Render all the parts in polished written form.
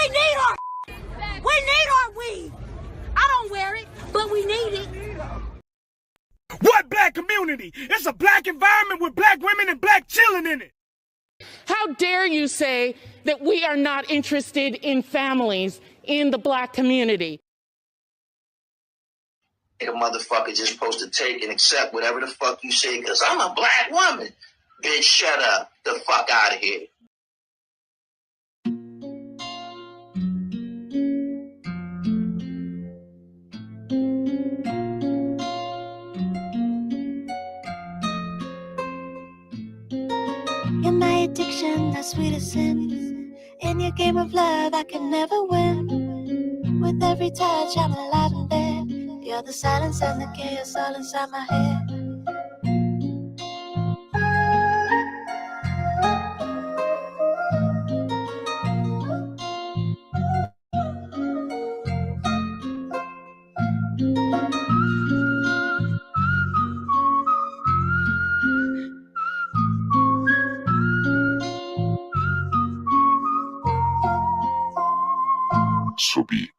We need our we need our weed. I don't wear it, but we need it. What black community? It's a black environment with black women and black children in it. How dare you say that we are not interested in families in the black community? A motherfucker just supposed to take and accept whatever the fuck you say because I'm a black woman. Bitch, shut up. The fuck out of here. You're my addiction, the sweetest sin. In your game of love, I can never win. With every touch, I'm alive and dead. You're the silence and the chaos all inside my head. Subir.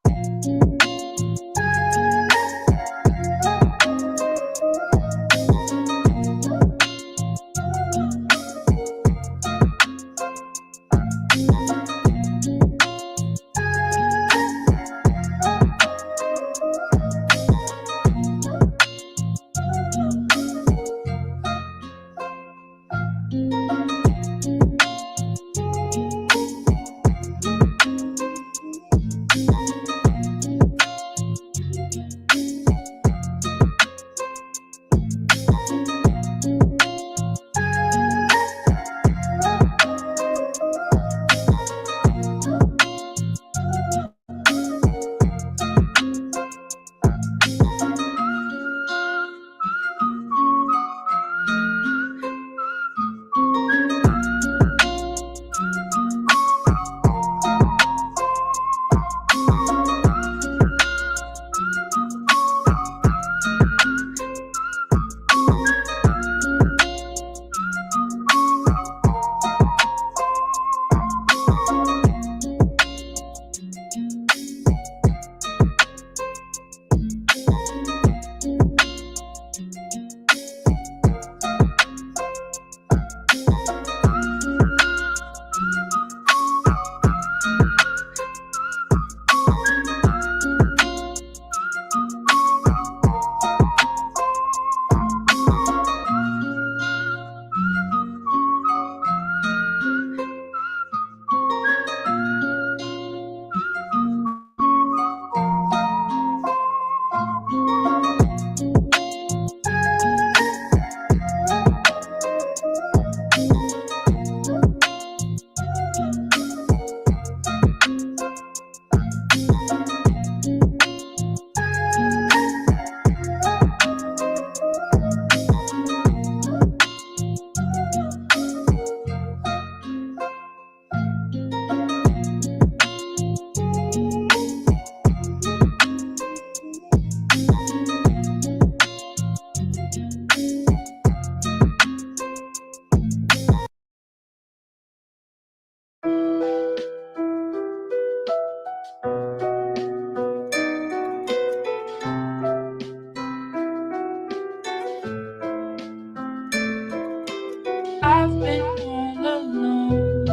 I've been all alone.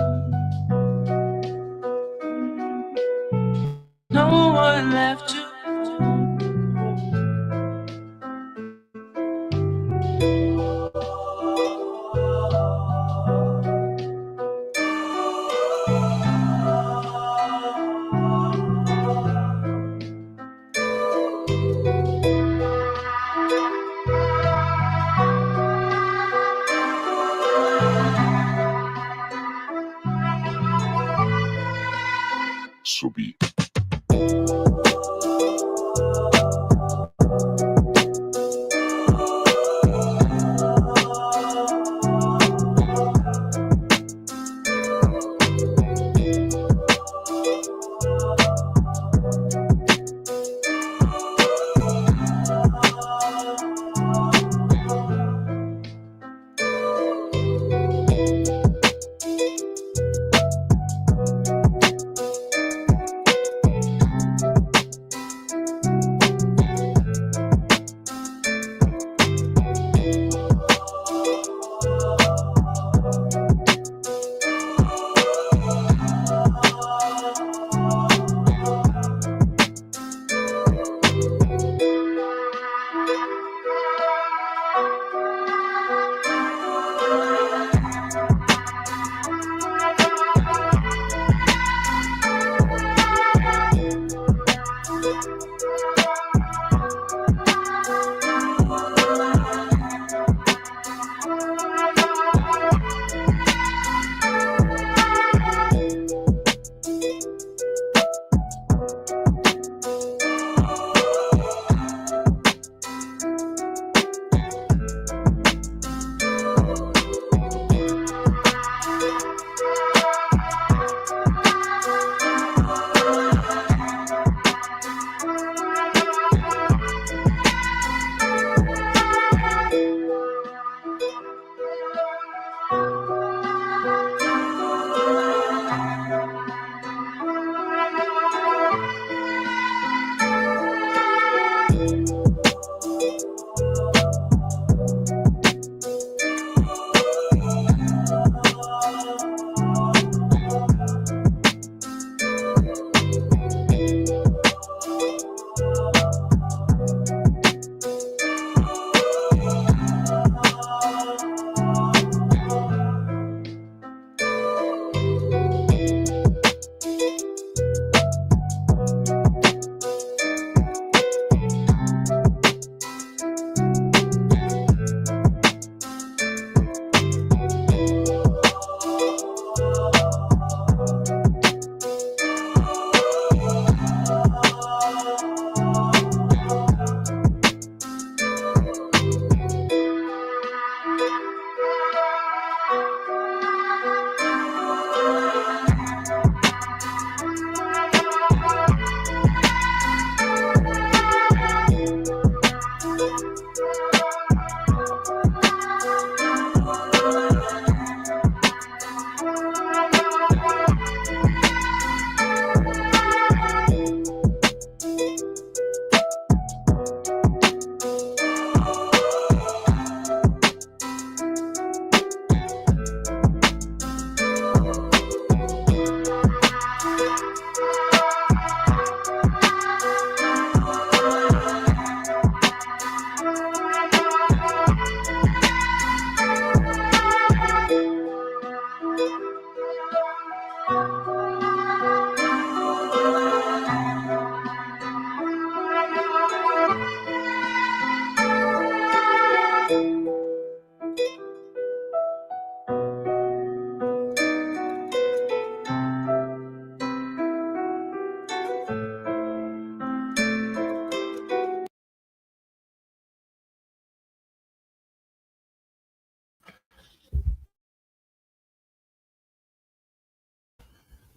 No one left to Subir.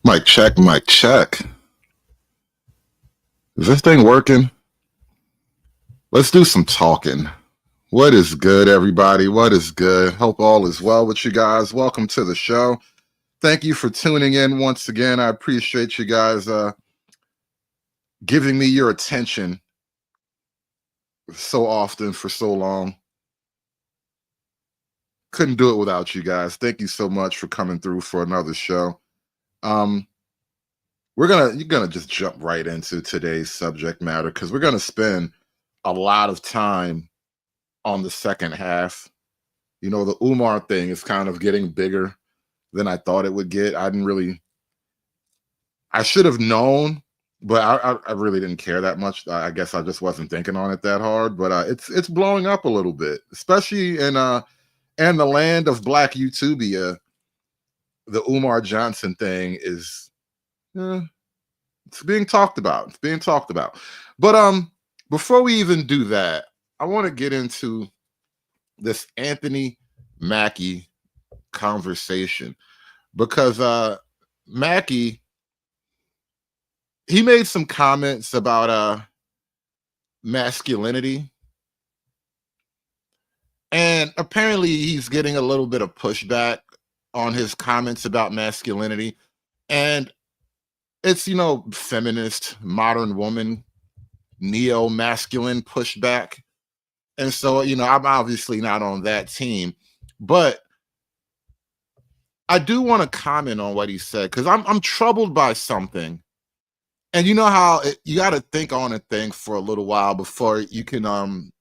Mic check, mic check. Is this thing working? Let's do some talking. What is good, everybody? What is good? Hope all is well with you guys. Welcome to the show. Thank you for tuning in once again. I appreciate you guys giving me your attention so often for so long. Couldn't do it without you guys. Thank you so much for coming through for another show. You're gonna just jump right into today's subject matter because we're gonna spend a lot of time on the second half. You know, the Umar thing is kind of getting bigger than I thought it would get. I should have known, but I really didn't care that much. I guess I just wasn't thinking on it that hard. But it's blowing up a little bit, especially in the land of Black YouTubia. The Umar Johnson thing is. It's being talked about. It's being talked about. But before we even do that, I want to get into this Anthony Mackie conversation because Mackie, he made some comments about masculinity, and apparently he's getting a little bit of pushback on his comments about masculinity. And it's, you know, feminist, modern woman, neo-masculine pushback. And so, you know, I'm obviously not on that team, but I do want to comment on what he said because I'm troubled by something. And you know how you got to think on a thing for a little while before you can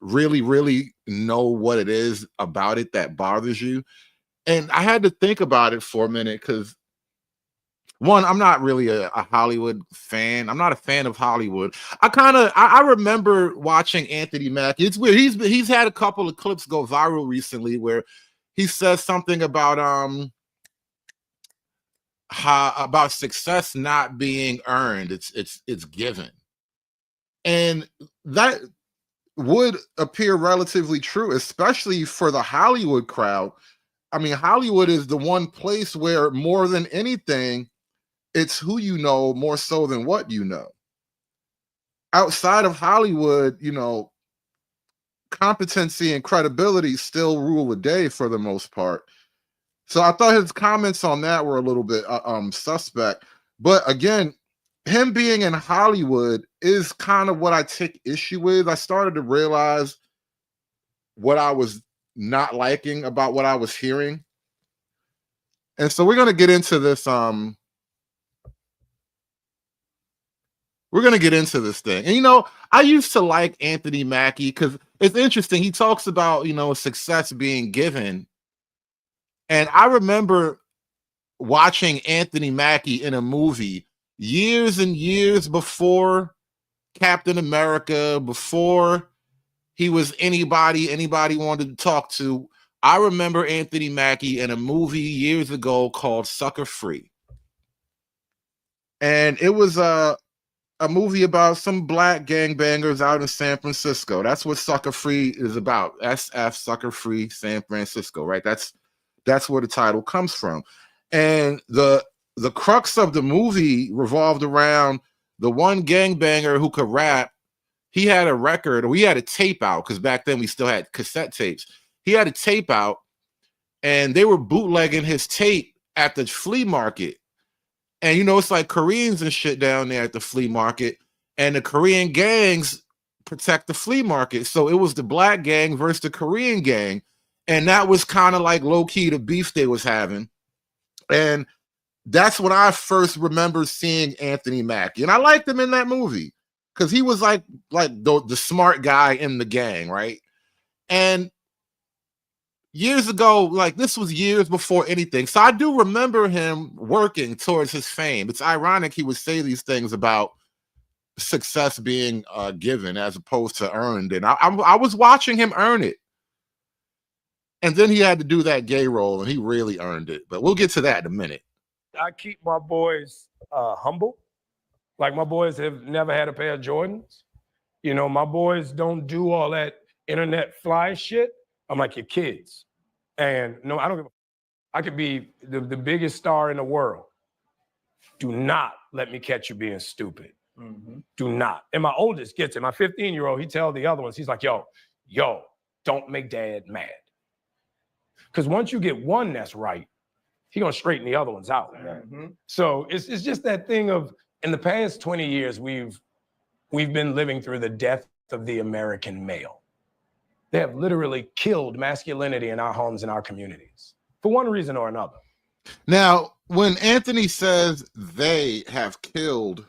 really, really know what it is about it that bothers you. And I had to think about it for a minute because one, I'm not really a Hollywood fan. I'm not a fan of Hollywood. I remember watching Anthony Mackie. It's weird. He's had a couple of clips go viral recently where he says something about about success not being earned. It's given. And that would appear relatively true, especially for the Hollywood crowd. I mean, Hollywood is the one place where more than anything, it's who you know more so than what you know. Outside of Hollywood, you know, competency and credibility still rule the day for the most part. So I thought his comments on that were a little bit suspect. But again, him being in Hollywood is kind of what I take issue with. I started to realize what I was not liking about what I was hearing. And so we're going to get into this We're going to get into this thing. And, you know, I used to like Anthony Mackie because it's interesting. He talks about, you know, success being given. And I remember watching Anthony Mackie in a movie years and years before Captain America, before he was anybody wanted to talk to. I remember Anthony Mackie in a movie years ago called Sucker Free. And it was a movie about some black gangbangers out in San Francisco. That's what Sucker Free is about. SF, Sucker Free, San Francisco, right? That's where the title comes from. And the crux of the movie revolved around the one gangbanger who could rap. He had a record, or he had a tape out, because back then we still had cassette tapes. He had a tape out, and they were bootlegging his tape at the flea market. And, you know, it's like Koreans and shit down there at the flea market. And the Korean gangs protect the flea market. So it was the black gang versus the Korean gang. And that was kind of like low-key the beef they was having. And that's when I first remember seeing Anthony Mackie. And I liked him in that movie because he was like the smart guy in the gang, right? And years ago, like this was years before anything. So I do remember him working towards his fame. It's ironic he would say these things about success being given as opposed to earned. And I was watching him earn it. And then he had to do that gay role, and he really earned it. But we'll get to that in a minute. I keep my boys humble. Like my boys have never had a pair of Jordans. You know, my boys don't do all that internet fly shit. I'm like your kids. And no, I don't give a I could be the biggest star in the world. Do not let me catch you being stupid. Do not. And my oldest gets it. My 15-year-old, he tells the other ones, he's like, yo, don't make dad mad. Because once you get one that's right, he's going to straighten the other ones out. So it's just that thing of, in the past 20 years, we've been living through the death of the American male. They have literally killed masculinity in our homes and our communities for one reason or another. Now, when Anthony says they have killed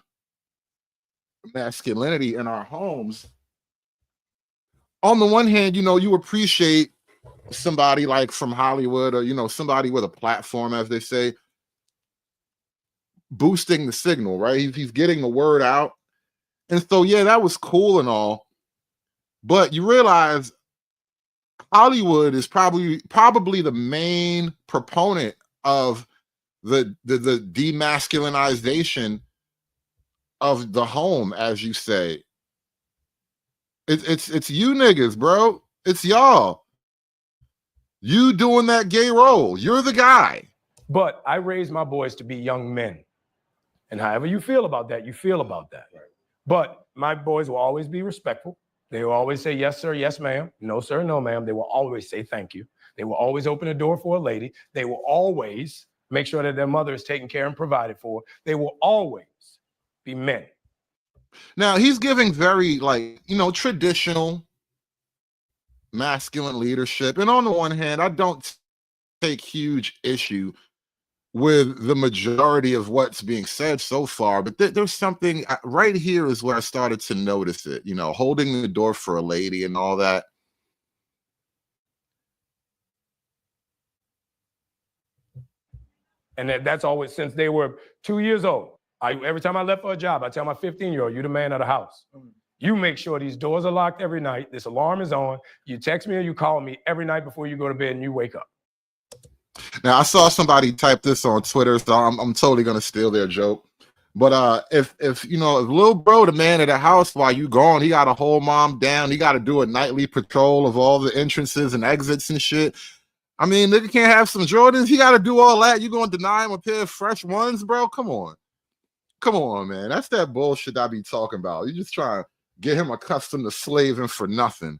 masculinity in our homes, on the one hand, you know, you appreciate somebody like from Hollywood, or, you know, somebody with a platform, as they say, boosting the signal, right? He's getting the word out. And so, yeah, that was cool and all. But you realize Hollywood is probably the main proponent of the demasculinization of the home, as you say. It's you niggas, bro. It's y'all. You doing that gay role. You're the guy. But I raised my boys to be young men. And however you feel about that, you feel about that. Right. But my boys will always be respectful. They will always say, yes, sir, yes, ma'am. No, sir, no, ma'am. They will always say thank you. They will always open the door for a lady. They will always make sure that their mother is taken care and provided for. They will always be men. Now, he's giving very, like, you know, traditional masculine leadership. And on the one hand, I don't take huge issue with the majority of what's being said so far, but there's something right here is where I started to notice it, you know, holding the door for a lady and all that. And that's always since they were 2 years old. Every time I left for a job, I tell my 15-year-old, you're the man of the house. You make sure these doors are locked every night. This alarm is on. You text me or you call me every night before you go to bed and you wake up. Now, I saw somebody type this on Twitter, so I'm totally gonna steal their joke. But if you know, if little bro, the man of the house, while you gone, he got to hold mom down. He got to do a nightly patrol of all the entrances and exits and shit. I mean, nigga can't have some Jordans. He got to do all that. You gonna deny him a pair of fresh ones, bro? Come on, man. That's that bullshit I be talking about. You just trying to get him accustomed to slaving for nothing.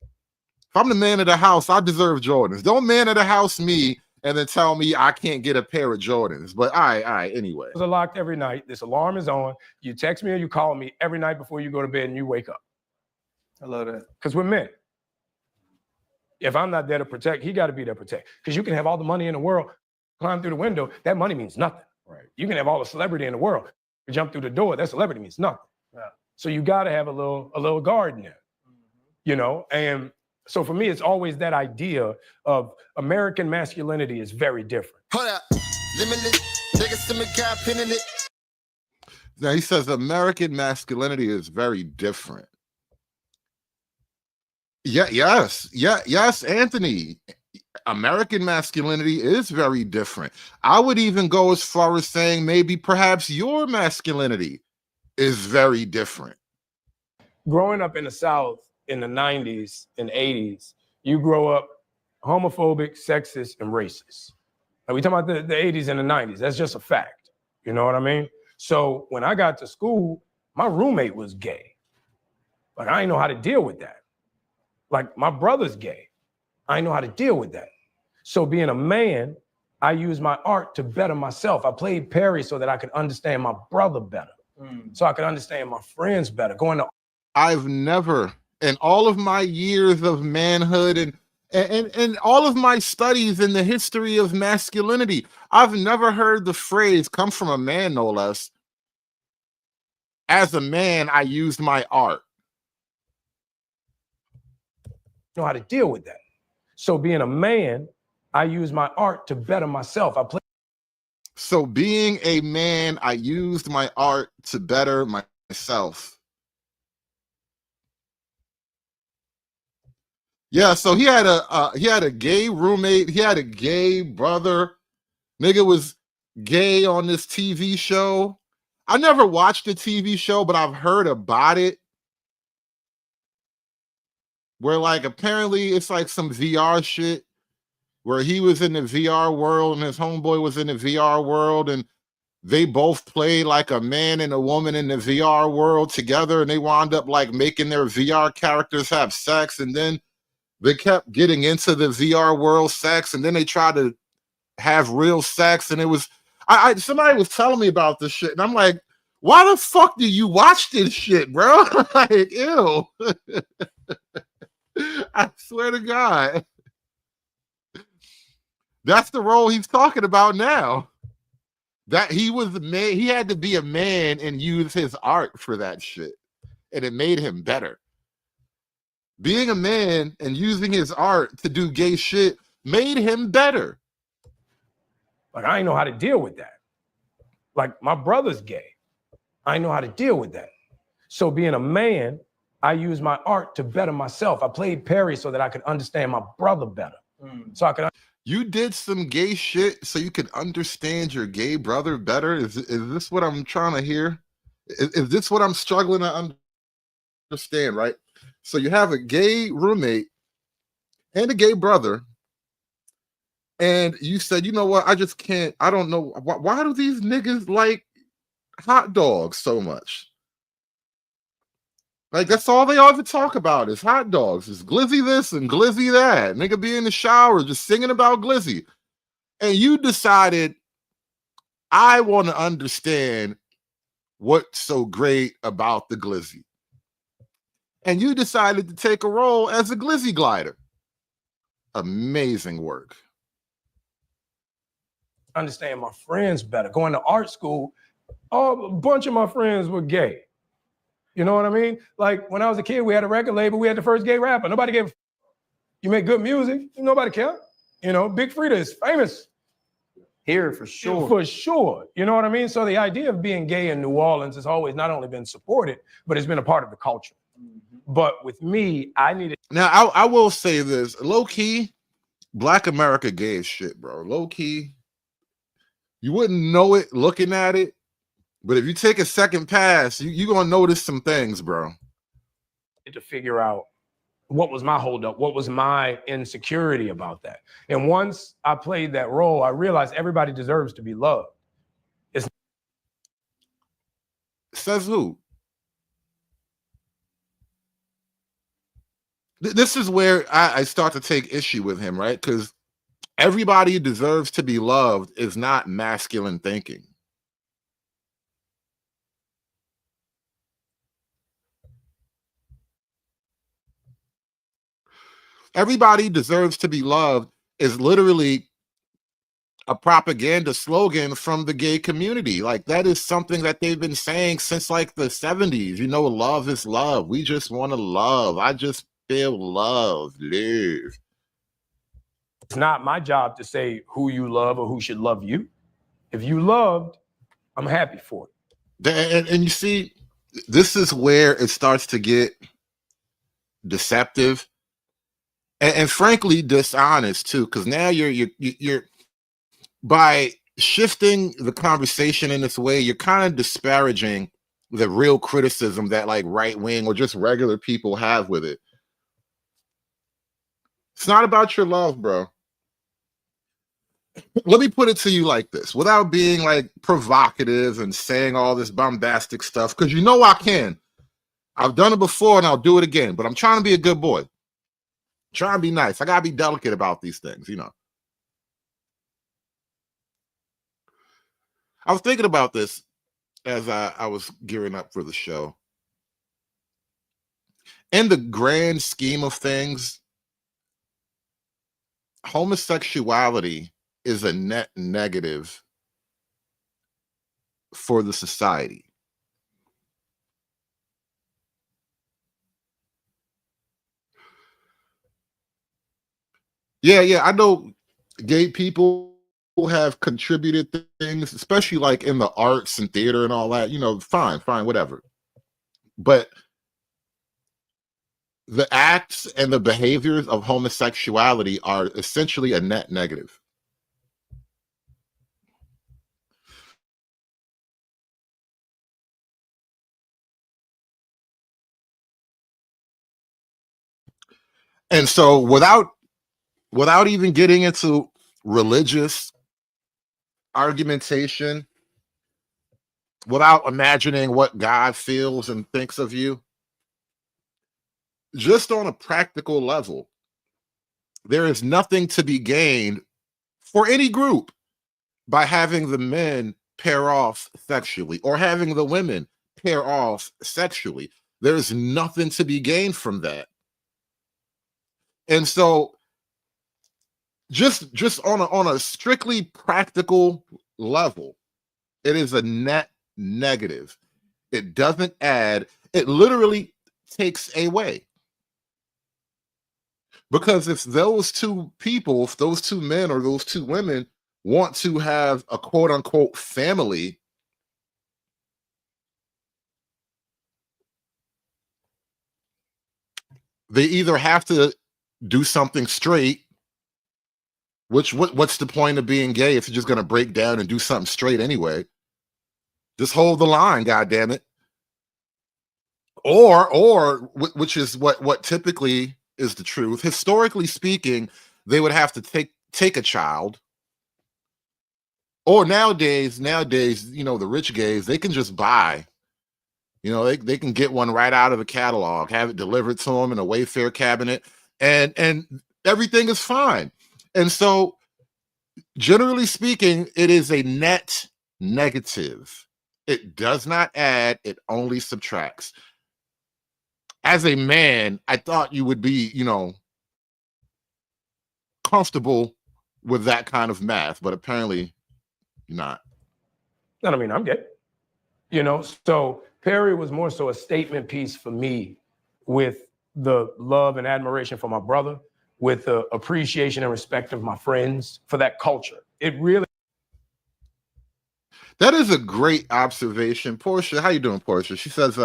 If I'm the man of the house, I deserve Jordans. Don't man of the house me and then tell me I can't get a pair of Jordans. But all right, anyway. Doors are locked every night. This alarm is on. You text me or you call me every night before you go to bed and you wake up. I love that. Because we're men. If I'm not there to protect, he got to be there to protect. Because you can have all the money in the world, climb through the window, that money means nothing. Right. You can have all the celebrity in the world, you jump through the door, that celebrity means nothing. Yeah. So you got to have a little guard in there, you know? And so for me, it's always that idea of American masculinity is very different. Hold up. Now he says American masculinity is very different. Yes, Anthony. American masculinity is very different. I would even go as far as saying maybe perhaps your masculinity is very different. Growing up in the South in the 90s and 80s, you grow up homophobic, sexist, and racist. Like we talking about the 80s and the 90s. That's just a fact. You know what I mean? So when I got to school, my roommate was gay. Like I didn't know how to deal with that. Like my brother's gay. I know how to deal with that. So being a man, I use my art to better myself. I played Perry so that I could understand my brother better. So I could understand my friends better. I've never, in all of my years of manhood and all of my studies in the history of masculinity, I've never heard the phrase come from a man, no less. As a man, I used my art. Know how to deal with that. So being a man, I use my art to better myself. So being a man, I used my art to better myself. Yeah, so he had a gay roommate. He had a gay brother. Nigga was gay on this TV show. I never watched the TV show, but I've heard about it. Where like apparently it's like some VR shit where he was in the VR world and his homeboy was in the VR world and they both played like a man and a woman in the VR world together, and they wound up like making their VR characters have sex, and then they kept getting into the VR world sex, and then they tried to have real sex, and it was somebody was telling me about this shit, and I'm like, why the fuck do you watch this shit, bro? Like, ew. I swear to God. That's the role he's talking about now. That he was a man, he had to be a man and use his art for that shit. And it made him better. Being a man and using his art to do gay shit made him better. Like, I didn't know how to deal with that. Like, my brother's gay. I didn't know how to deal with that. So being a man, I used my art to better myself. I played Perry so that I could understand my brother better. So I could. You did some gay shit so you could understand your gay brother better? Is this what I'm trying to hear? Is this what I'm struggling to understand, right? So you have a gay roommate and a gay brother, and you said, you know what, I just can't, I don't know, why do these niggas like hot dogs so much? Like, that's all they ever talk about is hot dogs. It's glizzy this and glizzy that. Nigga be in the shower just singing about glizzy. And you decided, I want to understand what's so great about the glizzy. And you decided to take a role as a glizzy glider. Amazing work. Understand my friends better. Going to art school, a bunch of my friends were gay. You know what I mean? Like, when I was a kid, we had a record label. We had the first gay rapper. Nobody gave a you make good music. Nobody care. You know, Big Frida is famous. Here, for sure. For sure. You know what I mean? So the idea of being gay in New Orleans has always not only been supported, but it's been a part of the culture. But with me, I needed. Now, I will say this. Low-key, Black America gay as shit, bro. Low-key, you wouldn't know it looking at it. But if you take a second pass, you're going to notice some things, bro. To figure out what was my holdup, what was my insecurity about that. And once I played that role, I realized everybody deserves to be loved. Says who? This is where I start to take issue with him, right? Because everybody deserves to be loved is not masculine thinking. Everybody deserves to be loved is literally a propaganda slogan from the gay community. Like, that is something that they've been saying since like the 70s. You know, love is love. We just want to love. I just feel love. Live. It's not my job to say who you love or who should love you. If you loved, I'm happy for it. And you see, this is where it starts to get deceptive. And frankly, dishonest too, because now you're by shifting the conversation in this way, you're kind of disparaging the real criticism that like right wing or just regular people have with it. It's not about your love, bro. Let me put it to you like this, without being like provocative and saying all this bombastic stuff, because you know I can. I've done it before and I'll do it again, but I'm trying to be a good boy. Try and be nice. I gotta be delicate about these things, you know. I was thinking about this as I was gearing up for the show. In the grand scheme of things, homosexuality is a net negative for the society. Yeah, I know gay people have contributed things, especially like in the arts and theater and all that, you know, fine, whatever. But the acts and the behaviors of homosexuality are essentially a net negative. And so without even getting into religious argumentation, without imagining what God feels and thinks of you, just on a practical level, there is nothing to be gained for any group by having the men pair off sexually or having the women pair off sexually. There's nothing to be gained from that. And so just on a strictly practical level, it is a net negative. It doesn't add, it literally takes away. Because if those two people, if those two men or those two women want to have a quote unquote family, they either have to do something straight, which what's the point of being gay if you're just going to break down and do something straight anyway? Just hold the line, God damn it. Or which is what typically is the truth. Historically speaking, they would have to take a child. Or nowadays, you know, the rich gays, they can just buy. You know, they can get one right out of the catalog, have it delivered to them in a Wayfair cabinet, and everything is fine. And so, generally speaking, it is a net negative. It does not add, it only subtracts. As a man, I thought you would be, you know, comfortable with that kind of math, but apparently you're not. I mean, I'm gay. You know, so Perry was more so a statement piece for me with the love and admiration for my brother, with the appreciation and respect of my friends for that culture. It really. That is a great observation. Portia, how you doing, Portia? She says,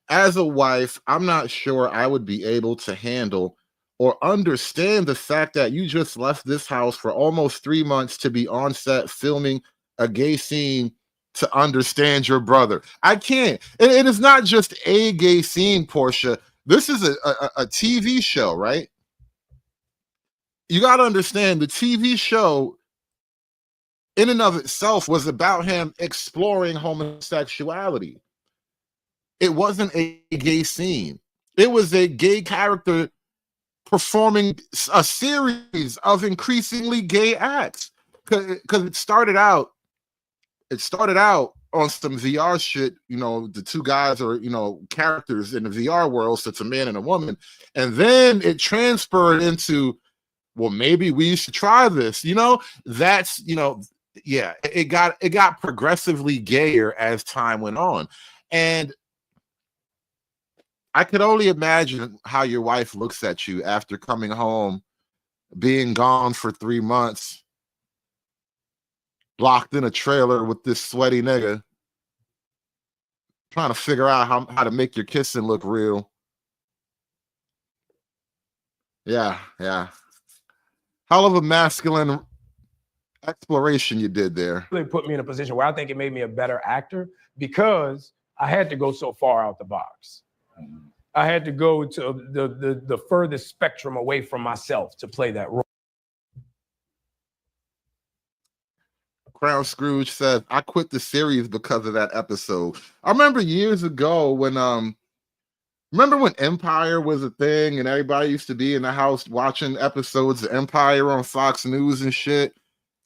as a wife, I'm not sure I would be able to handle or understand the fact that you just left this house for almost 3 months to be on set filming a gay scene to understand your brother. I can't. It is not just a gay scene, Portia. This is a TV show, right? You got to understand the TV show in and of itself was about him exploring homosexuality. It wasn't a gay scene. It was a gay character performing a series of increasingly gay acts. Because it started out on some VR shit. You know, the two guys are, you know, characters in the VR world, so it's a man and a woman. And then it transferred into, well, maybe we should try this. You know, that's, you know, yeah, it got progressively gayer as time went on. And I could only imagine how your wife looks at you after coming home, being gone for 3 months, locked in a trailer with this sweaty nigga, trying to figure out how to make your kissing look real. Yeah. Hell of a masculine exploration you did there. Really put me in a position where I think it made me a better actor because I had to go so far out the box. I had to go to the furthest spectrum away from myself to play that role. Crown Scrooge says, I quit the series because of that episode. I remember years ago when remember when Empire was a thing and everybody used to be in the house watching episodes of Empire on Fox News and shit.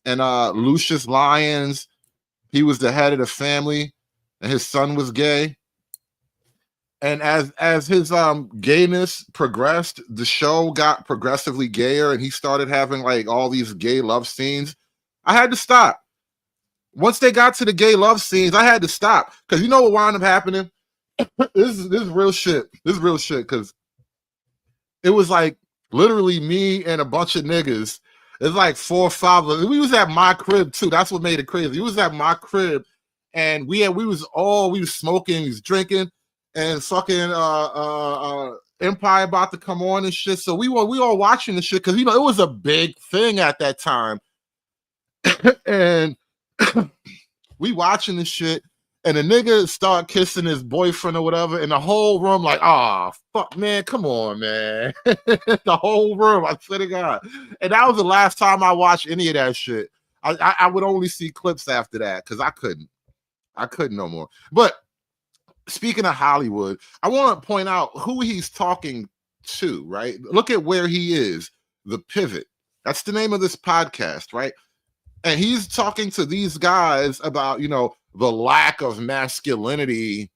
And Lucius Lyons, he was the head of the family, and his son was gay. And as his gayness progressed, the show got progressively gayer, and he started having like all these gay love scenes. I had to stop. Once they got to the gay love scenes, I had to stop. Because you know what wound up happening? This is real shit. This is real shit. Because it was like literally me and a bunch of niggas. It's like 4 or 5 of us. We was at my crib too. That's what made it crazy. It was at my crib, and we was smoking, we was drinking, and fucking Empire about to come on and shit. So we all watching the shit because, you know, it was a big thing at that time. And we watching this shit, and the nigga start kissing his boyfriend or whatever, and the whole room like, oh, fuck, man, come on, man. The whole room, I swear to God. And that was the last time I watched any of that shit. I would only see clips after that because I couldn't. I couldn't no more. But speaking of Hollywood, I want to point out who he's talking to, right? Look at where he is, the pivot. That's the name of this podcast, right? And he's talking to these guys about, the lack of masculinity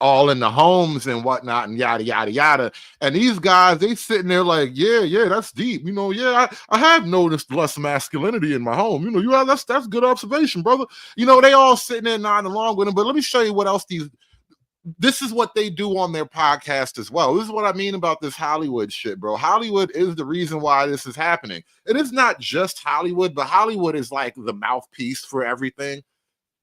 all in the homes and whatnot and yada, yada, yada. And these guys, they sitting there like, yeah, that's deep. I have noticed less masculinity in my home. That's good observation, brother. They all sitting there nodding along with him. But let me show you what else this is what they do on their podcast as well. This is what I mean about this Hollywood shit, bro. Hollywood is the reason why this is happening. It is not just Hollywood, but Hollywood is like the mouthpiece for everything.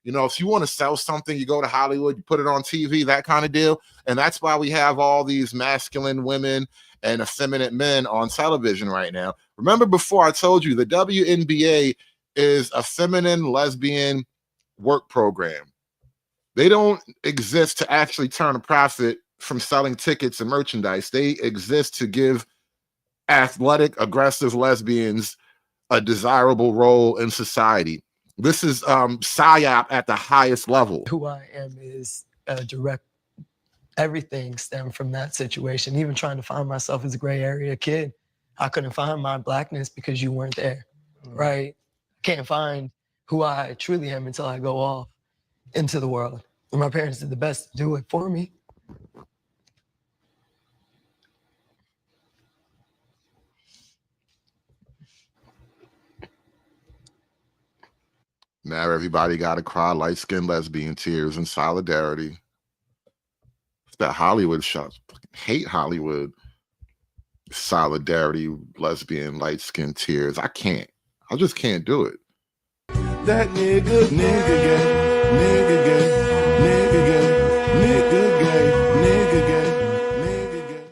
If you want to sell something, you go to Hollywood, you put it on TV, that kind of deal. And that's why we have all these masculine women and effeminate men on television right now. Remember before I told you the WNBA is a feminine lesbian work program. They don't exist to actually turn a profit from selling tickets and merchandise. They exist to give athletic, aggressive lesbians a desirable role in society. This is PSYOP at the highest level. Who I am is a direct, everything stemmed from that situation. Even trying to find myself as a gray area kid, I couldn't find my blackness because you weren't there, right? Can't find who I truly am until I go off into the world. And my parents did the best to do it for me. Now everybody got to cry light-skinned lesbian tears in solidarity. It's that Hollywood shot. Hate Hollywood. Solidarity, lesbian, light-skinned tears. I just can't do it. That nigga gay, nigga gay, nigga gay, nigga gay, nigga gay, nigga gay.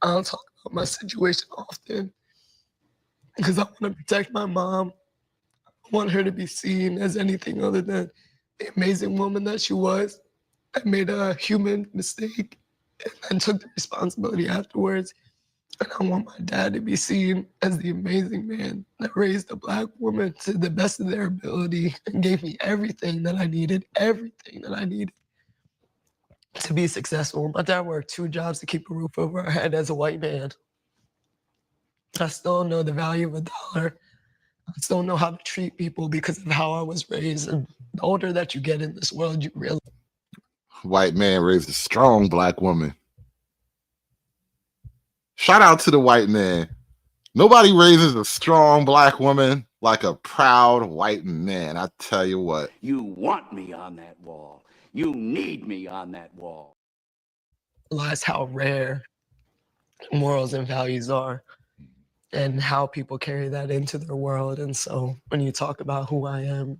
I don't talk about my situation often because I want to protect my mom. I want her to be seen as anything other than the amazing woman that she was. I made a human mistake and took the responsibility afterwards. And I want my dad to be seen as the amazing man that raised a Black woman to the best of their ability and gave me everything that I needed to be successful. My dad worked 2 jobs to keep a roof over our head as a white man. I still know the value of $1. I still know how to treat people because of how I was raised. And the older that you get in this world, you realize. White man raised a strong Black woman. Shout out to the white man. Nobody raises a strong Black woman like a proud white man. I tell you what. You want me on that wall. You need me on that wall. Realize how rare morals and values are and how people carry that into their world. And so when you talk about who I am,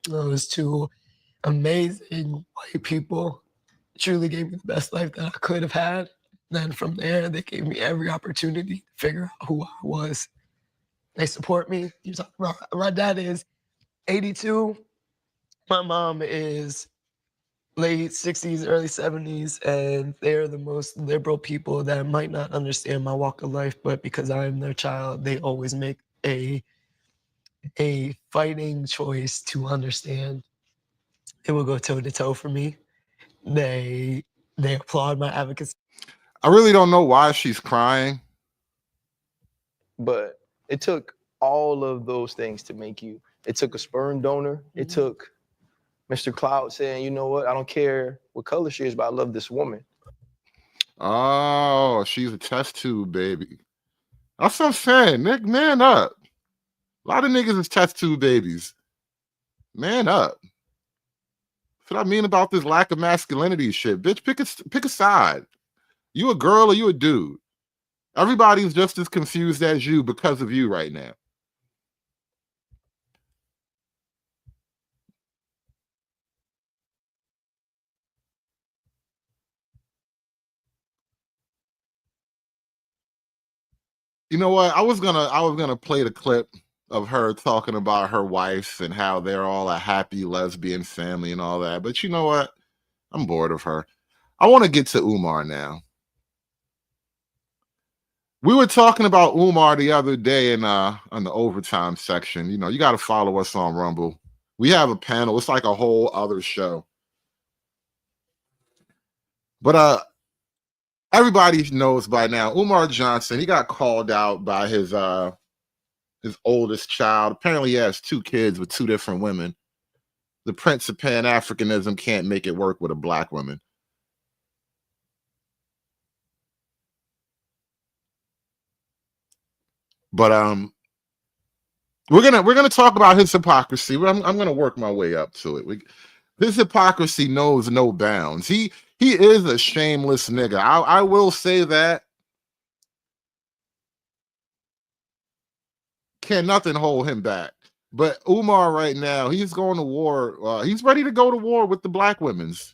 those 2 amazing white people truly gave me the best life that I could have had. Then from there, they gave me every opportunity to figure out who I was. They support me. You talk about, my dad is 82. My mom is late 60s, early 70s, and they're the most liberal people that might not understand my walk of life, but because I am their child, they always make a fighting choice to understand. It will go toe to toe for me. They applaud my advocacy. I really don't know why she's crying. But it took all of those things to make you. It took a sperm donor. It took Mr. Cloud saying, you know what, I don't care what color she is, but I love this woman. Oh, she's a test tube baby. That's what I'm saying. Nick, man up. A lot of niggas is test tube babies. Man up. That's what I mean about this lack of masculinity shit. Bitch, pick a side. You a girl or you a dude? Everybody's just as confused as you because of you right now. You know what? I was gonna play the clip of her talking about her wife and how they're all a happy lesbian family and all that. But you know what? I'm bored of her. I want to get to Umar now. We were talking about Umar the other day in on the overtime section. You know, you got to follow us on Rumble. We have a panel. It's like a whole other show. But everybody knows by now, Umar Johnson, he got called out by his oldest child. Apparently he has 2 kids with 2 different women. The Prince of Pan-Africanism can't make it work with a black woman. But we're gonna talk about his hypocrisy. I'm gonna work my way up to it. His hypocrisy knows no bounds. He is a shameless nigga. I will say that. Can nothing hold him back. But Umar right now, he's going to war. He's ready to go to war with the black women's.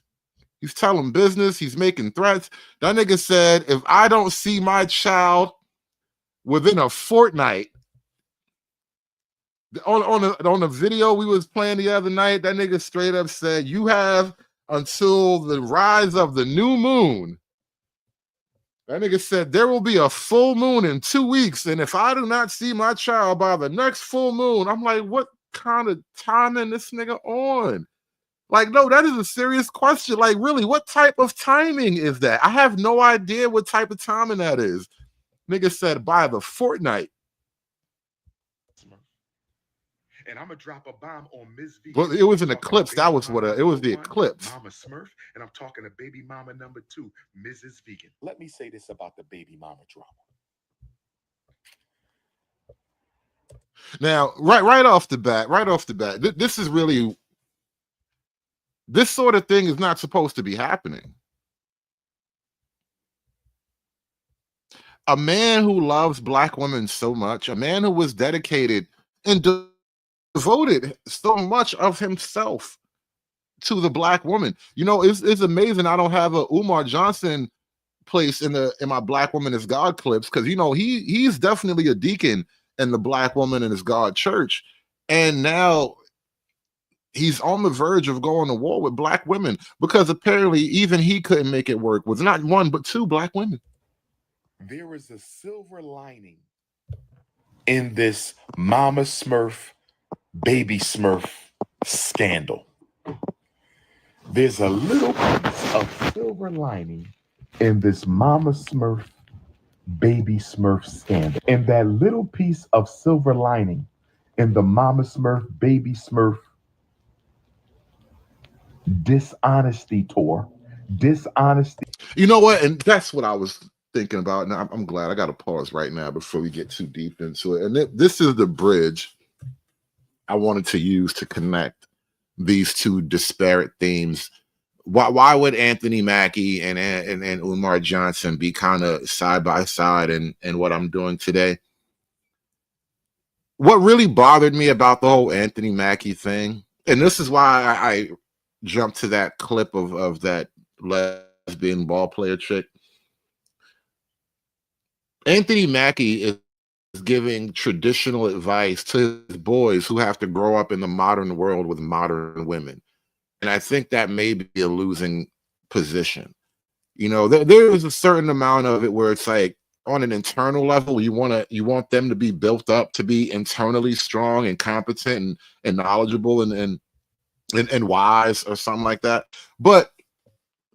He's telling business. He's making threats. That nigga said, if I don't see my child within a fortnight, on the video we was playing the other night, that nigga straight up said, you have until the rise of the new moon. That nigga said there will be a full moon in 2 weeks, and if I do not see my child by the next full moon, I'm like, what kind of timing this nigga on? Like, no, that is a serious question. Like, really, what type of timing is that? I have no idea what type of timing that is. Nigga said by the fortnight. And I'm gonna drop a bomb on Ms. V. Well, it was an eclipse. That was what it was, the eclipse. Mama Smurf, and I'm talking to baby mama number 2, Mrs. Vegan. Let me say this about the baby mama drama. Now, right off the bat, this is really, this sort of thing is not supposed to be happening. A man who loves black women so much, a man who was dedicated and devoted so much of himself to the black woman. You know, it's amazing I don't have a Umar Johnson place in my Black Woman is God clips, because you know he's definitely a deacon in the Black Woman is God church, and now he's on the verge of going to war with black women because apparently even he couldn't make it work with not 1 but 2 black women. There is a silver lining in this Mama Smurf, Baby Smurf scandal. There's a little piece of silver lining in this Mama Smurf, Baby Smurf scandal. And that little piece of silver lining in the Mama Smurf, Baby Smurf dishonesty tour. Dishonesty. You know what? And that's what I was thinking about. Now I'm glad I got to pause right now before we get too deep into it. And this is the bridge I wanted to use to connect these 2 disparate themes. Why would Anthony Mackie and Umar Johnson be kind of side by side in what I'm doing today? What really bothered me about the whole Anthony Mackie thing, and this is why I jumped to that clip of that lesbian ball player chick. Anthony Mackie is giving traditional advice to his boys who have to grow up in the modern world with modern women. And I think that may be a losing position. You know, there is a certain amount of it where it's like on an internal level, you want them to be built up to be internally strong and competent and knowledgeable and wise or something like that. But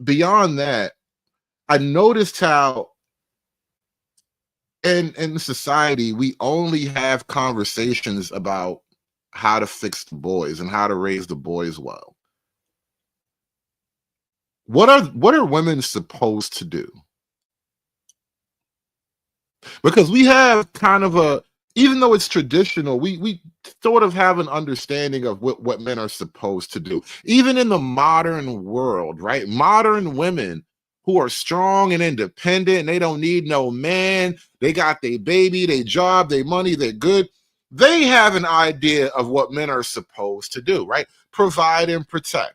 beyond that, I noticed how in society, we only have conversations about how to fix the boys and how to raise the boys well. What are women supposed to do? Because we have kind of a, even though it's traditional, we sort of have an understanding of what men are supposed to do. Even in the modern world, right? Modern women who are strong and independent, and they don't need no man. They got their baby, their job, their money, they're good. They have an idea of what men are supposed to do, right? Provide and protect.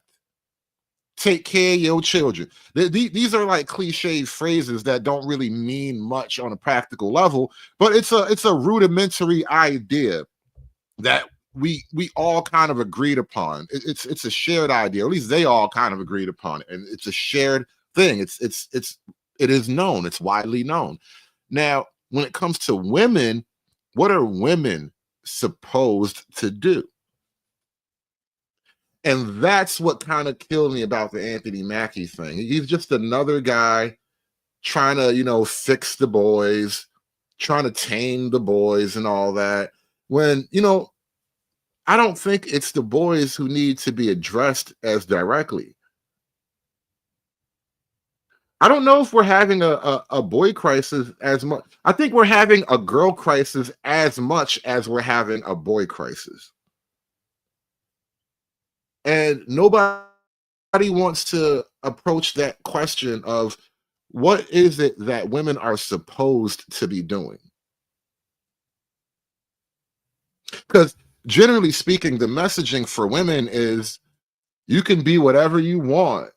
Take care of your children. These are like cliche phrases that don't really mean much on a practical level, but it's a rudimentary idea that we all kind of agreed upon. It's a shared idea, or at least they all kind of agreed upon it, and it's a shared thing. It is known. It's widely known. Now, when it comes to women, what are women supposed to do? And that's what kind of killed me about the Anthony Mackie thing. He's just another guy trying to, you know, fix the boys, trying to tame the boys and all that. When, you know, I don't think it's the boys who need to be addressed as directly. I don't know if we're having a boy crisis as much. I think we're having a girl crisis as much as we're having a boy crisis. And nobody wants to approach that question of what is it that women are supposed to be doing? Because generally speaking, the messaging for women is you can be whatever you want.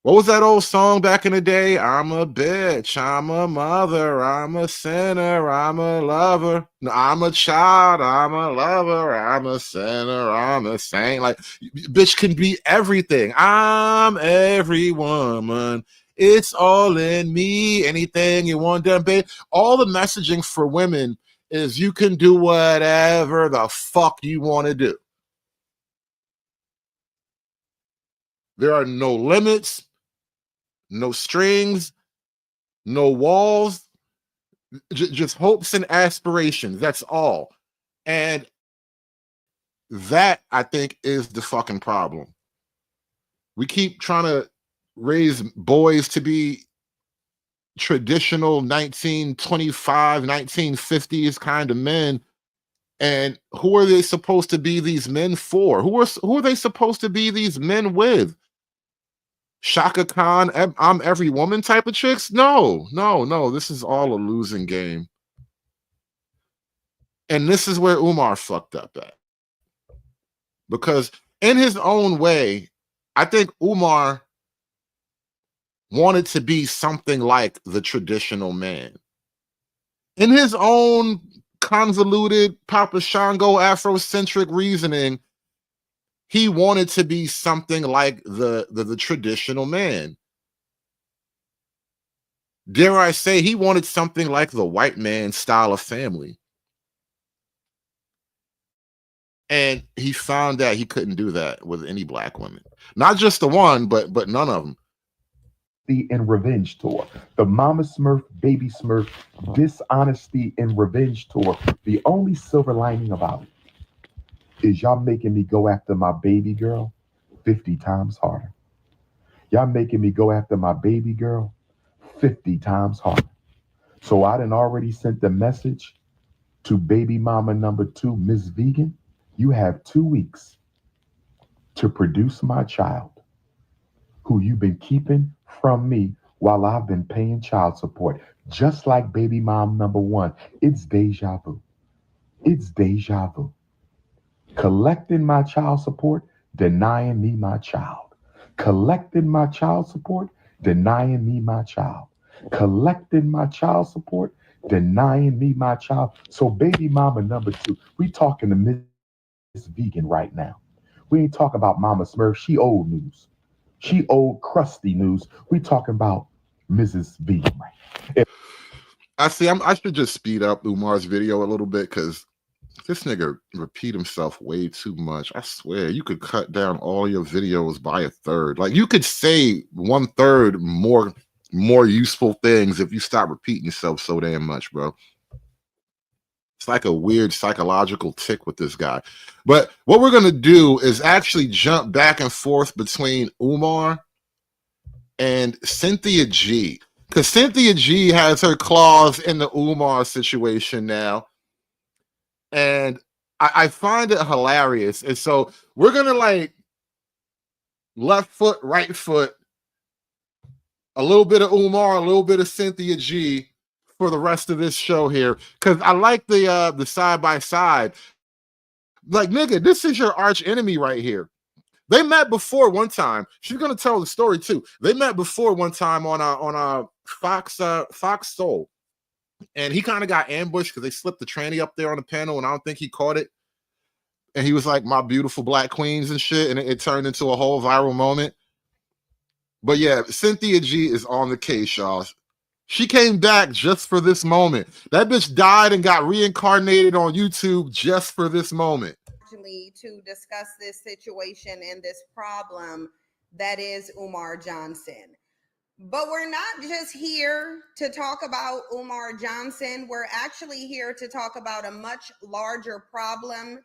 What was that old song back in the day? I'm a bitch, I'm a mother, I'm a sinner, I'm a lover. No, I'm a child, I'm a lover, I'm a sinner, I'm a saint. Like, bitch can be everything. I'm every woman. It's all in me. Anything you want done, babe. All the messaging for women is you can do whatever the fuck you want to do. There are no limits. No strings, no walls, just hopes and aspirations. That's all. And that, I think, is the fucking problem. We keep trying to raise boys to be traditional 1925, 1950s kind of men. And who are they supposed to be these men for? Who are they supposed to be these men with? Shaka Khan, I'm every woman type of chicks? No. This is all a losing game. And this is where Umar fucked up at. Because in his own way, I think Umar wanted to be something like the traditional man. In his own convoluted Papa Shango Afrocentric reasoning, he wanted to be something like the traditional man. Dare I say, he wanted something like the white man style of family. And he found that he couldn't do that with any black women. Not just the one, but none of them. The and Revenge Tour. The Mama Smurf, Baby Smurf, Dishonesty and Revenge Tour. The only silver lining about it is y'all making me go after my baby girl 50 times harder. Y'all making me go after my baby girl 50 times harder. So I done already sent the message to baby mama number 2, Miss Vegan. You have 2 weeks to produce my child who you've been keeping from me while I've been paying child support. Just like baby mom number 1. It's deja vu. It's deja vu. Collecting my child support, denying me my child. Collecting my child support, denying me my child. Collecting my child support, denying me my child. So baby mama number 2, we talking to Miss Vegan right now. We ain't talking about Mama Smurf. She old news. She old crusty news. We talking about Mrs. Vegan right now. I should just speed up Umar's video a little bit because this nigga repeat himself way too much. I swear, you could cut down all your videos by a third. Like, you could say 1/3 more useful things if you stop repeating yourself so damn much, bro. It's like a weird psychological tick with this guy. But what we're going to do is actually jump back and forth between Umar and Cynthia G. Because Cynthia G has her claws in the Umar situation now. And I find it hilarious. And so we're going to like left foot, right foot, a little bit of Umar, a little bit of Cynthia G for the rest of this show here. Because I like the side by side. Like, nigga, this is your arch enemy right here. They met before one time. She's gonna tell the story too. They met before one time on a Fox Soul. And he kind of got ambushed because they slipped the tranny up there on the panel, and I don't think he caught it. And he was like, my beautiful black queens and shit, and it turned into a whole viral moment. But yeah, Cynthia G is on the case, y'all. She came back just for this moment. That bitch died and got reincarnated on YouTube just for this moment. To discuss this situation and this problem that is Umar Johnson. But we're not just here to talk about Umar Johnson. We're actually here to talk about a much larger problem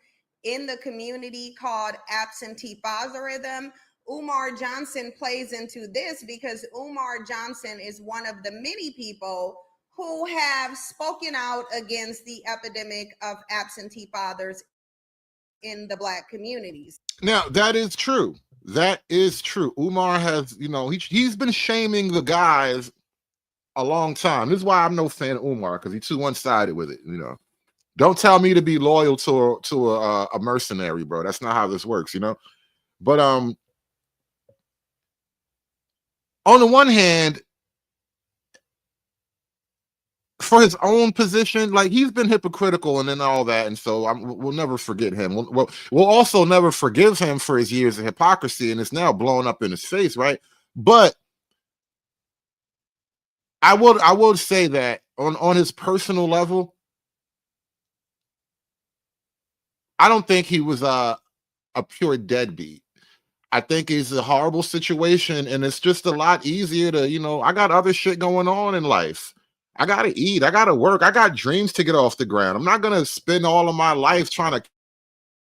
in the community called absentee fatherism. Umar Johnson plays into this because Umar Johnson is one of the many people who have spoken out against the epidemic of absentee fathers in the Black communities. Now, that is true. That is true. Umar has, you know, he's been shaming the guys a long time. This is why I'm no fan of Umar, because he's too one-sided with it, you know. Don't tell me to be loyal to a mercenary, bro. That's not how this works, you know. But on the one hand, for his own position, like, he's been hypocritical and then all that, and so we'll never forget him. We'll also never forgive him for his years of hypocrisy, and it's now blown up in his face, right? But I would say that on his personal level, I don't think he was a pure deadbeat. I think it's a horrible situation, and it's just a lot easier to, you know, I got other shit going on in life. I gotta eat, I gotta work, I got dreams to get off the ground. I'm not gonna spend all of my life trying to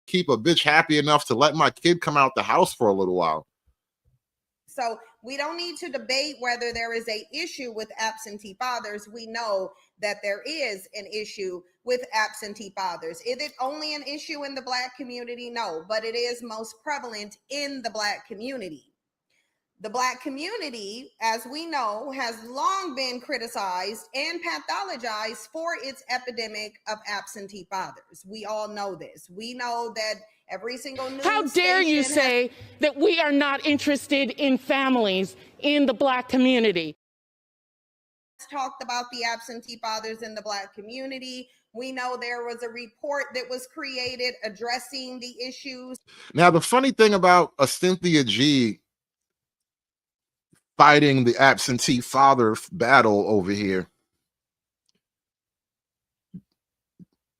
keep a bitch happy enough to let my kid come out the house for a little while. So we don't need to debate whether there is an issue with absentee fathers. We know that there is an issue with absentee fathers. Is it only an issue in the Black community? No, but it is most prevalent in the Black community. The Black community, as we know, has long been criticized and pathologized for its epidemic of absentee fathers. We all know this. We know that every single news How dare you say that we are not interested in families in the Black community? Talked about the absentee fathers in the Black community. We know there was a report that was created addressing the issues. Now, the funny thing about a Cynthia G fighting the absentee father battle over here,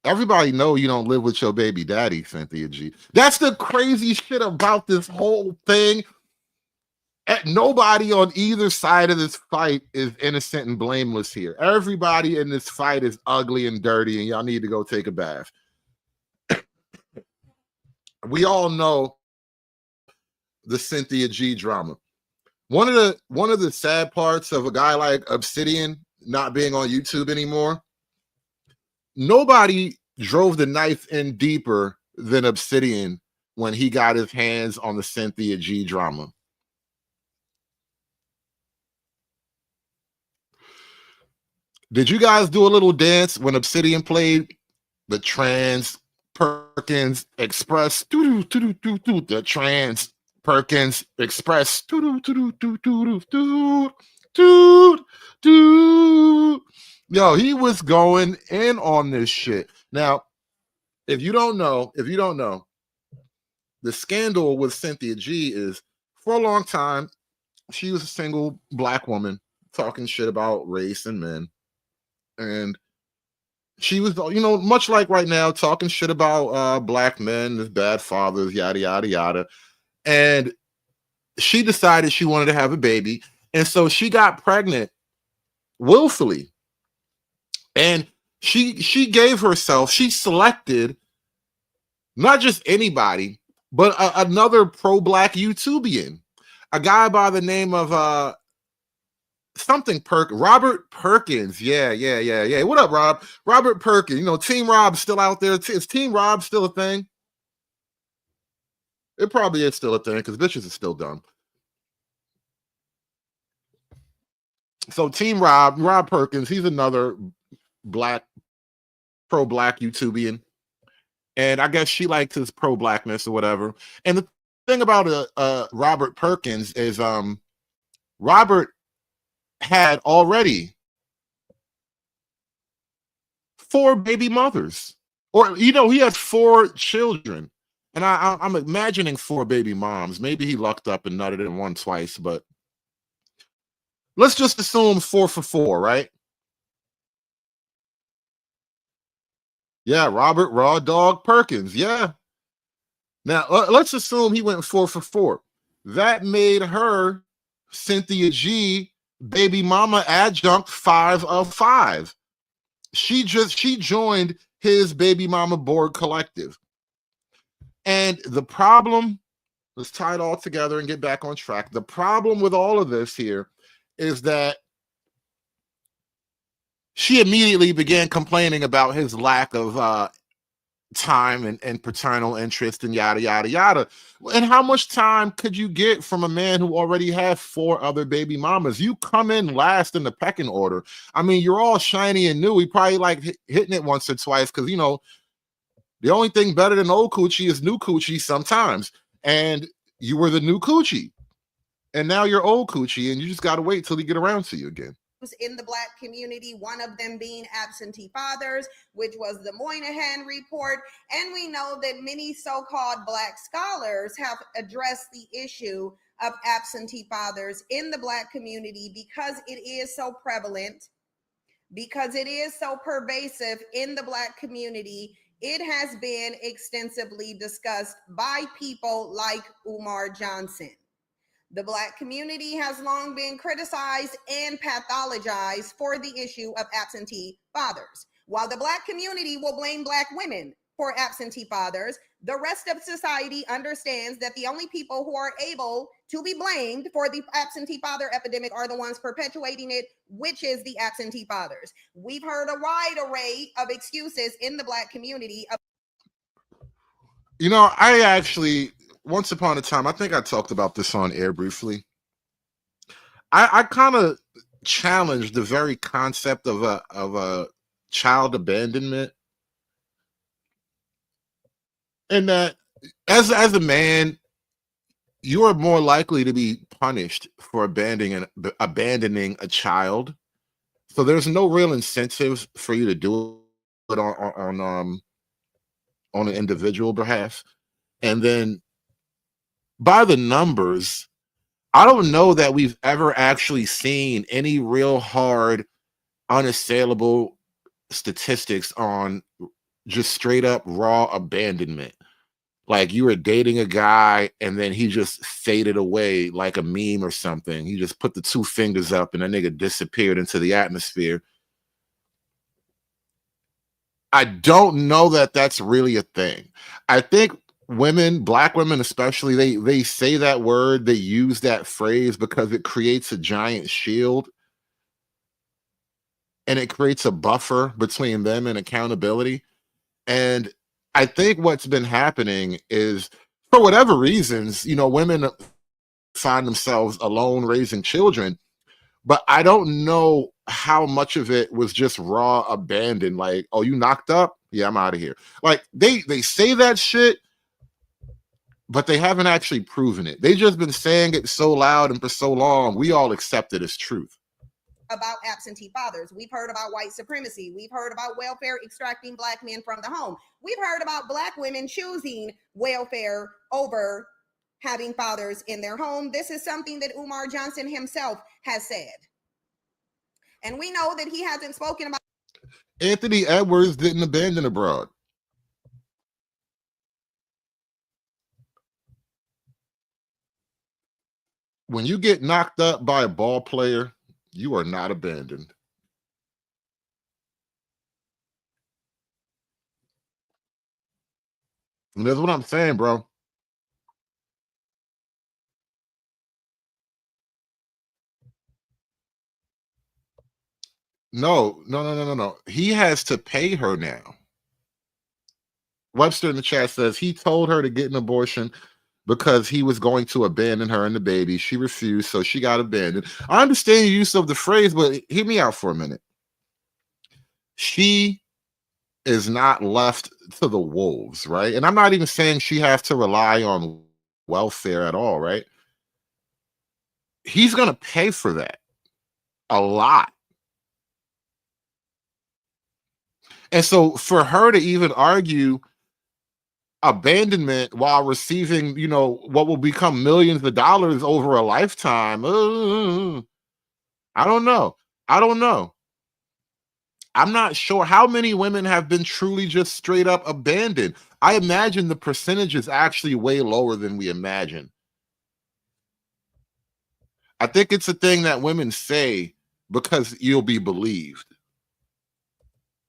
everybody know you don't live with your baby daddy, Cynthia G. That's the crazy shit about this whole thing. Nobody on either side of this fight is innocent and blameless here. Everybody in this fight is ugly and dirty, and y'all need to go take a bath. We all know the Cynthia G drama. One of the sad parts of a guy like Obsidian not being on YouTube anymore, nobody drove the knife in deeper than Obsidian when he got his hands on the Cynthia G drama. Did you guys do a little dance when Obsidian played the Trans Perkins Express? The Trans Perkins Express. Yo, he was going in on this shit. Now, if you don't know, the scandal with Cynthia G is, for a long time, she was a single Black woman talking shit about race and men. And she was, you know, much like right now, talking shit about Black men as bad fathers, yada, yada, yada. And she decided she wanted to have a baby. And so she got pregnant willfully. And she gave herself, she selected not just anybody, but another pro-Black YouTubian, a guy by the name of Robert Perkins. Yeah. What up, Rob? Robert Perkins. You know, Team Rob's still out there. Is Team Rob still a thing? It probably is still a thing because bitches are still dumb. So Team Rob Perkins, he's another pro-Black YouTubian. And I guess she liked his pro-Blackness or whatever. And the thing about Robert Perkins is Robert had already 4 baby mothers, or, you know, he had 4 children, and I'm imagining 4 baby moms. Maybe he lucked up and nutted in one twice, but let's just assume 4 for 4, right? Yeah, Robert Raw Dog Perkins. Yeah. Now let's assume he went 4 for 4. That made her, Cynthia G, baby mama adjunct 5 of 5. She joined his baby mama board collective. And the problem, let's tie it all together and get back on track. The problem with all of this here is that she immediately began complaining about his lack of time and paternal interest and yada, yada, yada. And how much time could you get from a man who already had 4 other baby mamas? You come in last in the pecking order. I mean, you're all shiny and new. We probably like hitting it once or twice because, you know, the only thing better than old coochie is new coochie sometimes. And you were the new coochie. And now you're old coochie, and you just got to wait till he get around to you again. In the Black community, one of them being absentee fathers, which was the Moynihan report. And we know that many so-called Black scholars have addressed the issue of absentee fathers in the Black community because it is so prevalent, because it is so pervasive in the Black community. It has been extensively discussed by people like Umar Johnson. The Black community has long been criticized and pathologized for the issue of absentee fathers. While the Black community will blame Black women for absentee fathers, the rest of society understands that the only people who are able to be blamed for the absentee father epidemic are the ones perpetuating it, which is the absentee fathers. We've heard a wide array of excuses in the Black community. You know, I actually, once upon a time, I think I talked about this on air briefly. I kind of challenged the very concept of a child abandonment, and that as a man, you are more likely to be punished for abandoning a child. So there's no real incentive for you to do it on an individual behalf. And then by the numbers, I don't know that we've ever actually seen any real hard, unassailable statistics on just straight up raw abandonment. Like you were dating a guy and then he just faded away like a meme or something. He just put the 2 fingers up and that nigga disappeared into the atmosphere. I don't know that that's really a thing. I think women, Black women especially, they say that word, they use that phrase because it creates a giant shield and it creates a buffer between them and accountability. And I think what's been happening is, for whatever reasons, you know, women find themselves alone raising children, but I don't know how much of it was just raw abandon. Like, oh, you knocked up? Yeah, I'm out of here. Like they say that shit, but they haven't actually proven it. They just been saying it so loud and for so long, we all accept it as truth. About absentee fathers. We've heard about white supremacy. We've heard about welfare extracting Black men from the home. We've heard about Black women choosing welfare over having fathers in their home. This is something that Umar Johnson himself has said. And we know that he hasn't spoken about. Anthony Edwards didn't abandon abroad. When you get knocked up by a ball player, you are not abandoned. And that's what I'm saying, bro. No. He has to pay her now. Webster in the chat says he told her to get an abortion because he was going to abandon her and the baby. She refused, so she got abandoned. I understand the use of the phrase, but hear me out for a minute. She is not left to the wolves, right? And I'm not even saying she has to rely on welfare at all, right? He's going to pay for that a lot. And so for her to even argue abandonment while receiving, you know, what will become millions of dollars over a lifetime, I don't know. I don't know. I'm not sure how many women have been truly just straight up abandoned. I imagine the percentage is actually way lower than we imagine. I think it's a thing that women say because you'll be believed.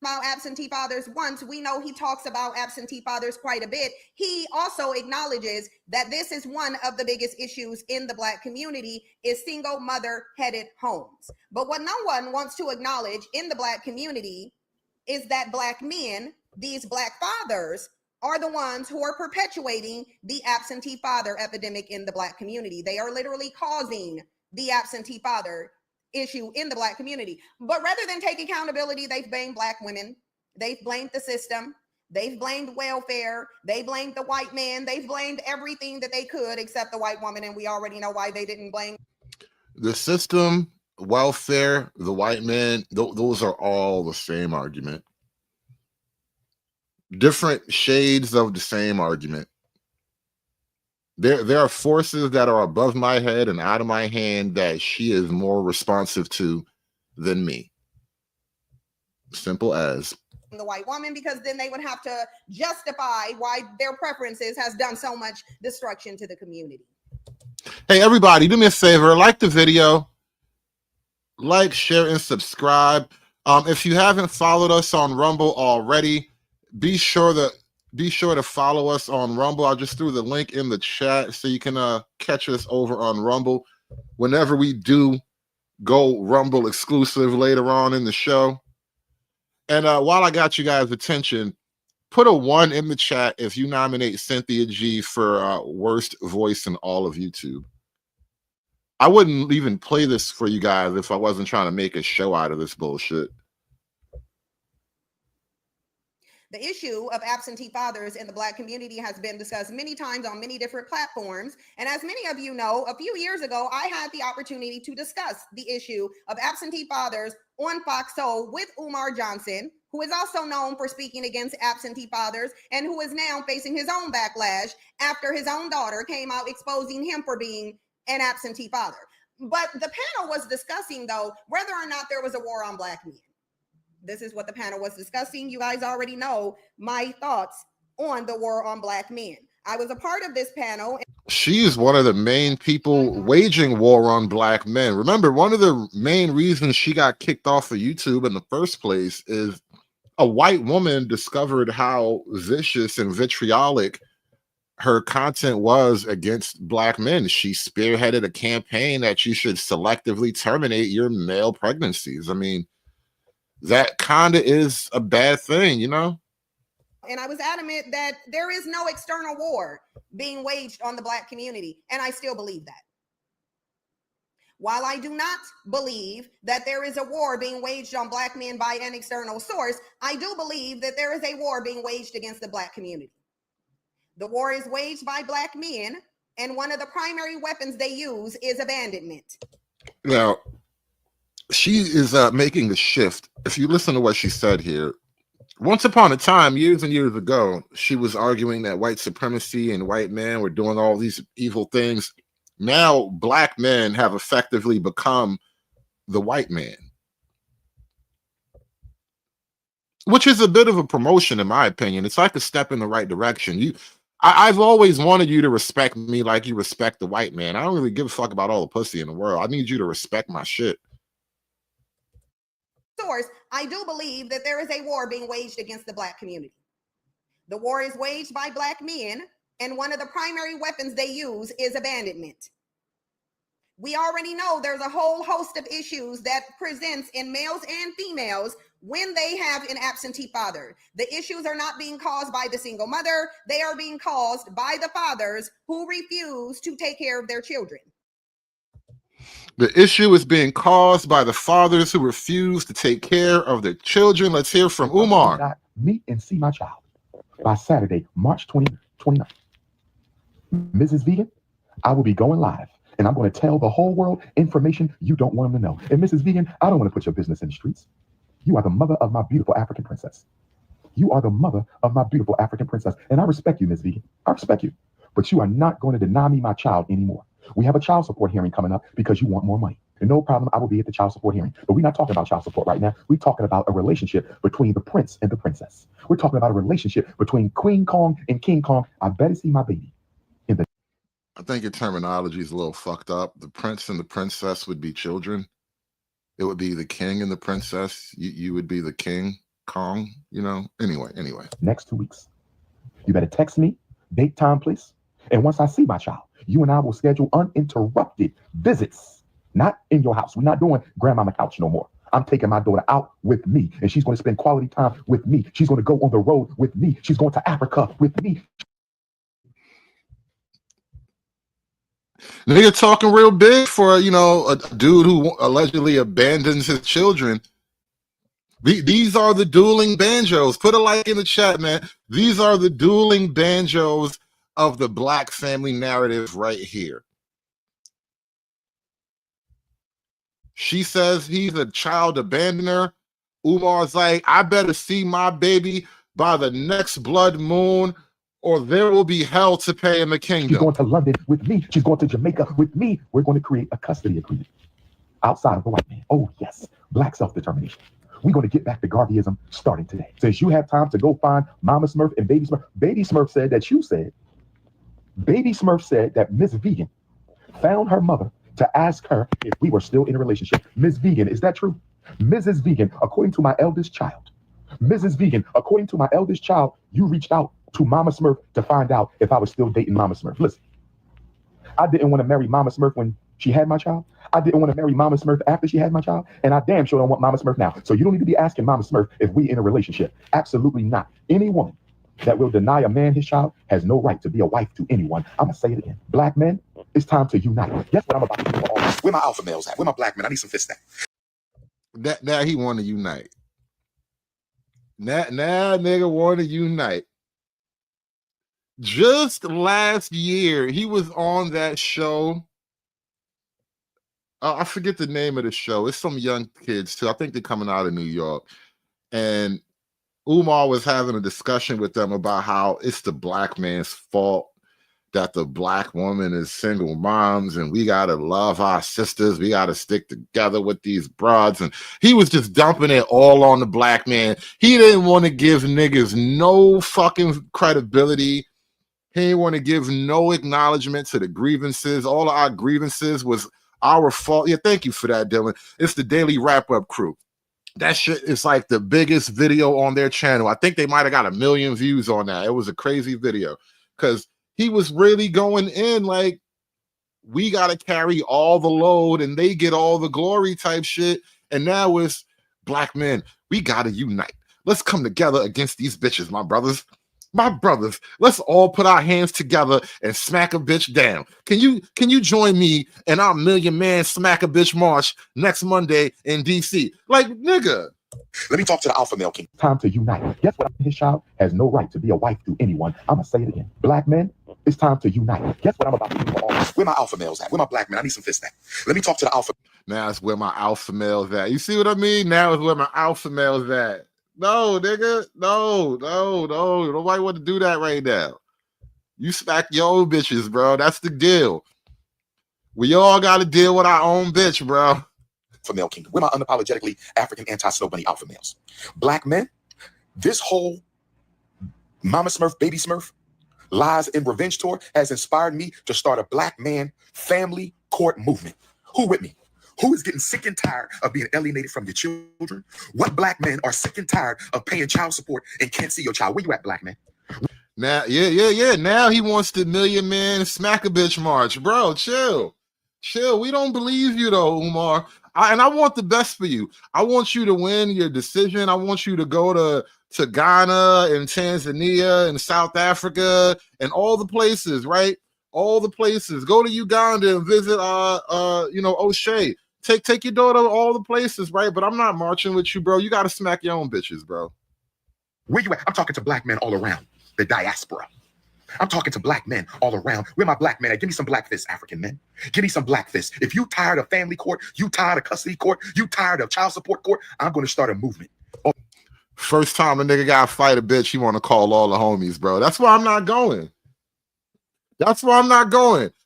About absentee fathers once, we know he talks about absentee fathers quite a bit. He also acknowledges that this is one of the biggest issues in the Black community is single mother headed homes. But what no one wants to acknowledge in the Black community is that Black men, these Black fathers, are the ones who are perpetuating the absentee father epidemic in the Black community. They are literally causing the absentee father issue in the Black community. But rather than take accountability, they've blamed Black women. They've blamed the system. They've blamed welfare. They blamed the white man. They've blamed everything that they could except the white woman. And we already know why they didn't blame the system, welfare, the white man. Those are all the same argument. Different shades of the same argument. There are forces that are above my head and out of my hand that she is more responsive to than me. Simple as. The white woman, because then they would have to justify why their preferences has done so much destruction to the community. Hey, everybody, do me a favor. Like the video. Like, share, and subscribe. If you haven't followed us on Rumble already, be sure to follow us on Rumble. I just threw the link in the chat so you can catch us over on Rumble whenever we do go Rumble exclusive later on in the show. And while I got you guys' attention, put a 1 in the chat if you nominate Cynthia G for worst voice in all of YouTube. I wouldn't even play this for you guys if I wasn't trying to make a show out of this bullshit. The issue of absentee fathers in the Black community has been discussed many times on many different platforms. And as many of you know, a few years ago, I had the opportunity to discuss the issue of absentee fathers on Fox Soul with Umar Johnson, who is also known for speaking against absentee fathers and who is now facing his own backlash after his own daughter came out exposing him for being an absentee father. But the panel was discussing, though, whether or not there was a war on Black men. This is what the panel was discussing. You guys already know my thoughts on the war on Black men. I was a part of this panel. She is one of the main people waging war on Black men. Remember, one of the main reasons she got kicked off of YouTube in the first place is a white woman discovered how vicious and vitriolic her content was against Black men. She spearheaded a campaign that you should selectively terminate your male pregnancies. I mean, that kind of is a bad thing, you know? And I was adamant that there is no external war being waged on the Black community. And I still believe that. While I do not believe that there is a war being waged on Black men by an external source, I do believe that there is a war being waged against the Black community. The war is waged by Black men, and one of the primary weapons they use is abandonment. Now, she is making a shift. If you listen to what she said here, once upon a time, years and years ago, she was arguing that white supremacy and white men were doing all these evil things. Now, Black men have effectively become the white man, which is a bit of a promotion, in my opinion. It's like a step in the right direction. I've always wanted you to respect me like you respect the white man. I don't really give a fuck about all the pussy in the world. I need you to respect my shit. Source, I do believe that there is a war being waged against the Black community. The war is waged by Black men, and one of the primary weapons they use is abandonment. We already know there's a whole host of issues that presents in males and females when they have an absentee father. The issues are not being caused by the single mother. They are being caused by the fathers who refuse to take care of their children. The issue is being caused by the fathers who refuse to take care of their children. Let's hear from Umar. Meet and see my child by Saturday, March 29th. Mrs. Vegan, I will be going live, and I'm going to tell the whole world information you don't want them to know. And Mrs. Vegan, I don't want to put your business in the streets. You are the mother of my beautiful African princess. You are the mother of my beautiful African princess. And I respect you, Ms. Vegan. I respect you. But you are not going to deny me my child anymore. We have a child support hearing coming up because you want more money. And no problem, I will be at the child support hearing. But we're not talking about child support right now. We're talking about a relationship between the prince and the princess. We're talking about a relationship between Queen Kong and King Kong. I better see my baby. I think your terminology is a little fucked up. The prince and the princess would be children. It would be the king and the princess. You would be the king, Kong, you know? Anyway. Next 2 weeks. You better text me, date, time, place. And once I see my child, you and I will schedule uninterrupted visits. Not in your house. We're not doing grandmama couch no more. I'm taking my daughter out with me, and she's going to spend quality time with me. She's going to go on the road with me. She's going to Africa with me. Nigga talking real big for, you know, a dude who allegedly abandons his children. These are the dueling banjos. Put a like in the chat, man. These are the dueling banjos of the black family narrative right here. She says he's a child abandoner. Umar's like, I better see my baby by the next blood moon, or there will be hell to pay in the kingdom. She's going to London with me. She's going to Jamaica with me. We're going to create a custody agreement outside of the white man. Oh, yes. Black self-determination. We're going to get back to Garveyism starting today. Since you have time to go find Mama Smurf and Baby Smurf. Baby Smurf said that Baby Smurf said that Miss Vegan found her mother to ask her if we were still in a relationship. Miss Vegan, is that true? Mrs. Vegan, according to my eldest child. Mrs. Vegan, according to my eldest child, you reached out to Mama Smurf to find out if I was still dating Mama Smurf. Listen, I didn't want to marry Mama Smurf when she had my child. I didn't want to marry Mama Smurf after she had my child. And I damn sure don't want Mama Smurf now. So you don't need to be asking Mama Smurf if we in a relationship. Absolutely not. Any woman that will deny a man his child has no right to be a wife to anyone. I'm going to say it again. Black men, it's time to unite. Guess what I'm about to do for all. Where my alpha males at? Where my black men? I need some fist that. Now he want to unite. Now nigga want to unite. Just last year, he was on that show. I forget the name of the show. It's some young kids too. I think they're coming out of New York. And Umar was having a discussion with them about how it's the black man's fault that the black woman is single moms, and we got to love our sisters. We got to stick together with these broads. And he was just dumping it all on the black man. He didn't want to give niggas no fucking credibility. He didn't want to give no acknowledgement to the grievances. All of our grievances was our fault. Yeah, thank you for that, Dylan. It's the Daily Wrap-Up crew. That shit is like the biggest video on their channel. I think they might have got 1 million views on that. It was a crazy video because he was really going in like, we got to carry all the load and they get all the glory type shit. And now it's black men. We got to unite. Let's come together against these bitches, my brothers. My brothers, let's all put our hands together and smack a bitch down. Can you join me in our 1 million man smack a bitch march next Monday in DC? Like, nigga. Let me talk to the alpha male king. Time to unite. Guess what? His child has no right to be a wife to anyone. I'm going to say it again. Black men, it's time to unite. Guess what I'm about to do for all. Where my alpha males at? Where my black men? I need some fist that. Let me talk to the alpha. Now it's where my alpha males at. You see what I mean? Now it's where my alpha males at. No, nigga. No. Nobody want to do that right now. You smack your own bitches, bro. That's the deal. We all got to deal with our own bitch, bro. For male kingdom. We're my unapologetically African anti-snow bunny alpha males. Black men, this whole Mama Smurf, Baby Smurf, Lies and Revenge tour has inspired me to start a black man family court movement. Who with me? Who is getting sick and tired of being alienated from your children? What black men are sick and tired of paying child support and can't see your child? Where you at, black man? Now, yeah. Now he wants the 1 million man smack a bitch march. Bro, chill. We don't believe you though, Umar. I want the best for you. I want you to win your decision. I want you to go to Ghana and Tanzania and South Africa and all the places, right? All the places. Go to Uganda and visit O'Shea. Take your daughter to all the places, right? But I'm not marching with you, bro. You got to smack your own bitches, bro. Where you at? I'm talking to black men all around the diaspora. I'm talking to black men all around. Where my black men at? Give me some black fists, African men. Give me some black fists. If you tired of family court, you tired of custody court, you tired of child support court, I'm going to start a movement. First time a nigga got to fight a bitch, he want to call all the homies, bro. That's why I'm not going.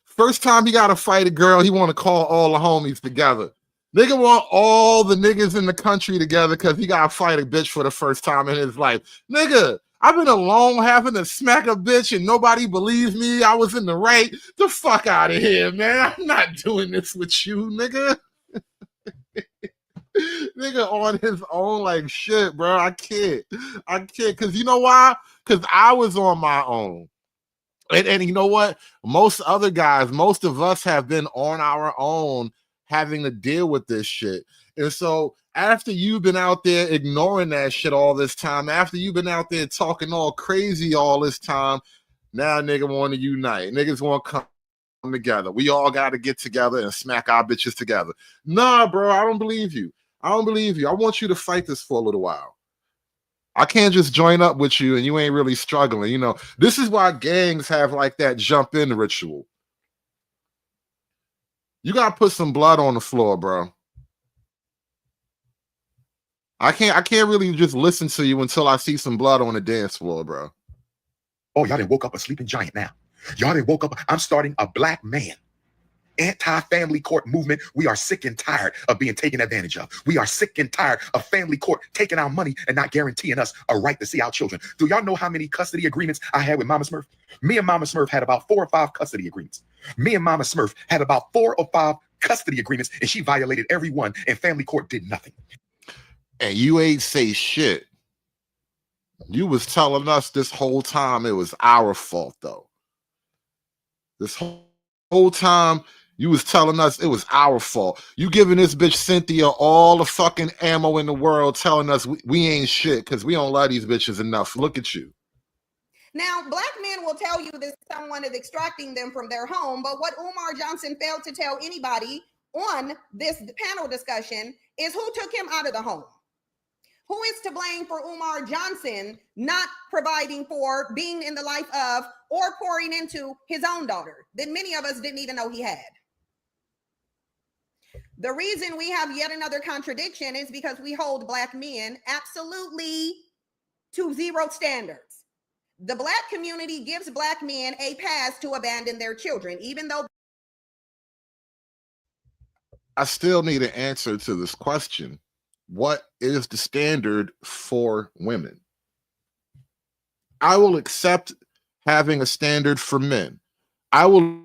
First time he got to fight a girl, he want to call all the homies together. Nigga want all the niggas in the country together because he got to fight a bitch for the first time in his life. Nigga, I've been alone having to smack a bitch and nobody believes me. I was in the right. The fuck out of here, man. I'm not doing this with you, nigga. Nigga on his own like shit, bro. I can't. Because you know why? Because I was on my own. And you know what? Most other guys, most of us have been on our own having to deal with this shit. And so after you've been out there ignoring that shit all this time, after you've been out there talking all crazy all this time, now nigga want to unite. Niggas want to come together. We all got to get together and smack our bitches together. Nah, bro, I don't believe you. I don't believe you. I want you to fight this for a little while. I can't just join up with you and you ain't really struggling. You know, this is why gangs have like that jump in ritual. You got to put some blood on the floor, bro. I can't really just listen to you until I see some blood on the dance floor, bro. Oh, y'all done woke up a sleeping giant now. Y'all done woke up. I'm starting a black man anti-family court movement. We are sick and tired of being taken advantage of. We are sick and tired of family court taking our money and not guaranteeing us a right to see our children. Do y'all know how many custody agreements I had with Mama Smurf? Me and Mama Smurf had about 4 or 5 custody agreements. Me and Mama Smurf had about 4 or 5 custody agreements, and she violated every one, and family court did nothing. And you ain't say shit. You was telling us this whole time it was our fault, though. This whole time you was telling us it was our fault. You giving this bitch Cynthia all the fucking ammo in the world, telling us we ain't shit because we don't love these bitches enough. Look at you. Now, black men will tell you that someone is extracting them from their home, but what Umar Johnson failed to tell anybody on this panel discussion is who took him out of the home. Who is to blame for Umar Johnson not providing for being in the life of or pouring into his own daughter that many of us didn't even know he had? The reason we have yet another contradiction is because we hold black men absolutely to zero standards. The black community gives black men a pass to abandon their children, even though I still need an answer to this question. What is the standard for women? I will accept having a standard for men. I will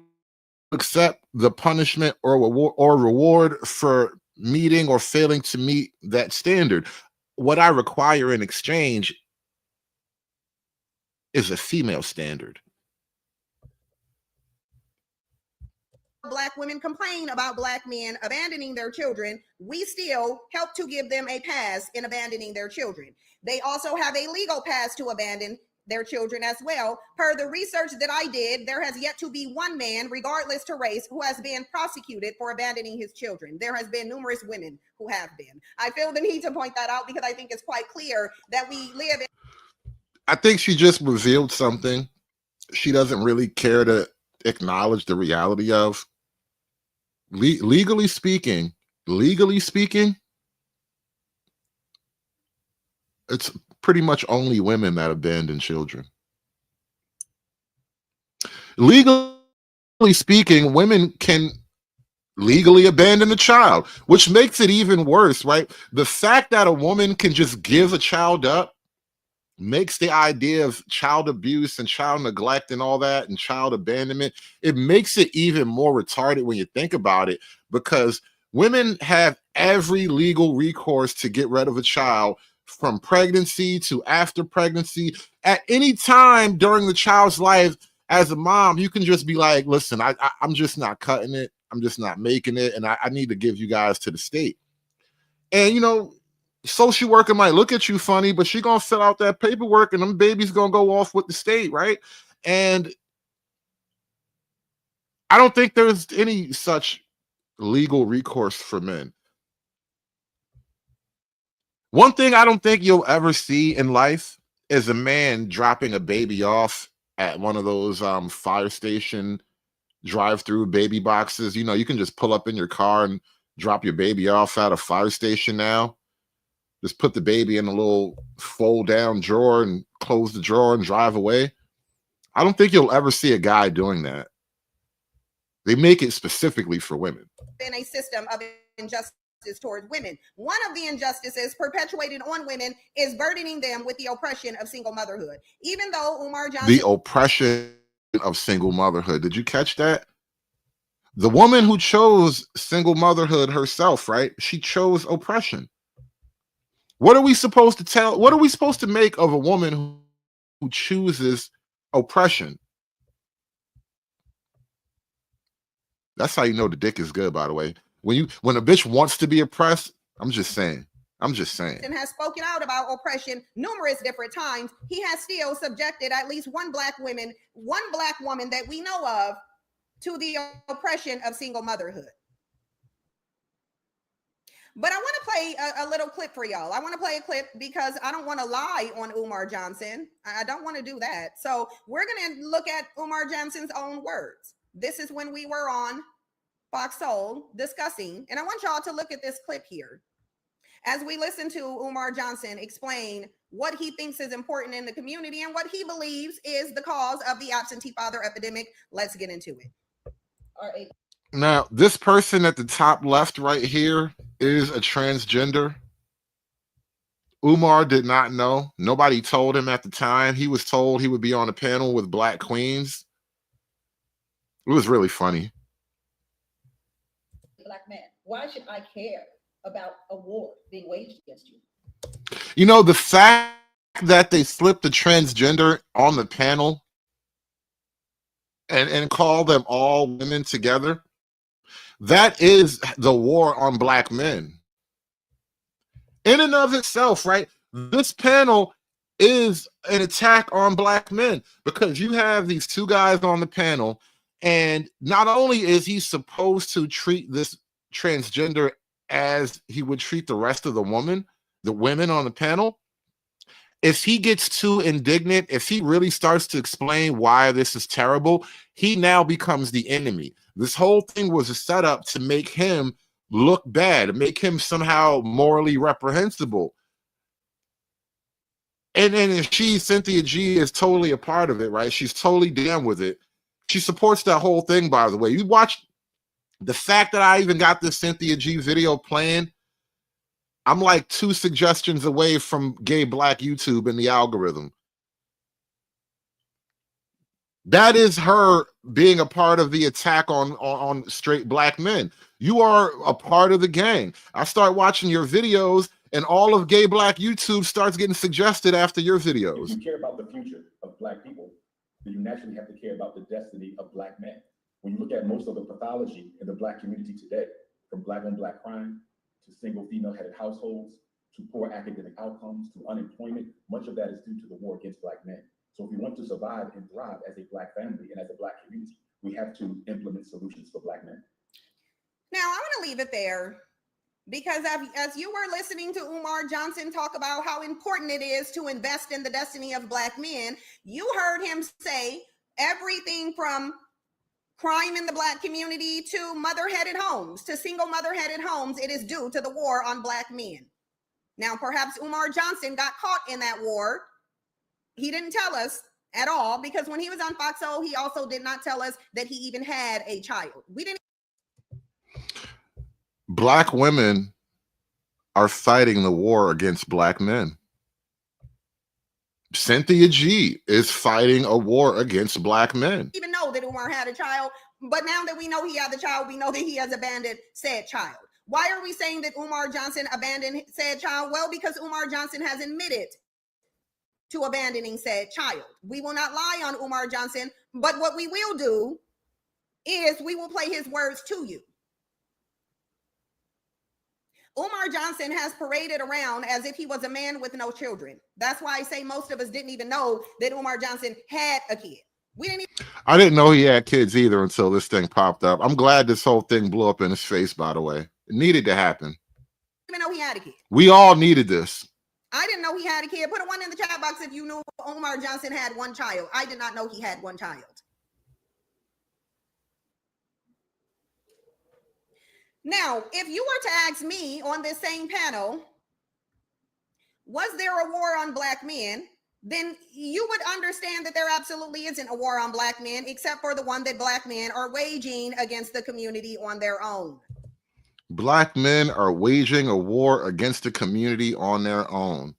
accept the punishment or reward for meeting or failing to meet that standard. What I require in exchange is a female standard. black women complain about black men abandoning their children, we still help to give them a pass in abandoning their children. They also have a legal pass to abandon their children as well. Per the research that I did, there has yet to be one man, regardless to race, who has been prosecuted for abandoning his children. There has been numerous women who have been. I feel the need to point that out because I think it's quite clear that we live in. I think she just revealed something she doesn't really care to acknowledge the reality of. Legally speaking, it's pretty much only women that abandon children. Legally speaking, women can legally abandon a child, which makes it even worse, right? The fact that a woman can just give a child up makes the idea of child abuse and child neglect and all that and child abandonment, it makes it even more retarded when you think about it, because women have every legal recourse to get rid of a child, from pregnancy to after pregnancy. At any time during the child's life, as a mom, you can just be like, listen, I'm just not cutting it. I'm just not making it. And I need to give you guys to the state. And, you know, social worker might look at you funny, but she gonna fill out that paperwork and them babies gonna go off with the state, right? And I don't think there's any such legal recourse for men. One thing I don't think you'll ever see in life is a man dropping a baby off at one of those fire station drive-through baby boxes. You know, you can just pull up in your car and drop your baby off at a fire station now. Just put the baby in a little fold-down drawer and close the drawer and drive away. I don't think you'll ever see a guy doing that. They make it specifically for women. In a system of injustice towards women. One of the injustices perpetuated on women is burdening them with the oppression of single motherhood. Even though Umar Johnson... The oppression of single motherhood. Did you catch that? The woman who chose single motherhood herself, right? She chose oppression. What are we supposed to tell? What are we supposed to make of a woman who chooses oppression? That's how you know the dick is good, by the way. When a bitch wants to be oppressed, I'm just saying. And has spoken out about oppression numerous different times. He has still subjected at least one black woman that we know of to the oppression of single motherhood. But I want to play a little clip for y'all. I want to play a clip because I don't want to lie on Umar Johnson. I don't want to do that. So we're going to look at Umar Johnson's own words. This is when we were on Fox Soul discussing, and I want y'all to look at this clip here as we listen to Umar Johnson explain what he thinks is important in the community and what he believes is the cause of the absentee father epidemic. Let's get into it. All right. Now, this person at the top left right here is a transgender. Umar did not know. Nobody told him at the time. He was told he would be on a panel with black queens. It was really funny. Black man, why should I care about a war being waged against you? You know, the fact that they slipped the transgender on the panel and call them all women together, that is the war on black men. In and of itself, right? This panel is an attack on black men because you have these two guys on the panel, and not only is he supposed to treat this transgender as he would treat the rest of the women on the panel, if he gets too indignant, if he really starts to explain why this is terrible, he now becomes the enemy. This whole thing was a setup to make him look bad, to make him somehow morally reprehensible. And Cynthia G is totally a part of it, right? She's totally down with it. She supports that whole thing, by the way. You watch the fact that I even got this Cynthia G video playing, I'm like 2 suggestions away from gay black YouTube in the algorithm. That is her being a part of the attack on straight black men. You are a part of the gang. I start watching your videos, and all of gay black YouTube starts getting suggested after your videos. If you care about the future of black people, then you naturally have to care about the destiny of black men. When you look at most of the pathology in the black community today, from black on black crime, to single female-headed households, to poor academic outcomes, to unemployment, much of that is due to the war against black men. So if we want to survive and thrive as a black family and as a black community, we have to implement solutions for black men. Now, I'm going to leave it there because as you were listening to Umar Johnson talk about how important it is to invest in the destiny of black men, you heard him say everything from crime in the black community to mother-headed homes, to single mother-headed homes, it is due to the war on black men. Now, perhaps Umar Johnson got caught in that war. He didn't tell us at all, because when he was on Fox Soul, he also did not tell us that he even had a child. We didn't. Black women are fighting the war against black men. Cynthia G is fighting a war against black men. Even know that Umar had a child, but now that we know he had the child, we know that he has abandoned said child. Why are we saying that Umar Johnson abandoned said child? Well, because Umar Johnson has admitted to abandoning said child. We will not lie on Umar Johnson, but what we will do is we will play his words to you. Umar Johnson has paraded around as if he was a man with no children. That's why I say most of us didn't even know that Umar Johnson had a kid. I didn't know he had kids either until this thing popped up. I'm glad this whole thing blew up in his face, by the way. It needed to happen. Even know he had a kid. We all needed this. I didn't know he had a kid. Put a 1 in the chat box if you knew Umar Johnson had one child. I did not know he had one child. Now, if you were to ask me on this same panel, was there a war on black men? Then you would understand that there absolutely isn't a war on black men, except for the one that black men are waging against the community on their own. Black men are waging a war against the community on their own.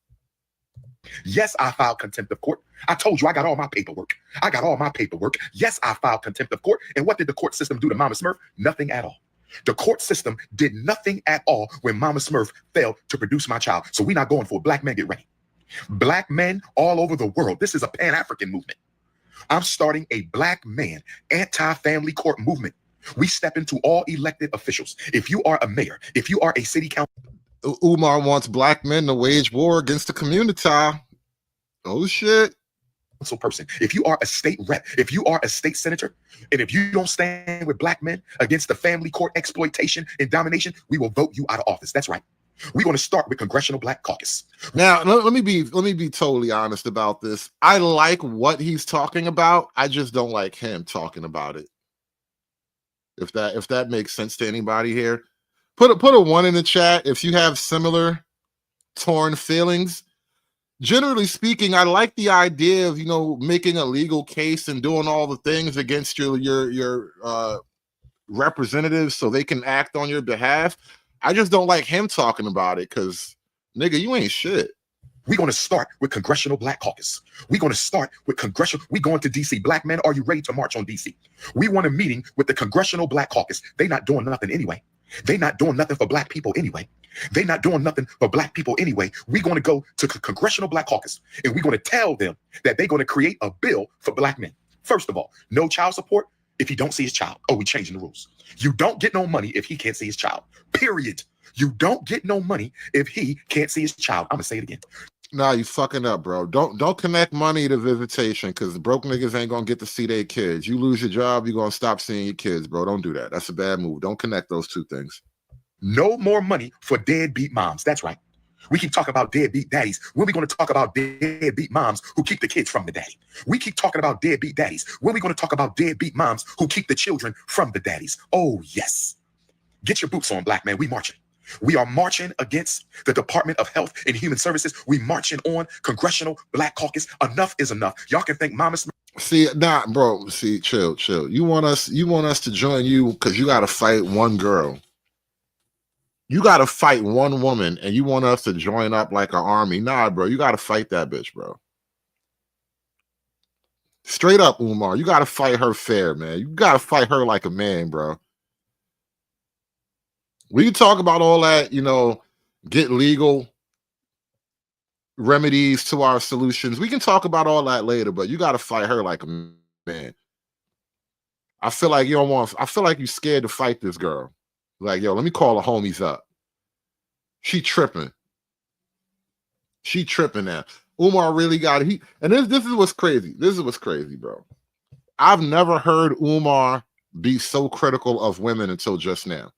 Yes, I filed contempt of court. I told you I got all my paperwork. I got all my paperwork. Yes, I filed contempt of court. And what did the court system do to Mama Smurf? Nothing at all. The court system did nothing at all when Mama Smurf failed to produce my child. So we're not going for it. Black men, get ready. Black men all over the world. This is a Pan-African movement. I'm starting a black man anti-family court movement. We step into all elected officials. If you are a mayor, if you are a city council. Umar wants black men to wage war against the community. Oh shit. Person, if you are a state rep, if you are a state senator, and if you don't stand with black men against the family court exploitation and domination, we will vote you out of office. That's right. We're going to start with Congressional Black Caucus. Now, let me be totally honest about this. I like what he's talking about. I just don't like him talking about it. If that makes sense to anybody here, put a 1 in the chat if you have similar torn feelings. Generally speaking, I like the idea of, you know, making a legal case and doing all the things against your representatives so they can act on your behalf. I just don't like him talking about it because, nigga, you ain't shit. We're going to start with Congressional Black Caucus. We're going to start with Congressional. We're going to D.C. Black men, are you ready to march on D.C.? We want a meeting with the Congressional Black Caucus. They not doing nothing anyway. They not doing nothing for black people anyway. They not doing nothing for black people anyway. We're going to go to Congressional Black Caucus, and we're going to tell them that they're going to create a bill for black men. First of all, no child support if he don't see his child. Oh, we changing the rules. You don't get no money if he can't see his child. Period. You don't get no money if he can't see his child. I'm gonna say it again. Nah, you fucking up, bro. Don't connect money to visitation because the broke niggas ain't gonna get to see their kids. You lose your job, you're gonna stop seeing your kids, bro. Don't do that. That's a bad move. Don't connect those two things. No more money for deadbeat moms. That's right. We keep talking about deadbeat daddies. When are we going to talk about deadbeat moms who keep the kids from the daddy? We keep talking about deadbeat daddies. When are we going to talk about deadbeat moms who keep the children from the daddies? Oh, yes. Get your boots on, black man. We marching. We are marching against the Department of Health and Human Services. We marching on Congressional Black Caucus. Enough is enough. Y'all can thank Mama Smith. See, nah, bro. See, chill. You want us to join you because you got to fight one girl. You got to fight one woman, and you want us to join up like an army. Nah, bro. You got to fight that bitch, bro. Straight up, Umar. You got to fight her fair, man. You got to fight her like a man, bro. We can talk about all that, you know, get legal remedies to our solutions. We can talk about all that later, but you got to fight her like a man. I feel like I feel like you're scared to fight this girl. Like, yo, let me call the homies up. She tripping. She tripping now. Umar really got it. And this is what's crazy. This is what's crazy, bro. I've never heard Umar be so critical of women until just now.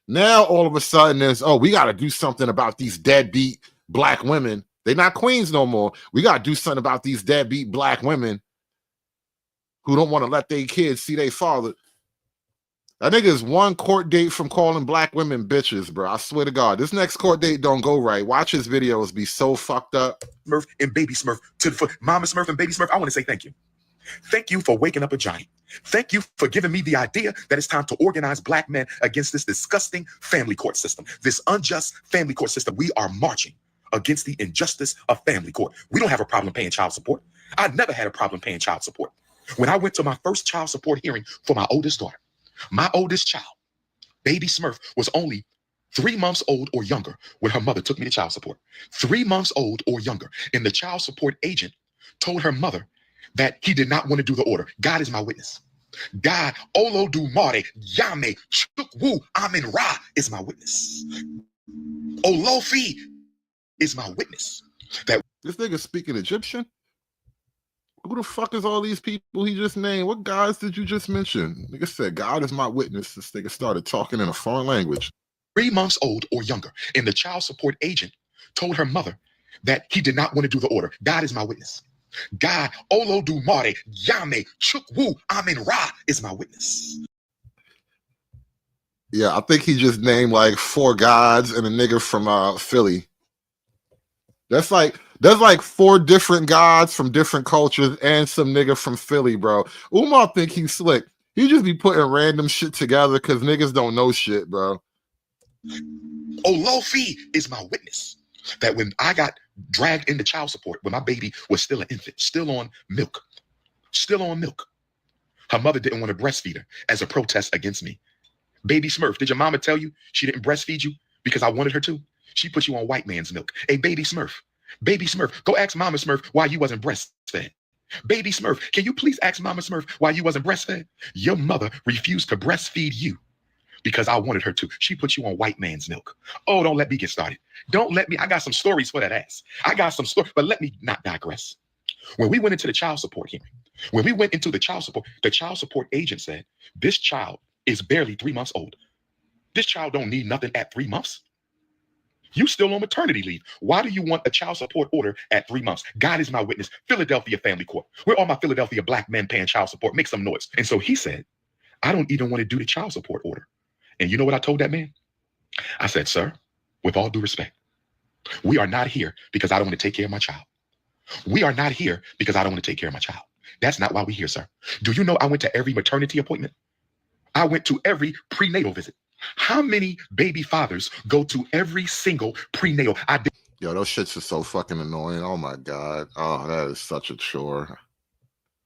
Now, all of a sudden, we got to do something about these deadbeat black women. They're not queens no more. We got to do something about these deadbeat black women who don't want to let their kids see their father. That nigga is one court date from calling black women bitches, bro. I swear to God. This next court date don't go right. Watch his videos be so fucked up. Smurf and Baby Smurf, for Mama Smurf and Baby Smurf, I want to say thank you. Thank you for waking up a giant. Thank you for giving me the idea that it's time to organize black men against this disgusting family court system, this unjust family court system. We are marching against the injustice of family court. We don't have a problem paying child support. I never had a problem paying child support. When I went to my first child support hearing for my oldest daughter, my oldest child, Baby Smurf, was only 3 months old or younger when her mother took me to child support. 3 months old or younger. And the child support agent told her mother that he did not want to do the order. God is my witness. God, Olo Dumare, Yame, Chukwu, Amin Ra is my witness. Olofi is my witness. That this nigga speaking Egyptian? Who the fuck is all these people he just named? What guys did you just mention? Nigga said, God is my witness. This nigga started talking in a foreign language. 3 months old or younger. And the child support agent told her mother that he did not want to do the order. God is my witness. God, Olo Dumare, Yame, Chukwu, Amin Ra is my witness. Yeah, I think he just named like 4 gods and a nigga from Philly. That's like 4 different gods from different cultures and some nigga from Philly, bro. Umar think he's slick. He just be putting random shit together because niggas don't know shit, bro. Olofi is my witness that when I got dragged into child support, when my baby was still an infant, still on milk, her mother didn't want to breastfeed her as a protest against me. Baby Smurf, did your mama tell you she didn't breastfeed you because I wanted her to? She put you on white man's milk. Hey, Baby Smurf, go ask Mama Smurf why you wasn't breastfed. Baby Smurf, can you please ask Mama Smurf why you wasn't breastfed? Your mother refused to breastfeed you because I wanted her to. She put you on white man's milk. Oh, don't let me get started. Don't let me. I got some stories for that ass. I got some stories, but let me not digress. When we went into the child support hearing, the child support agent said, this child is barely 3 months old. This child don't need nothing at 3 months. You still on maternity leave. Why do you want a child support order at 3 months? God is my witness. Philadelphia Family Court. Where all my Philadelphia black men paying child support? Make some noise. And so he said, I don't even want to do the child support order. And you know what I told that man? I said, sir, with all due respect, we are not here because I don't want to take care of my child. We are not here because I don't want to take care of my child. That's not why we're here, sir. Do you know I went to every maternity appointment? I went to every prenatal visit. How many baby fathers go to every single prenatal? Yo, those shits are so fucking annoying. Oh my God. Oh, that is such a chore.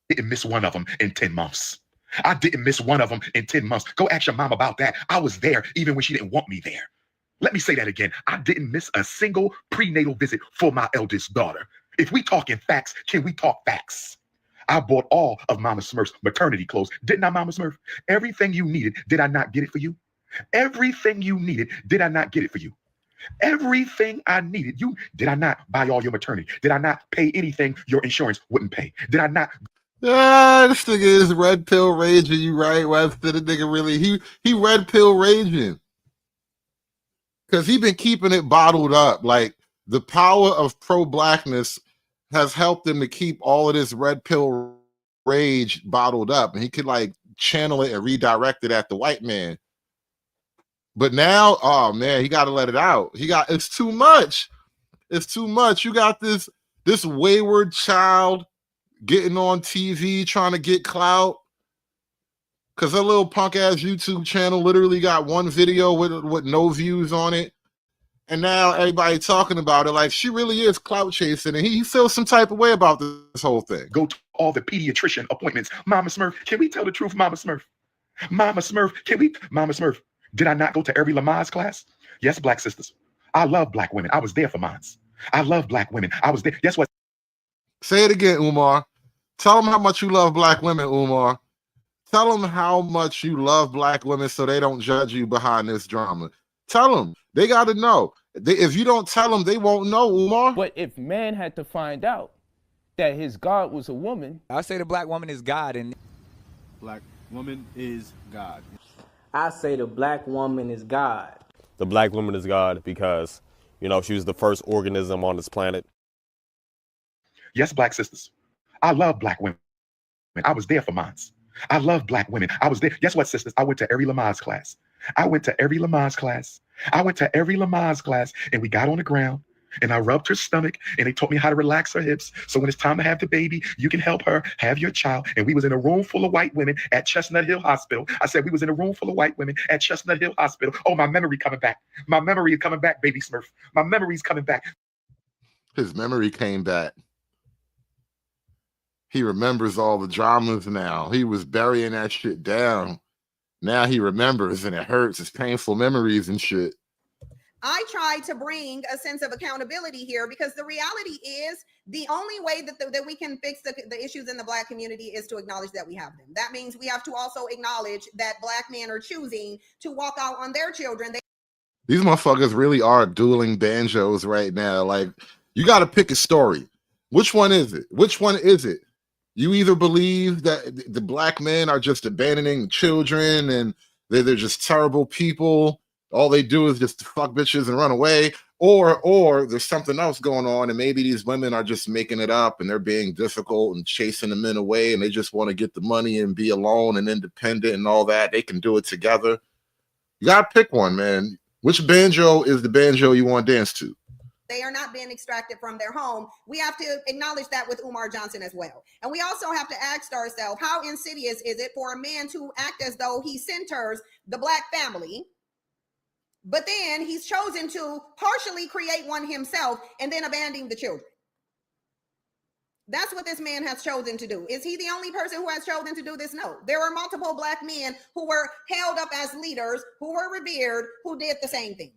Didn't miss one of them in 10 months. I didn't miss one of them in 10 months. Go ask your mom about that. I was there even when she didn't want me there. Let me say that again. I didn't miss a single prenatal visit for my eldest daughter. If we talking facts, can we talk facts? I bought all of Mama Smurf's maternity clothes. Didn't I, Mama Smurf? Everything you needed, did I not get it for you? Everything you needed, did I not get it for you? Everything I needed, did I not buy all your maternity? Did I not pay anything your insurance wouldn't pay? Did I not? This nigga is red pill raging. You right, Webster? The nigga really he red pill raging because he been keeping it bottled up. Like the power of pro-blackness has helped him to keep all of this red pill rage bottled up, and he could like channel it and redirect it at the white man. But now, oh man, he got to let it out. It's too much. It's too much. You got this wayward child getting on TV trying to get clout because her little punk ass YouTube channel literally got one video with no views on it. And now everybody talking about it like she really is clout chasing, and he feels some type of way about this whole thing. Go to all the pediatrician appointments. Mama Smurf, can we tell the truth, Mama Smurf? Mama Smurf, Mama Smurf, did I not go to every Lamaze class? Yes, black sisters. I love black women. I was there for mine. I love black women. I was there. Guess what? Say it again, Umar. Tell them how much you love black women, Umar. Tell them how much you love black women so they don't judge you behind this drama. Tell them. They got to know. If you don't tell them, they won't know, Umar. But if man had to find out that his God was a woman. I say the black woman is God, and black woman is God. I say the black woman is God. The black woman is God because, you know, she was the first organism on this planet. Yes, black sisters. I love black women. I was there for mine. I love black women. I was there. Guess what, sisters? I went to every Lamaze class. I went to every Lamaze class, and we got on the ground, and I rubbed her stomach, and they taught me how to relax her hips. So when it's time to have the baby, you can help her have your child. And we was in a room full of white women at Chestnut Hill Hospital. I said we was in a room full of white women at Chestnut Hill Hospital. Oh, my memory coming back. My memory is coming back, baby Smurf. My memory's coming back. His memory came back. He remembers all the dramas now. He was burying that shit down. Now he remembers, and it hurts. It's painful memories and shit. I try to bring a sense of accountability here because the reality is the only way that we can fix the issues in the black community is to acknowledge that we have them. That means we have to also acknowledge that black men are choosing to walk out on their children. These motherfuckers really are dueling banjos right now. Like, you got to pick a story. Which one is it? Which one is it? You either believe that the black men are just abandoning children and they're just terrible people. All they do is just fuck bitches and run away. Or there's something else going on, and maybe these women are just making it up and they're being difficult and chasing the men away, and they just want to get the money and be alone and independent and all that. They can do it together. You got to pick one, man. Which banjo is the banjo you want to dance to? they are not being extracted from their home. We have to acknowledge that with Umar Johnson as well. And we also have to ask ourselves, how insidious is it for a man to act as though he centers the Black family, but then he's chosen to partially create one himself and then abandon the children? That's what this man has chosen to do. Is he the only person who has chosen to do this? No. There are multiple Black men who were held up as leaders, who were revered, who did the same thing.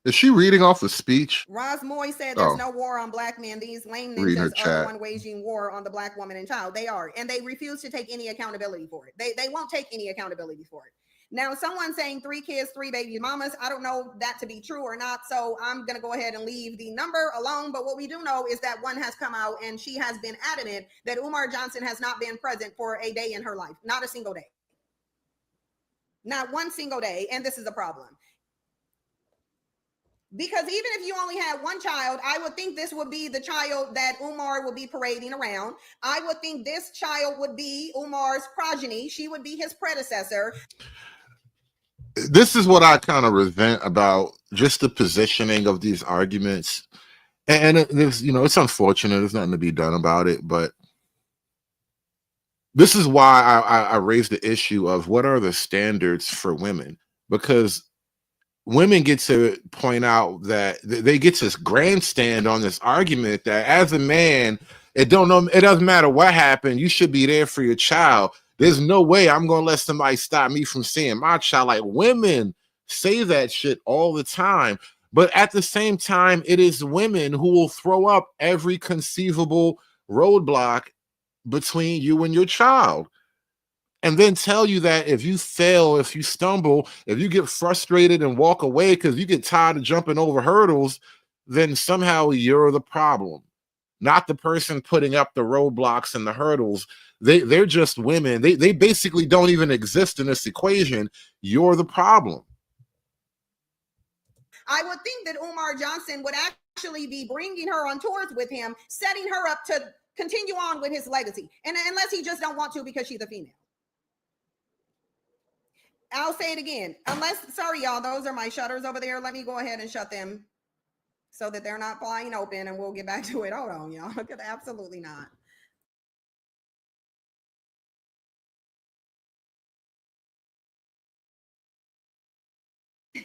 Is she reading off a speech? Roz Moy said there's no war on Black men. These lame ninjas are the one waging war on the Black woman and child. They are. And they refuse to take any accountability for it. They won't take any accountability for it. Now, someone saying 3 kids, 3 baby mamas, I don't know that to be true or not, so I'm going to go ahead and leave the number alone. But what we do know is that one has come out and she has been adamant that Umar Johnson has not been present for a day in her life. Not a single day. Not one single day. And this is a problem. Because even if you only had one child, I would think this would be the child that Umar would be parading around. I would think this child would be Umar's progeny. She would be his predecessor. This is what I kind of resent about just the positioning of these arguments. And there's, you know, it's unfortunate. There's nothing to be done about it. But this is why I raised the issue of what are the standards for women? Because women get to point out that they get to grandstand on this argument that as a man, it doesn't matter what happened. You should be there for your child. There's no way I'm going to let somebody stop me from seeing my child. Like, women say that shit all the time. But at the same time, it is women who will throw up every conceivable roadblock between you and your child. And then tell you that if you fail, if you stumble, if you get frustrated and walk away because you get tired of jumping over hurdles, then somehow you're the problem, not the person putting up the roadblocks and the hurdles. They're just women. They basically don't even exist in this equation. You're the problem. I would think that Umar Johnson would actually be bringing her on tours with him, setting her up to continue on with his legacy. And unless he just don't want to because she's a female. I'll say it again. Sorry, y'all, those are my shutters over there. Let me go ahead and shut them so that they're not flying open and we'll get back to it. Hold on, y'all. Absolutely not.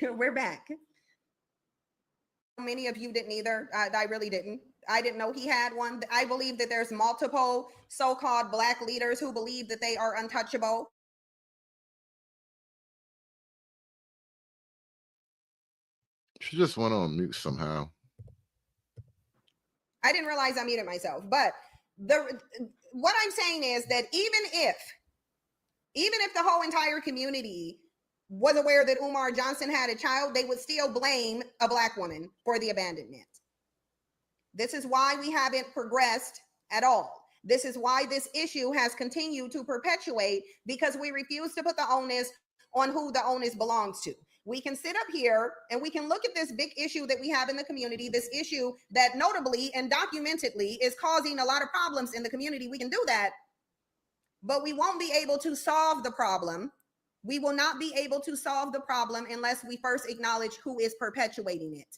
We're back. Many of you didn't either. I really didn't. I didn't know he had one. I believe that there's multiple so-called Black leaders who believe that they are untouchable. She just went on mute somehow. I didn't realize I muted myself. But what I'm saying is that even if the whole entire community was aware that Umar Johnson had a child, they would still blame a Black woman for the abandonment. This is why we haven't progressed at all. This is why this issue has continued to perpetuate, because we refuse to put the onus on who the onus belongs to. We can sit up here and we can look at this big issue that we have in the community, this issue that notably and documentedly is causing a lot of problems in the community. We can do that, but we won't be able to solve the problem. We will not be able to solve the problem unless we first acknowledge who is perpetuating it.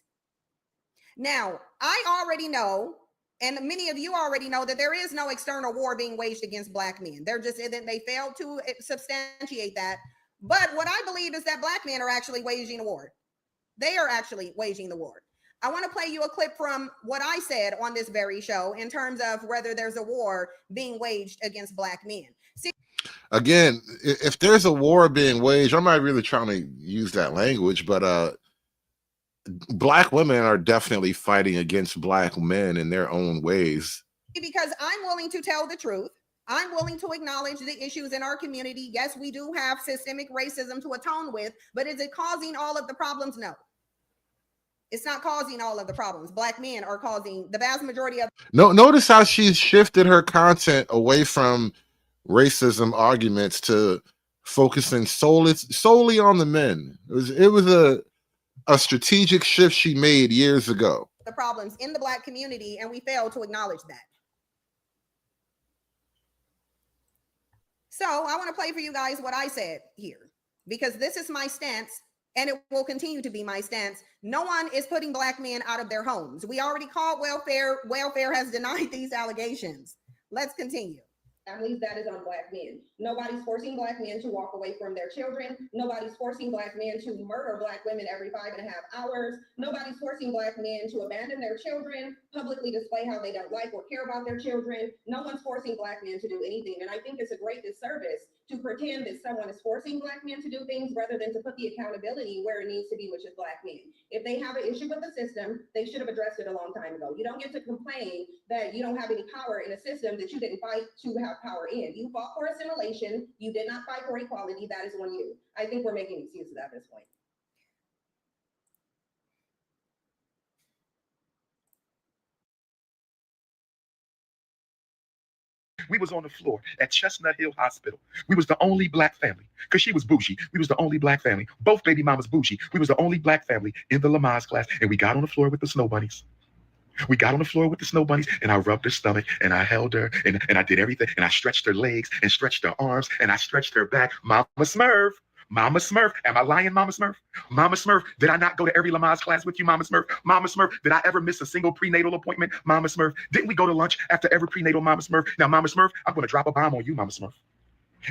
Now, I already know, and many of you already know, that there is no external war being waged against Black men. They failed to substantiate that. But what I believe is that Black men are actually waging a war. They are actually waging the war. I want to play you a clip from what I said on this very show in terms of whether there's a war being waged against Black men. See, again, if there's a war being waged, I'm not really trying to use that language, but Black women are definitely fighting against Black men in their own ways. Because I'm willing to tell the truth. I'm willing to acknowledge the issues in our community. Yes, we do have systemic racism to atone with, but is it causing all of the problems? No. It's not causing all of the problems. Black men are causing the vast majority of. No, notice how she's shifted her content away from racism arguments to focusing solely on the men. It was a strategic shift she made years ago. The problems in the Black community, and we fail to acknowledge that. So I want to play for you guys what I said here, because this is my stance and it will continue to be my stance. No one is putting Black men out of their homes. We already called welfare. Welfare has denied these allegations. Let's continue. Families, that is on Black men. Nobody's forcing Black men to walk away from their children. Nobody's forcing Black men to murder Black women every 5.5 hours. Nobody's forcing Black men to abandon their children, publicly display how they don't like or care about their children. No one's forcing Black men to do anything. And I think it's a great disservice to pretend that someone is forcing Black men to do things rather than to put the accountability where it needs to be, which is Black men. If they have an issue with the system, they should have addressed it a long time ago. You don't get to complain that you don't have any power in a system that you didn't fight to have power in. You fought for assimilation. You did not fight for equality. That is on you. I think we're making excuses at this point. We was on the floor at Chestnut Hill Hospital. We was the only Black family because she was bougie. We was the only Black family. Both baby mamas bougie. We was the only Black family in the Lamaze class, and we got on the floor with the snow bunnies. We got on the floor with the snow bunnies, and I rubbed her stomach, and I held her, and I did everything, and I stretched her legs, and stretched her arms, and I stretched her back. Mama Smurf. Mama Smurf. Am I lying, Mama Smurf? Mama Smurf, did I not go to every Lamaze class with you, Mama Smurf? Mama Smurf, did I ever miss a single prenatal appointment, Mama Smurf? Didn't we go to lunch after every prenatal, Mama Smurf? Now, Mama Smurf, I'm going to drop a bomb on you, Mama Smurf.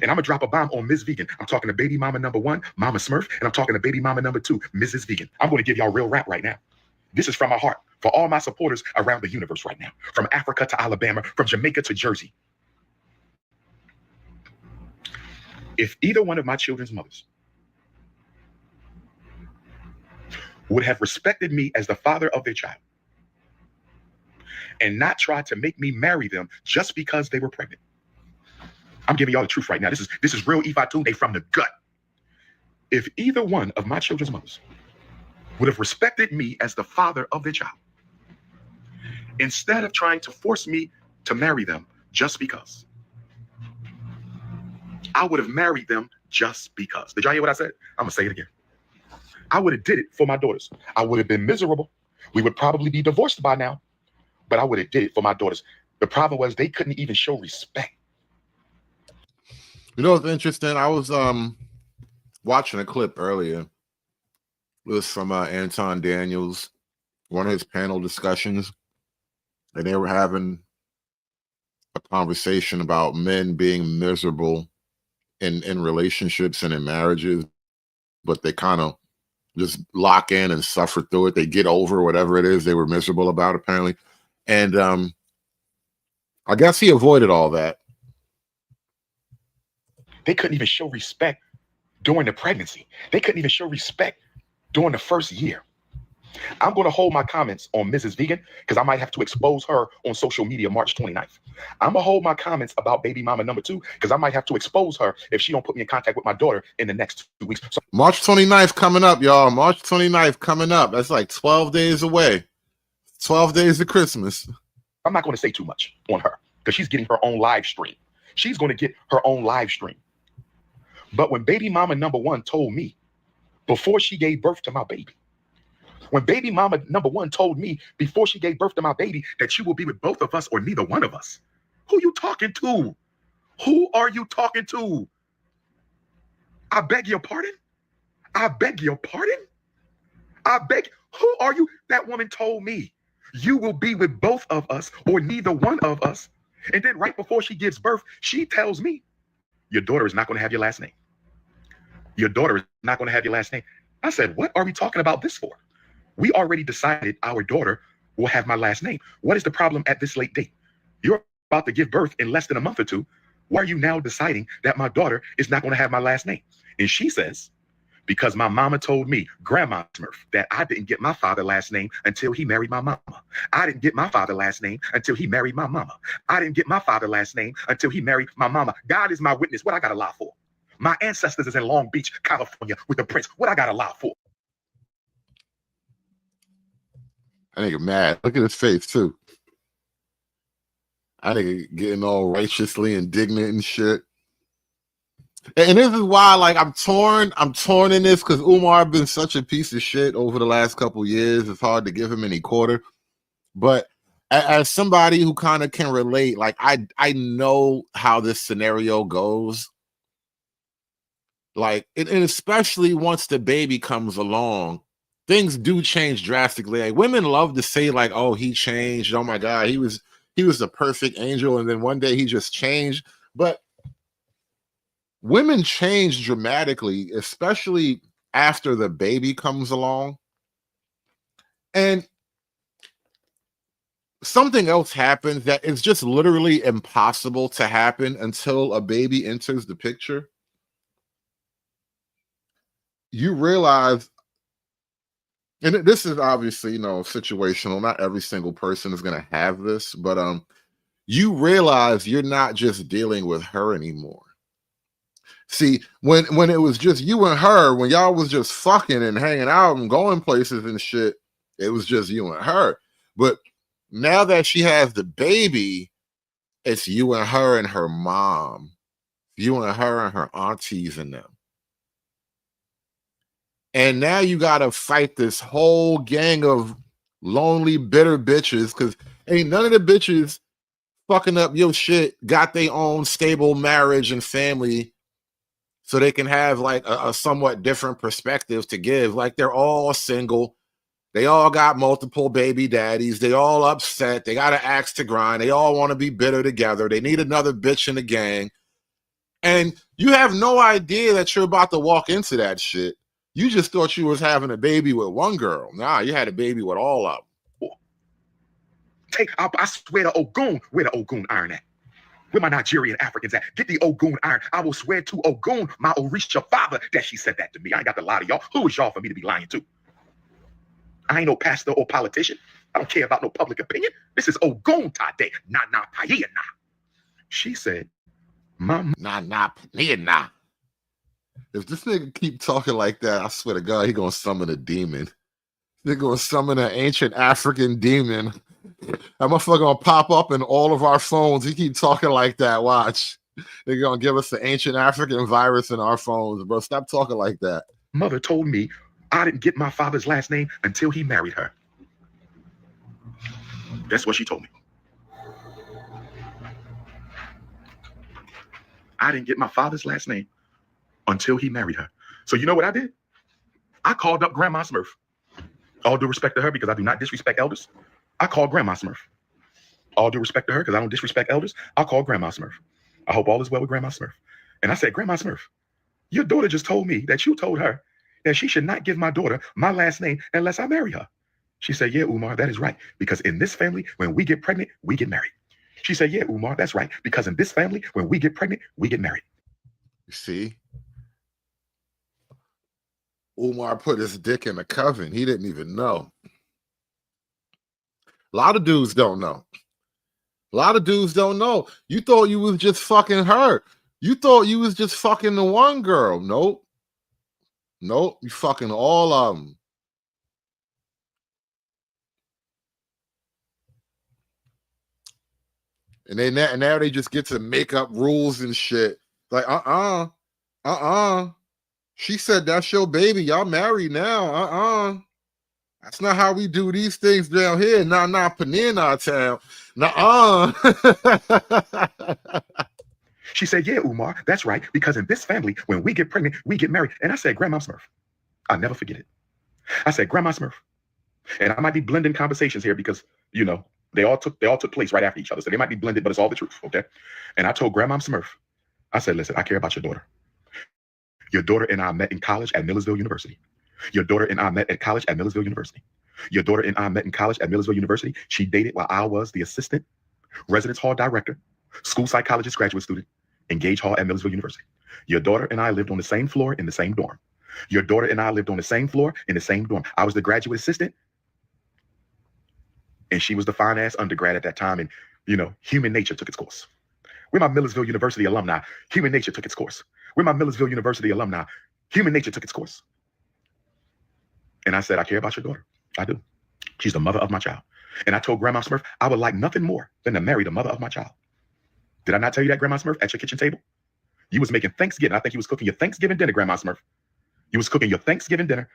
And I'm going to drop a bomb on Ms. Vegan. I'm talking to baby mama number 1, Mama Smurf, and I'm talking to baby mama number 2, Mrs. Vegan. I'm going to give y'all real rap right now. This is from my heart for all my supporters around the universe right now, from Africa to Alabama, from Jamaica to Jersey. If either one of my children's mothers would have respected me as the father of their child and not tried to make me marry them just because they were pregnant. I'm giving y'all the truth right now. This is real Ifa Tunde from the gut. If either one of my children's mothers would have respected me as the father of their child, instead of trying to force me to marry them just because, I would have married them just because. Did y'all hear what I said? I'm gonna say it again. I would have did it for my daughters. I would have been miserable. We would probably be divorced by now, but I would have did it for my daughters. The problem was they couldn't even show respect. You know what's interesting? I was watching a clip earlier. It was from Anton Daniels, one of his panel discussions, and they were having a conversation about men being miserable in relationships and in marriages, but they kind of just lock in and suffer through it. They get over whatever it is they were miserable about, apparently. And I guess he avoided all that. They couldn't even show respect during the pregnancy. They couldn't even show respect during the first year. I'm going to hold my comments on Mrs. Vegan because I might have to expose her on social media March 29th. I'm going to hold my comments about baby mama number 2 because I might have to expose her if she don't put me in contact with my daughter in the next 2 weeks. So March 29th coming up, y'all. March 29th coming up. That's like 12 days away. 12 days of Christmas. I'm not going to say too much on her because she's getting her own live stream. She's going to get her own live stream. But when baby mama number 1 told me before she gave birth to my baby, when baby mama number 1 told me before she gave birth to my baby that you will be with both of us or neither one of us, who you talking to? Who are you talking to? I beg your pardon? I beg your pardon? I beg, who are you? That woman told me you will be with both of us or neither one of us. And then right before she gives birth, she tells me, your daughter is not going to have your last name. Your daughter is not going to have your last name. I said, what are we talking about this for? We already decided our daughter will have my last name. What is the problem at this late date? You're about to give birth in less than a month or 2. Why are you now deciding that my daughter is not going to have my last name? And she says, because my mama told me, Grandma Smurf, that I didn't get my father last name until he married my mama. I didn't get my father last name until he married my mama. I didn't get my father last name until he married my mama. God is my witness. What I got to lie for? My ancestors is in Long Beach, California with the prince. What I got to lie for? I think mad. Look at his face too. I think getting all righteously indignant and shit. And this is why, like, I'm torn in this because Umar been such a piece of shit over the last couple of years. It's hard to give him any quarter. But as somebody who kind of can relate, like I know how this scenario goes. Like, and especially once the baby comes along, things do change drastically. Like, women love to say, like, oh, he changed. Oh my God, he was a perfect angel, and then one day he just changed. But women change dramatically, especially after the baby comes along. And something else happens that is just literally impossible to happen until a baby enters the picture. You realize, and this is obviously, you know, situational. Not every single person is going to have this, but you realize you're not just dealing with her anymore. See, when it was just you and her, when y'all was just fucking and hanging out and going places and shit, it was just you and her. But now that she has the baby, it's you and her mom, you and her aunties and them. And now you got to fight this whole gang of lonely, bitter bitches, because ain't none of the bitches fucking up your shit got their own stable marriage and family, so they can have like a somewhat different perspective to give. Like, they're all single. They all got multiple baby daddies. They all upset. They got an axe to grind. They all want to be bitter together. They need another bitch in the gang. And you have no idea that you're about to walk into that shit. You just thought you was having a baby with one girl. Nah, you had a baby with all of them. I swear to Ogun, where the Ogun iron at? Where my Nigerian Africans at? Get the Ogun iron. I will swear to Ogun, my Orisha father, that she said that to me. I ain't got to lie to y'all. Who is y'all for me to be lying to? I ain't no pastor or politician. I don't care about no public opinion. This is Ogun Tade. Nah, paia, nah. She said, Mama. Nah, paia, nah. If this nigga keep talking like that, I swear to God, he gonna summon a demon. They're gonna summon an ancient African demon. That motherfucker gonna pop up in all of our phones. He keep talking like that. Watch. They're gonna give us the ancient African virus in our phones, bro. Stop talking like that. Mother told me I didn't get my father's last name until he married her. That's what she told me. I didn't get my father's last name until he married her. So you know what I did? I called up Grandma Smurf. All due respect to her, because I do not disrespect elders. I called Grandma Smurf. All due respect to her, because I don't disrespect elders. I'll call Grandma Smurf. I hope all is well with Grandma Smurf. And I said, Grandma Smurf, your daughter just told me that you told her that she should not give my daughter my last name unless I marry her. She said, yeah, Umar, that is right. Because in this family, when we get pregnant, we get married. She said, yeah, Umar, that's right. Because in this family, when we get pregnant, we get married. You see? Umar put his dick in a coven. He didn't even know. A lot of dudes don't know. A lot of dudes don't know. You thought you was just fucking her. You thought you was just fucking the one girl. Nope. Nope. You fucking all of them. And now they just get to make up rules and shit. Like, she said that's your baby. Y'all married now. That's not how we do these things down here. Nah, Panina town. She said, yeah, Umar, that's right. Because in this family, when we get pregnant, we get married. And I said, Grandma Smurf, I'll never forget it. I said, Grandma Smurf. And I might be blending conversations here because, you know, they all took place right after each other. So they might be blended, but it's all the truth, okay? And I told Grandma Smurf, I said, listen, I care about your daughter. Your daughter and I met in college at Millersville University. Your daughter and I met at college at Millersville University. Your daughter and I met in college at Millersville University. She dated while I was the assistant residence hall director, school psychologist graduate student, in Gage Hall at Millersville University. Your daughter and I lived on the same floor in the same dorm. Your daughter and I lived on the same floor in the same dorm. I was the graduate assistant, and she was the fine ass undergrad at that time. And, you know, human nature took its course. We're my Millersville University alumni. Human nature took its course. We're my Millersville University alumni. Human nature took its course. And I said, I care about your daughter. I do. She's the mother of my child. And I told Grandma Smurf, I would like nothing more than to marry the mother of my child. Did I not tell you that, Grandma Smurf, at your kitchen table? You was making Thanksgiving. I think you was cooking your Thanksgiving dinner, Grandma Smurf. You was cooking your Thanksgiving dinner.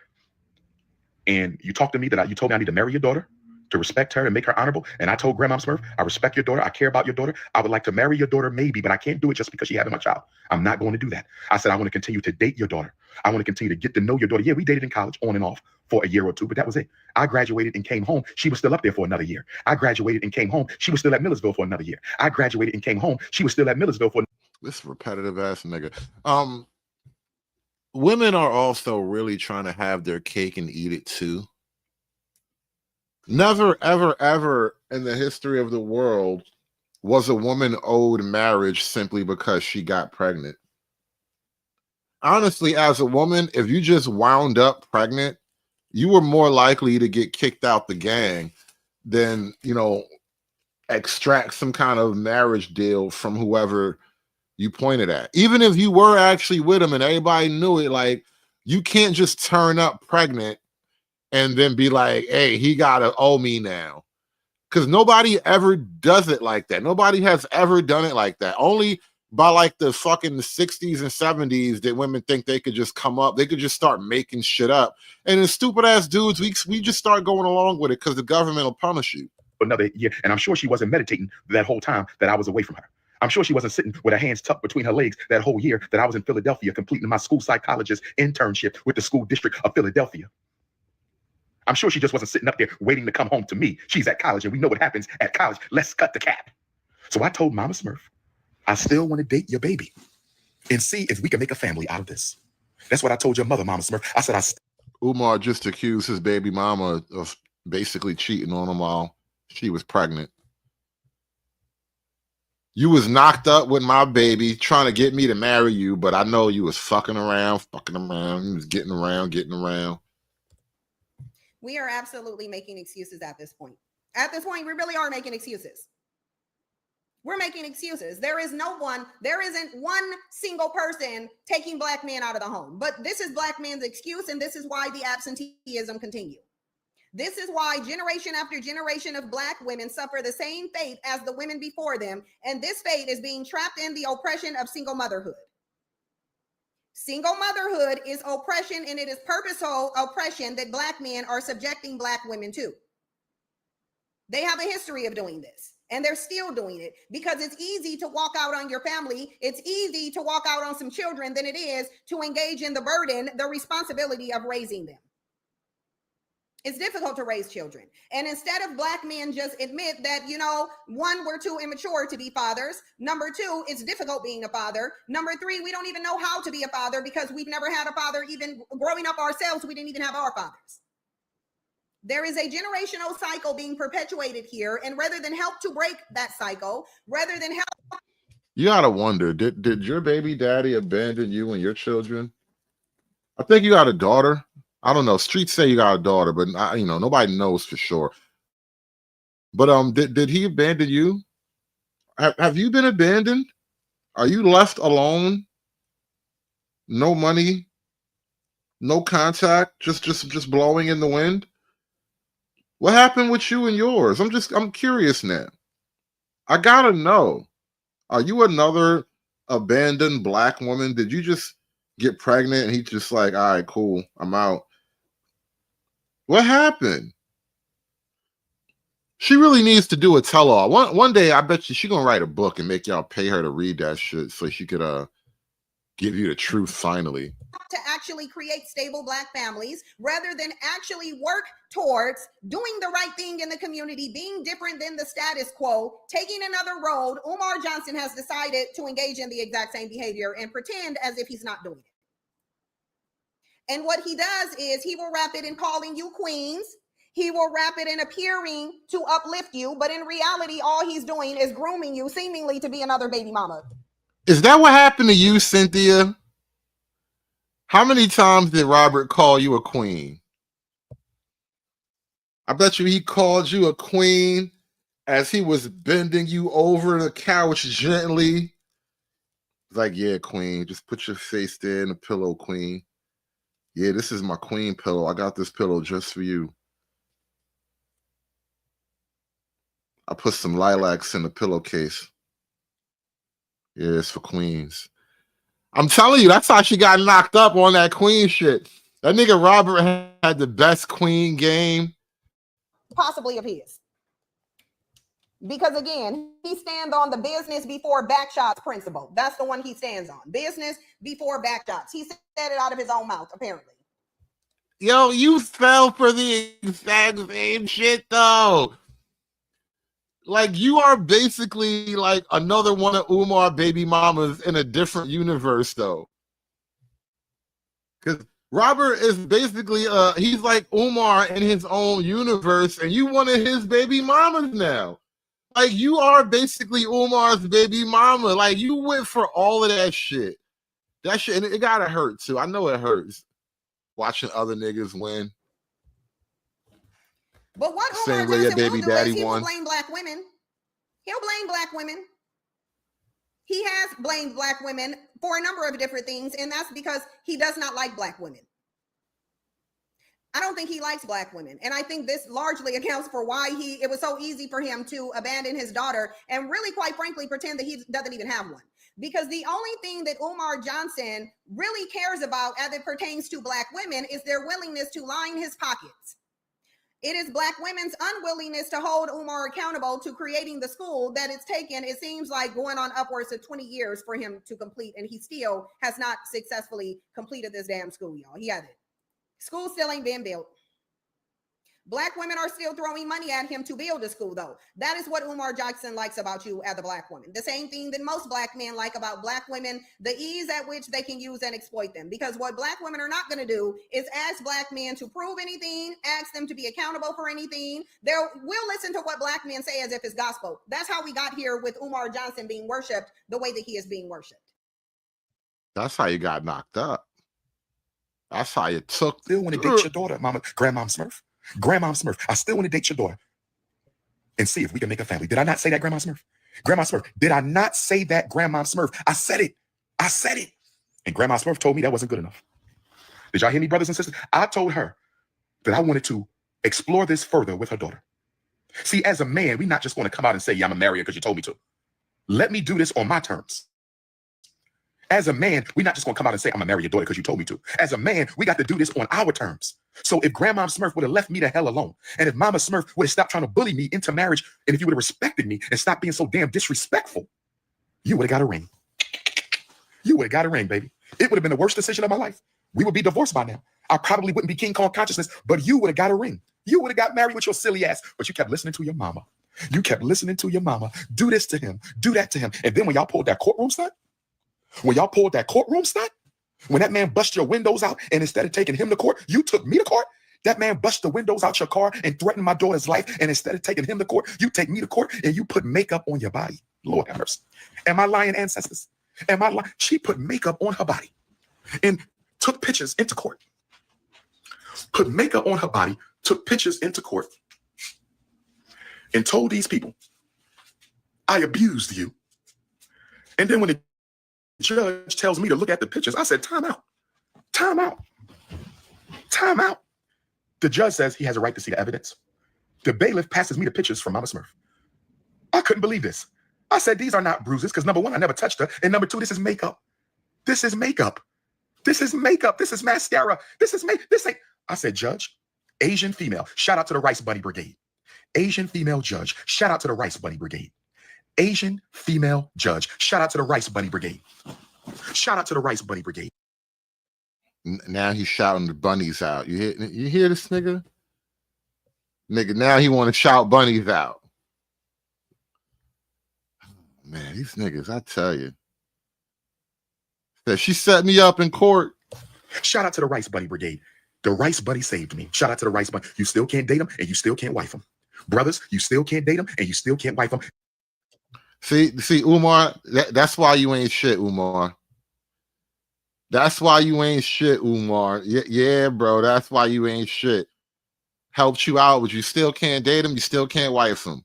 And you talked to me you told me I need to marry your daughter to respect her and make her honorable. And I told Grandma Smurf, I respect your daughter. I care about your daughter. I would like to marry your daughter maybe, but I can't do it just because she having my child. I'm not going to do that. I said, I want to continue to date your daughter. I want to continue to get to know your daughter. Yeah, we dated in college on and off for a year or two, but that was it. I graduated and came home. She was still up there for another year. I graduated and came home. She was still at Millersville for another year. I graduated and came home. She was still at Millersville for This repetitive ass nigga. Women are also really trying to have their cake and eat it too. Never, ever, ever in the history of the world was a woman owed marriage simply because she got pregnant. Honestly, as a woman, if you just wound up pregnant, you were more likely to get kicked out the gang than, you know, extract some kind of marriage deal from whoever you pointed at. Even if you were actually with him and everybody knew it, like, you can't just turn up pregnant and then be like, hey, he gotta owe me now. Because nobody ever does it like that. Nobody has ever done it like that. Only by like the fucking 60s and 70s that women think they could just come up. They could just start making shit up. And the stupid ass dudes, we just start going along with it because the government will punish you. another year. And I'm sure she wasn't meditating that whole time that I was away from her. I'm sure she wasn't sitting with her hands tucked between her legs that whole year that I was in Philadelphia completing my school psychologist internship with the school district of Philadelphia. I'm sure she just wasn't sitting up there waiting to come home to me. She's at college, and we know what happens at college. Let's cut the cap. So I told Mama Smurf, I still want to date your baby and see if we can make a family out of this. That's what I told your mother, Mama Smurf. I said, Umar just accused his baby mama of basically cheating on him while she was pregnant. You was knocked up with my baby trying to get me to marry you, but I know you was fucking around. You was getting around. We are absolutely making excuses at this point. At this point, we really are making excuses. We're making excuses. There isn't one single person taking black men out of the home. But this is black men's excuse, and this is why the absenteeism continue. This is why generation after generation of black women suffer the same fate as the women before them, and this fate is being trapped in the oppression of single motherhood. Single motherhood is oppression, and it is purposeful oppression that black men are subjecting black women to. They have a history of doing this, and they're still doing it because it's easy to walk out on your family. It's easy to walk out on some children than it is to engage in the burden, the responsibility of raising them. It's difficult to raise children. And instead of black men just admit that, one, we're too immature to be fathers. Number two, it's difficult being a father. Number three, we don't even know how to be a father because we've never had a father. Even growing up ourselves, we didn't even have our fathers. There is a generational cycle being perpetuated here. And rather than help to break that cycle, rather than help. You gotta wonder, did your baby daddy abandon you and your children? I think you got a daughter. I don't know. Streets say you got a daughter, but nobody knows for sure. But did he abandon you? Have you been abandoned? Are you left alone? No money, no contact, just blowing in the wind? What happened with you and yours? I'm curious now. I gotta know. Are you another abandoned black woman? Did you just get pregnant and he just like, all right, cool, I'm out? What happened? She really needs to do a tell-all. One day, I bet you she's gonna write a book and make y'all pay her to read that shit so she could give you the truth finally. To actually create stable black families rather than actually work towards doing the right thing in the community, being different than the status quo, taking another road. Umar Johnson has decided to engage in the exact same behavior and pretend as if he's not doing it. And what he does is he will wrap it in calling you queens. He will wrap it in appearing to uplift you. But in reality, all he's doing is grooming you seemingly to be another baby mama. Is that what happened to you, Cynthia? How many times did Robert call you a queen? I bet you he called you a queen as he was bending you over the couch gently. It's like, yeah, queen, just put your face there in the pillow, queen. Yeah, this is my queen pillow. I got this pillow just for you. I put some lilacs in the pillowcase. Yeah, it's for queens. I'm telling you, that's how she got knocked up on that queen shit. That nigga Robert had the best queen game. possibly of his. Because again, he stands on the business before back shots principle. That's the one he stands on. Business before back shots. He said it out of his own mouth, apparently. Yo, you fell for the exact same shit though. Like, you are basically like another one of Umar baby mamas in a different universe though. Because Robert is basically he's like Umar in his own universe, and you one of his baby mamas now. Like, you are basically Umar's baby mama. Like, you went for all of that shit. That shit, and it gotta hurt too. I know it hurts watching other niggas win. But what Umar Same way your Johnson baby will do daddy is he will won. blame black women. He'll blame black women. He has blamed black women for a number of different things, and that's because he does not like black women. I don't think he likes black women. And I think this largely accounts for why it was so easy for him to abandon his daughter and really, quite frankly, pretend that he doesn't even have one. Because the only thing that Umar Johnson really cares about as it pertains to black women is their willingness to line his pockets. It is black women's unwillingness to hold Umar accountable to creating the school that it's taken, it seems like, going on upwards of 20 years for him to complete. And he still has not successfully completed this damn school, y'all. He hasn't. School still ain't been built. Black women are still throwing money at him to build a school, though. That is what Umar Jackson likes about you as a black woman. The same thing that most black men like about black women, the ease at which they can use and exploit them. Because what black women are not going to do is ask black men to prove anything, ask them to be accountable for anything. We'll listen to what black men say as if it's gospel. That's how we got here with Umar Johnson being worshipped the way that he is being worshipped. That's how you got knocked up. That's how you took. Still want to date your daughter, Mama, Grandmom Smurf. Grandmom Smurf. I still want to date your daughter and see if we can make a family. Did I not say that, Grandma Smurf? Grandma Smurf. Did I not say that, Grandma Smurf? I said it. I said it. And Grandma Smurf told me that wasn't good enough. Did y'all hear me, brothers and sisters? I told her that I wanted to explore this further with her daughter. See, as a man, we're not just going to come out and say, yeah, I'm going to marry her because you told me to. Let me do this on my terms. As a man, we're not just going to come out and say, I'm going to marry your daughter because you told me to. As a man, we got to do this on our terms. So if Grandma Smurf would have left me the hell alone, and if Mama Smurf would have stopped trying to bully me into marriage, and if you would have respected me and stopped being so damn disrespectful, you would have got a ring. You would have got a ring, baby. It would have been the worst decision of my life. We would be divorced by now. I probably wouldn't be King Kong consciousness, but you would have got a ring. You would have got married with your silly ass, but you kept listening to your mama. You kept listening to your mama. Do this to him. Do that to him. And then when y'all pulled that courtroom stunt, when that man bust your windows out, and instead of taking him to court, you took me to court. That man bust the windows out your car and threatened my daughter's life. And instead of taking him to court, you take me to court and you put makeup on your body. Lord have mercy. Am I lying, ancestors? Am I lying? She put makeup on her body and took pictures into court. Put makeup on her body, took pictures into court, and told these people, I abused you. And then when the judge tells me to look at the pictures, I said, time out. Time out. Time out. The judge says he has a right to see the evidence. The bailiff passes me the pictures from Mama Smurf. I couldn't believe this. I said, these are not bruises, because number one, I never touched her. And number two, this is makeup. This is makeup. This is makeup. This is mascara. This ain't. I said, Judge, Asian female. Shout out to the Rice Bunny Brigade. Asian female judge. Shout out to the Rice Bunny Brigade. Asian female judge. Shout out to the Rice Bunny Brigade. Shout out to the Rice Bunny Brigade. Now he's shouting the bunnies out. You hear this nigga? Nigga, now he want to shout bunnies out. Man, these niggas, I tell you. She set me up in court. Shout out to the Rice Bunny Brigade. The Rice Bunny saved me. Shout out to the Rice Bunny. You still can't date him and you still can't wife him. Brothers, you still can't date him and you still can't wife him. See, Umar, that's why you ain't shit, Umar. That's why you ain't shit, Umar. Yeah, bro, that's why you ain't shit. Helped you out, but you still can't date him, you still can't wife him.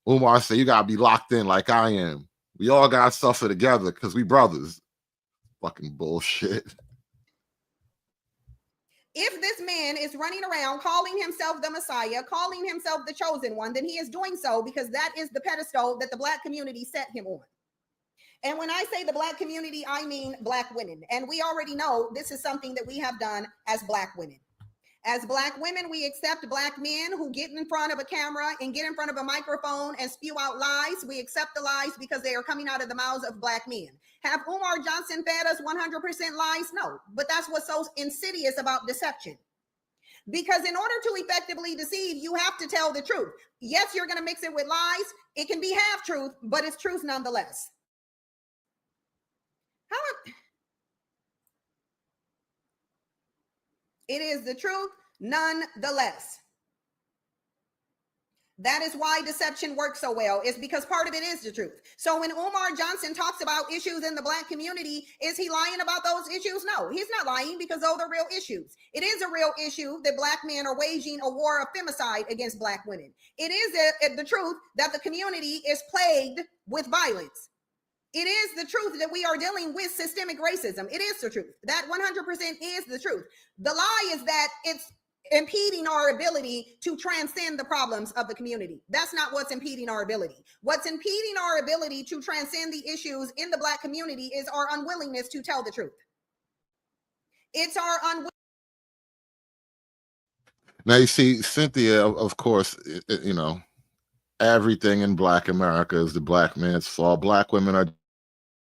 Umar said, you gotta be locked in like I am. We all gotta suffer together because we brothers. Fucking bullshit. If this man is running around calling himself the Messiah, calling himself the chosen one, then he is doing so because that is the pedestal that the Black community set him on. And when I say the Black community, I mean Black women. And we already know this is something that we have done as Black women. As Black women, we accept Black men who get in front of a camera and get in front of a microphone and spew out lies. We accept the lies because they are coming out of the mouths of Black men. Have Umar Johnson fed us 100% lies? No, but that's what's so insidious about deception. Because in order to effectively deceive, you have to tell the truth. Yes, you're going to mix it with lies. It can be half truth, but it's truth nonetheless. It is the truth nonetheless. That is why deception works so well, is because part of it is the truth. So when Umar Johnson talks about issues in the Black community, is he lying about those issues? No, he's not lying, because those are real issues. It is a real issue that Black men are waging a war of femicide against Black women. It is the truth that the community is plagued with violence. It is the truth that we are dealing with systemic racism. It is the truth. That 100% is the truth. The lie is that it's impeding our ability to transcend the problems of the community. That's not what's impeding our ability. What's impeding our ability to transcend the issues in the Black community is our unwillingness to tell the truth. It's our unwillingness. Now you see, Cynthia, of course, you know, everything in Black America is the Black man's fault. Black women are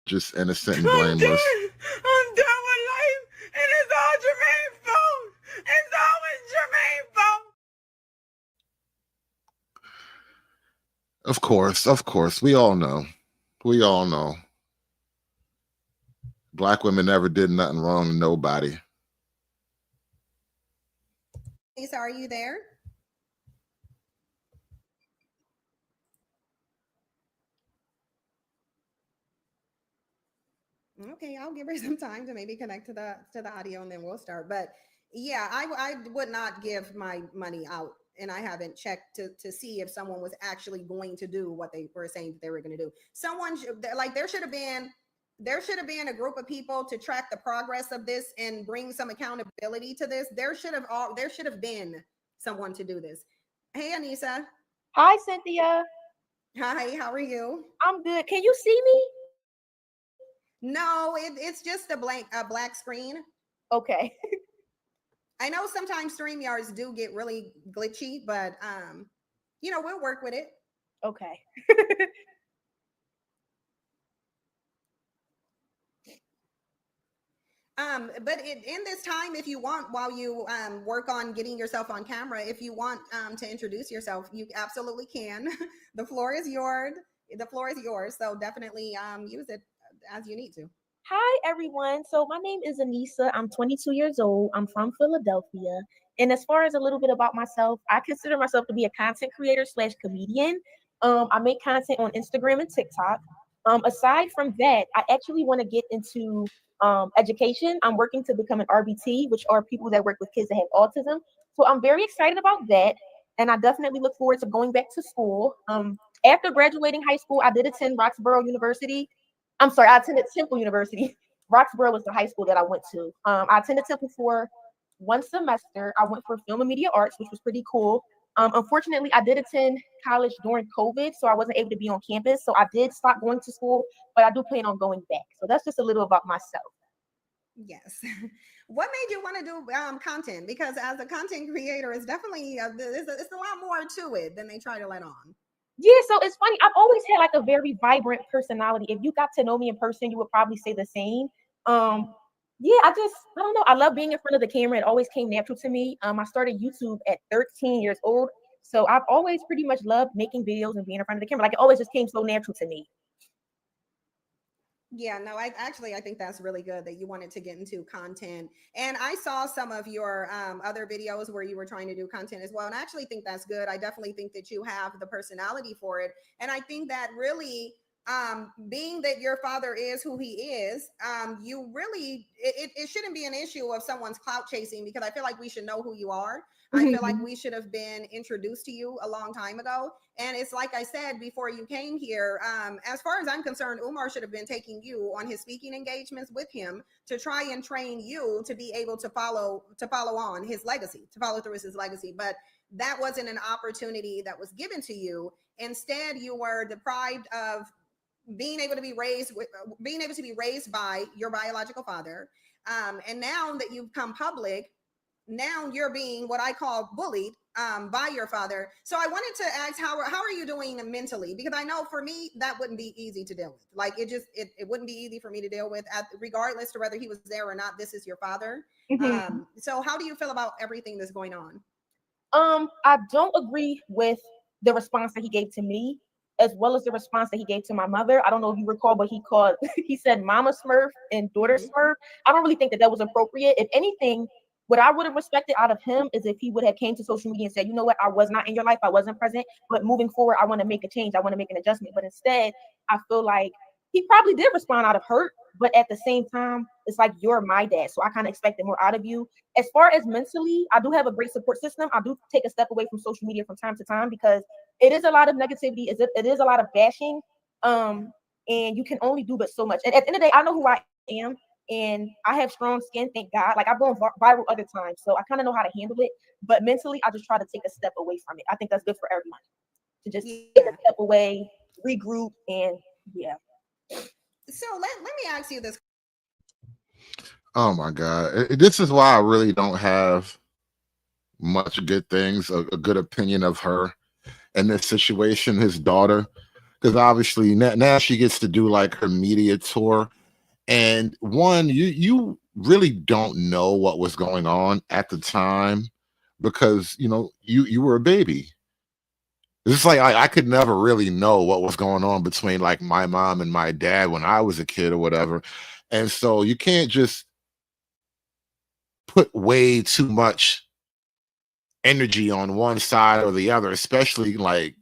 just innocent and blameless. I'm done with life, and it's all Jermaine's fault. It's always Jermaine's fault. Of course, we all know. We all know. Black women never did nothing wrong to nobody. Lisa, are you there? Okay, I'll give her some time to maybe connect to the audio, and then we'll start. But yeah, I would not give my money out, and I haven't checked to see if someone was actually going to do what they were saying that they were going to do. Someone there should have been a group of people to track the progress of this and bring some accountability to this. There should have been someone to do this. Hey, Anissa. Hi, Cynthia. Hi, how are you? I'm good. Can you see me? No, it's just a black screen. Okay. I know sometimes StreamYards do get really glitchy, but you know, we'll work with it. Okay. But in this time, if you want, while you work on getting yourself on camera, if you want to introduce yourself, you absolutely can. The floor is yours. The floor is yours. So definitely use it as you need to. Hi, everyone. So my name is Anissa. I'm 22 years old. I'm from Philadelphia. And as far as a little bit about myself, I consider myself to be a content creator / comedian. I make content on Instagram and TikTok. Aside from that, I actually want to get into education. I'm working to become an RBT, which are people that work with kids that have autism. So I'm very excited about that. And I definitely look forward to going back to school. After graduating high school, I did attend Roxborough University. I'm sorry, I attended Temple University. Roxborough was the high school that I went to. I attended Temple for one semester. I went for film and media arts, which was pretty cool. Unfortunately, I did attend college during COVID, so I wasn't able to be on campus. So I did stop going to school, but I do plan on going back. So that's just a little about myself. Yes. What made you want to do content? Because as a content creator, it's definitely it's a lot more to it than they try to let on. Yeah, so it's funny. I've always had like a very vibrant personality. If you got to know me in person, you would probably say the same. Yeah, I don't know. I love being in front of the camera. It always came natural to me. I started YouTube at 13 years old. So I've always pretty much loved making videos and being in front of the camera. Like it always just came so natural to me. Yeah, no, I think that's really good that you wanted to get into content. And I saw some of your other videos where you were trying to do content as well. And I actually think that's good. I definitely think that you have the personality for it. And I think that really, being that your father is who he is, you really, it shouldn't be an issue of someone's clout chasing, because I feel like we should know who you are. I feel like we should have been introduced to you a long time ago. And it's like I said before you came here, as far as I'm concerned, Umar should have been taking you on his speaking engagements with him to try and train you to be able to follow on his legacy, to follow through his legacy. But that wasn't an opportunity that was given to you. Instead, you were deprived of being able to be raised by your biological father. And now that you've come public, now you're being what I call bullied by your father. So I wanted to ask, how are you doing mentally? Because I know for me, that wouldn't be easy to deal with. Like it wouldn't be easy for me to deal with, regardless to whether he was there or not. This is your father. So how do you feel about everything that's going on? I don't agree with the response that he gave to me, as well as the response that he gave to my mother. I don't know if you recall, but he said Mama Smurf and Daughter Smurf. I don't really think that was appropriate. If anything, what I would have respected out of him is if he would have came to social media and said, you know what, I was not in your life, I wasn't present, but moving forward, I want to make a change, I want to make an adjustment. But instead, I feel like he probably did respond out of hurt, but at the same time, it's like, you're my dad, so I kind of expected more out of you. As far as mentally, I do have a great support system. I do take a step away from social media from time to time because it is a lot of negativity. It is a lot of bashing. And you can only do but so much. And at the end of the day, I know who I am, and I have strong skin, thank God. Like, I've gone viral other times, so I kind of know how to handle it. But mentally, I just try to take a step away from it. I think that's good for everyone to just take a step away, regroup, and yeah. So let me ask you this. Oh my God. This is why I really don't have much good things, a good opinion of her in this situation, his daughter. Because obviously now she gets to do like her media tour. And one, you really don't know what was going on at the time because you were a baby. It's just like I could never really know what was going on between like my mom and my dad when I was a kid or whatever. And so you can't just put way too much energy on one side or the other, especially like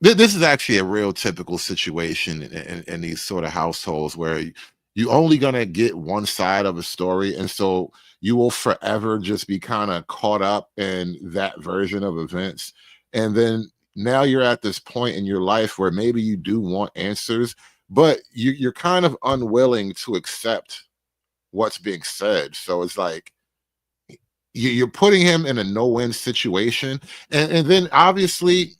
this is actually a real typical situation in these sort of households where you only gonna get one side of a story, and so you will forever just be kind of caught up in that version of events. And then now you're at this point in your life where maybe you do want answers, but you're kind of unwilling to accept what's being said. So it's like you're putting him in a no-win situation, and then obviously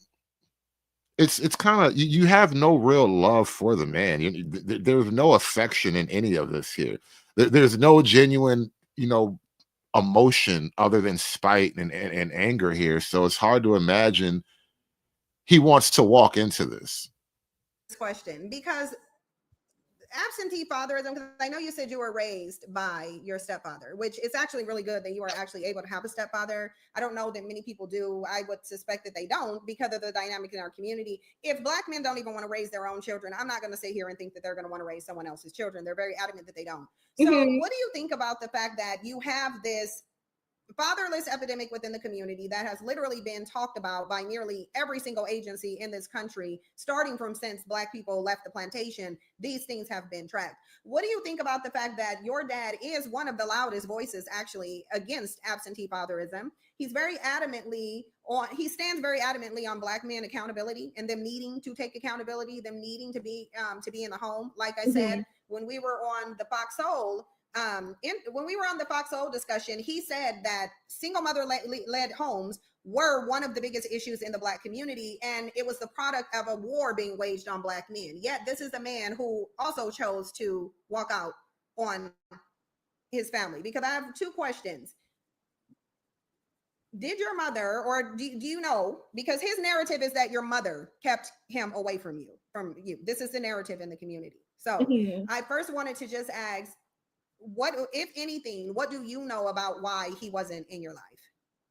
it's kind of you have no real love for the man. There's no affection in any of this here. There's no genuine, emotion other than spite and anger here. So it's hard to imagine he wants to walk into this Question, because absentee fatherism, because I know you said you were raised by your stepfather, which is actually really good that you are actually able to have a stepfather. I don't know that many people do. I would suspect that they don't because of the dynamic in our community. If Black men don't even want to raise their own children, I'm not going to sit here and think that they're going to want to raise someone else's children. They're very adamant that they don't. So what do you think about the fact that you have this fatherless epidemic within the community that has literally been talked about by nearly every single agency in this country, starting from since Black people left the plantation? These things have been tracked. What do you think about the fact that your dad is one of the loudest voices actually against absentee fatherism? He stands very adamantly on Black men accountability and them needing to take accountability, them needing to be in the home. Like I said, when we were on the Fox Soul, when we were on the Fox Soul discussion, he said that single mother led homes were one of the biggest issues in the Black community, and it was the product of a war being waged on Black men. Yet this is a man who also chose to walk out on his family. Because I have two questions. Did your mother, or do you know, because his narrative is that your mother kept him away from you. This is the narrative in the community. So I first wanted to just ask, what, if anything, what do you know about why he wasn't in your life?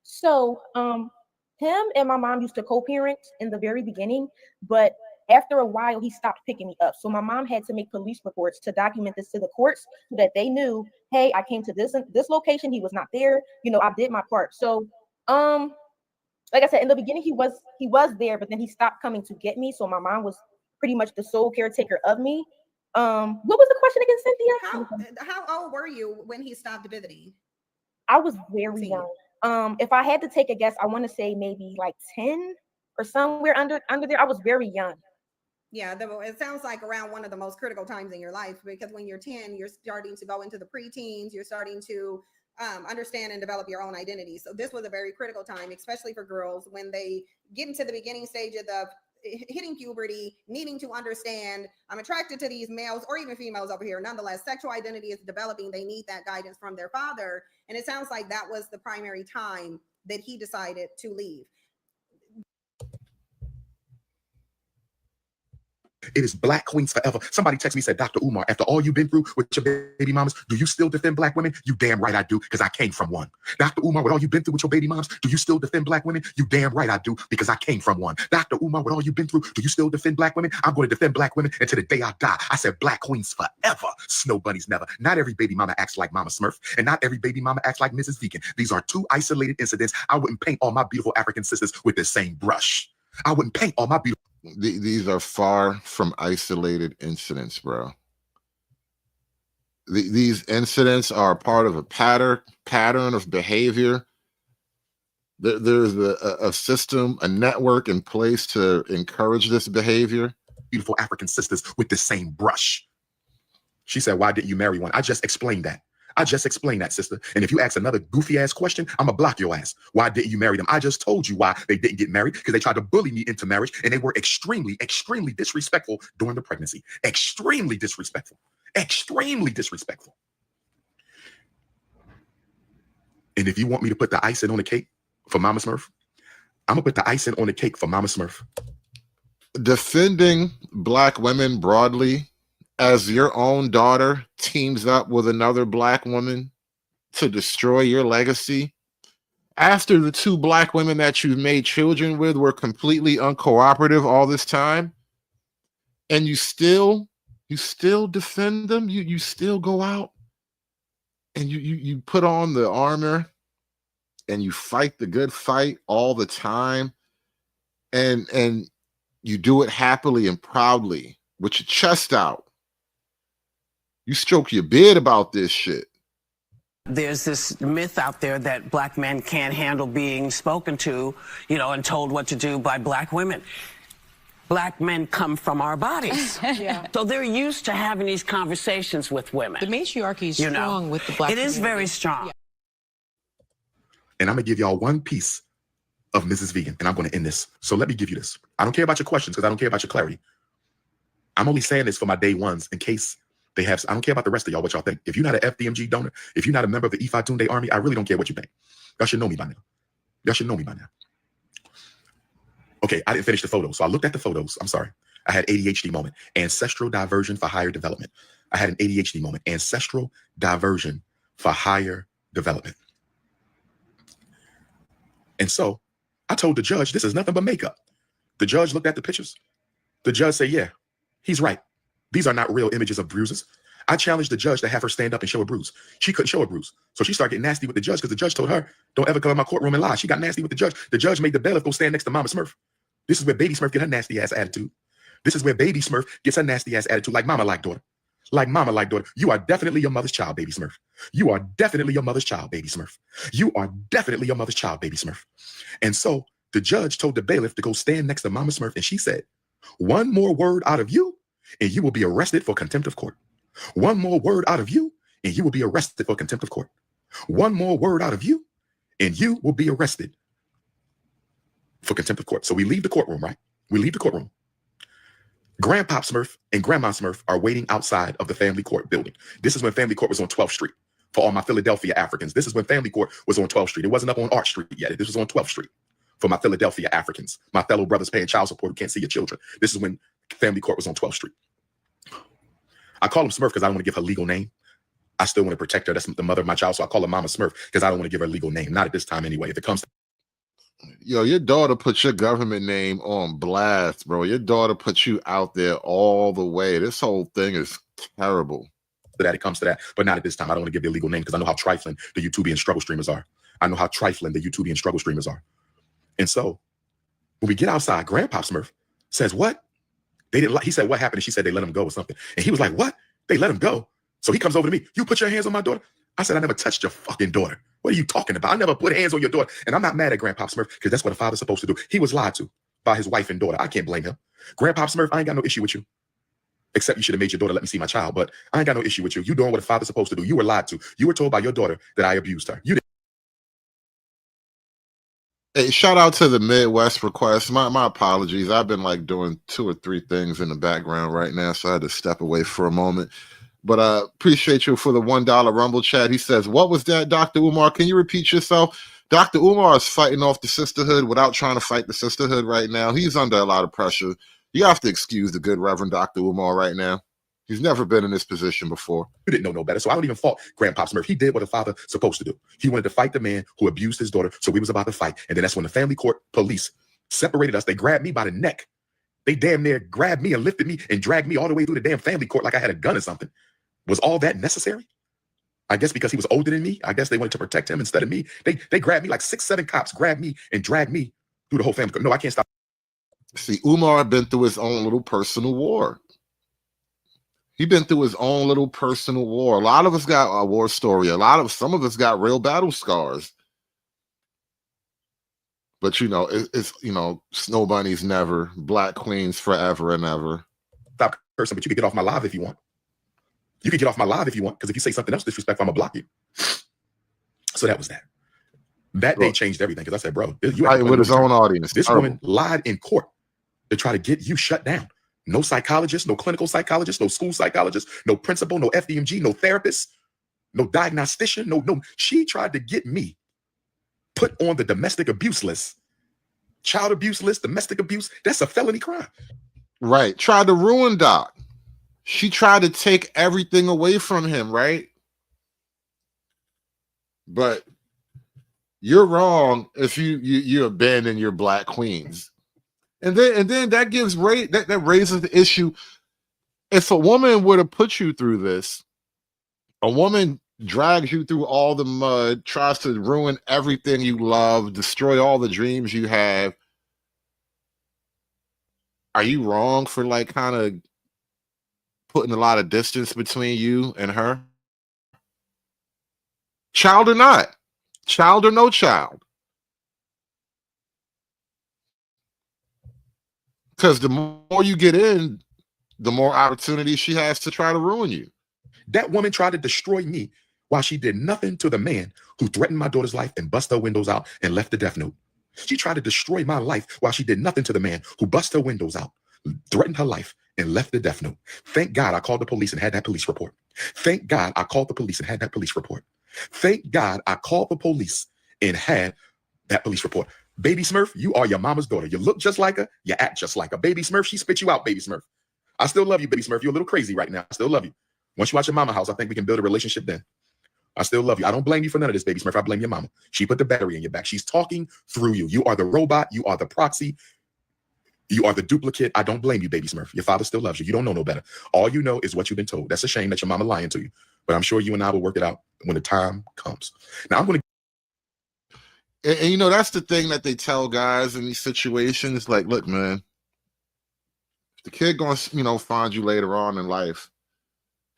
So, him and my mom used to co-parent in the very beginning, but after a while, he stopped picking me up. So my mom had to make police reports to document this to the courts so that they knew, hey, I came to this location. He was not there. I did my part. So, like I said, in the beginning, he was there, but then he stopped coming to get me. So my mom was pretty much the sole caretaker of me. What was the question again, Cynthia? How old were you when he stopped visiting? I was very young. If I had to take a guess, I want to say maybe like 10 or somewhere under there. I was very young. Yeah, it sounds like around one of the most critical times in your life, because when you're 10, you're starting to go into the preteens, you're starting to understand and develop your own identity. So this was a very critical time, especially for girls when they get into the beginning stage of hitting puberty, needing to understand I'm attracted to these males or even females over here. Nonetheless, sexual identity is developing. They need that guidance from their father. And it sounds like that was the primary time that he decided to leave. It is Black queens forever. Somebody texted me, said, Dr. Umar, after all you've been through with your baby mamas, do you still defend Black women? You damn right I do, because I came from one. Dr. Umar, with all you've been through with your baby moms, do you still defend Black women? You damn right I do, because I came from one. Dr. Umar, with all you've been through, do you still defend Black women? I'm going to defend Black women until the day I die. I said Black queens forever. Snow bunnies never. Not every baby mama acts like Mama Smurf, and not every baby mama acts like Mrs. Vegan. These are two isolated incidents. I wouldn't paint all my beautiful African sisters with the same brush. I wouldn't paint all my beautiful. These are far from isolated incidents, bro. These incidents are part of a pattern of behavior. There's a system, a network in place to encourage this behavior. Beautiful African sisters with the same brush. She said, why didn't you marry one? I just explained that. I just explained that, sister. And if you ask another goofy ass question, I'm gonna block your ass. Why didn't you marry them? I just told you why they didn't get married, because they tried to bully me into marriage, and they were extremely, extremely disrespectful during the pregnancy. Extremely disrespectful. Extremely disrespectful. And if you want me to put the icing on the cake for Mama Smurf, I'm gonna put the icing on the cake for Mama Smurf. Defending Black women broadly, as your own daughter teams up with another Black woman to destroy your legacy, after the two Black women that you've made children with were completely uncooperative all this time, and you still defend them, you still go out and you put on the armor and you fight the good fight all the time, and you do it happily and proudly with your chest out. You stroke your beard about this shit. There's this myth out there that Black men can't handle being spoken to, and told what to do by Black women. Black men come from our bodies. Yeah. So they're used to having these conversations with women. The matriarchy is strong with the Black It is community. very strong. Yeah. And I'm gonna give y'all one piece of Mrs. Vegan, and I'm gonna end this. So let me give you this. I don't care about your questions, because I don't care about your clarity. I'm only saying this for my day ones in case they have. I don't care about the rest of y'all, what y'all think. If you're not an FDMG donor, if you're not a member of the Ifa Tunde Army, I really don't care what you think. Y'all should know me by now. Y'all should know me by now. Okay, I didn't finish the photos. So I looked at the photos. I'm sorry. I had ADHD moment. Ancestral diversion for higher development. I had an ADHD moment. Ancestral diversion for higher development. And so I told the judge, this is nothing but makeup. The judge looked at the pictures. The judge said, yeah, he's right. These are not real images of bruises. I challenged the judge to have her stand up and show a bruise. She couldn't show a bruise. So she started getting nasty with the judge, because the judge told her, don't ever come in my courtroom and lie. She got nasty with the judge. The judge made the bailiff go stand next to Mama Smurf. This is where Baby Smurf get her nasty ass attitude. This is where Baby Smurf gets her nasty ass attitude, like mama, like daughter. Like mama, like daughter. You are definitely your mother's child, Baby Smurf. You are definitely your mother's child, Baby Smurf. You are definitely your mother's child, Baby Smurf. And so the judge told the bailiff to go stand next to Mama Smurf, and she said, one more word out of you, and you will be arrested for contempt of court. One more word out of you, and you will be arrested for contempt of court. One more word out of you, and you will be arrested for contempt of court. So we leave the courtroom, right? We leave the courtroom. Grandpa Smurf and Grandma Smurf are waiting outside of the family court building. This is when family court was on 12th Street. For all my Philadelphia Africans, this is when family court was on 12th Street. It wasn't up on Arch Street yet. This was on 12th Street. For my Philadelphia Africans, my fellow brothers paying child support who can't see your children. This is when family court was on 12th Street. I call him Smurf because I don't want to give her legal name. I still want to protect her. That's the mother of my child. So I call her Mama Smurf because I don't want to give her a legal name. Not at this time anyway. If it comes to Yo, your daughter put your government name on blast, bro. Your daughter put you out there all the way. This whole thing is terrible. that, it comes to that, but not at this time. I don't want to give the illegal name because I know how trifling the YouTubian struggle streamers are. I know how trifling the YouTubian struggle streamers are. And so when we get outside, Grandpa Smurf says, what? They didn't like, he said, what happened? And she said, they let him go or something. And he was like, what? They let him go. So he comes over to me. You put your hands on my daughter? I said, I never touched your fucking daughter. What are you talking about? I never put hands on your daughter. And I'm not mad at Grandpa Smurf because that's what a father's supposed to do. He was lied to by his wife and daughter. I can't blame him. Grandpa Smurf, I ain't got no issue with you. Except you should have made your daughter let me see my child. But I ain't got no issue with you. You doing what a father's supposed to do. You were lied to. You were told by your daughter that I abused her. You didn't. Hey, shout out to the Midwest request. My apologies. I've been like doing 2 or 3 things in the background right now, so I had to step away for a moment. But appreciate you for the $1 Rumble chat. He says, "What was that, Dr. Umar? Can you repeat yourself?" Dr. Umar is fighting off the sisterhood without trying to fight the sisterhood right now. He's under a lot of pressure. You have to excuse the good Reverend Dr. Umar right now. He's never been in this position before. You didn't know no better. So I don't even fault Grandpop Smurf. He did what a father supposed to do. He wanted to fight the man who abused his daughter. So we was about to fight. And then that's when the family court police separated us. They grabbed me by the neck. They damn near grabbed me and lifted me and dragged me all the way through the damn family court like I had a gun or something. Was all that necessary? I guess because he was older than me. I guess they wanted to protect him instead of me. They grabbed me like 6, 7 cops, grabbed me and dragged me through the whole family court. No, I can't stop. See, Umar had been through his own little personal war. He's been through his own little personal war. A lot of us got a war story. Some of us got real battle scars. But it's snow bunnies never, black queens forever and ever. Stop cursing, but you can get off my live if you want. You can get off my live if you want, because if you say something else disrespectful, I'm gonna block you. So that was that. That day changed everything, because I said, bro, you fighting with his own audience. This woman lied in court to try to get you shut down. No psychologist, no clinical psychologist, no school psychologist, no principal, no FDMG, no therapist, no diagnostician, no. She tried to get me put on the domestic abuse list, child abuse list, domestic abuse. That's a felony crime. Right. Tried to ruin Doc. She tried to take everything away from him, right? But you're wrong if you abandon your black queens. And then that gives that raises the issue. If a woman would have put you through this, a woman drags you through all the mud, tries to ruin everything you love, destroy all the dreams you have. Are you wrong for like kind of putting a lot of distance between you and her? Child or not, child or no child. Because the more you get in, the more opportunity she has to try to ruin you. That woman tried to destroy me while she did nothing to the man who threatened my daughter's life and bust her windows out and left the death note. She tried to destroy my life while she did nothing to the man who bust her windows out, threatened her life, and left the death note. Thank God I called the police and had that police report. Thank God I called the police and had that police report. Thank God I called the police and had that police report. Baby Smurf, you are your mama's daughter. You look just like her. You act just like her. Baby Smurf, she spit you out, Baby Smurf. I still love you, Baby Smurf. You're a little crazy right now. I still love you. Once you watch your mama house, I think we can build a relationship then. I still love you. I don't blame you for none of this, Baby Smurf. I blame your mama. She put the battery in your back. She's talking through you. You are the robot. You are the proxy. You are the duplicate. I don't blame you, Baby Smurf. Your father still loves you. You don't know no better. All you know is what you've been told. That's a shame that your mama lying to you. But I'm sure you and I will work it out when the time comes. Now I'm going to. And that's the thing that they tell guys in these situations. Like, look, man, if the kid gonna, find you later on in life,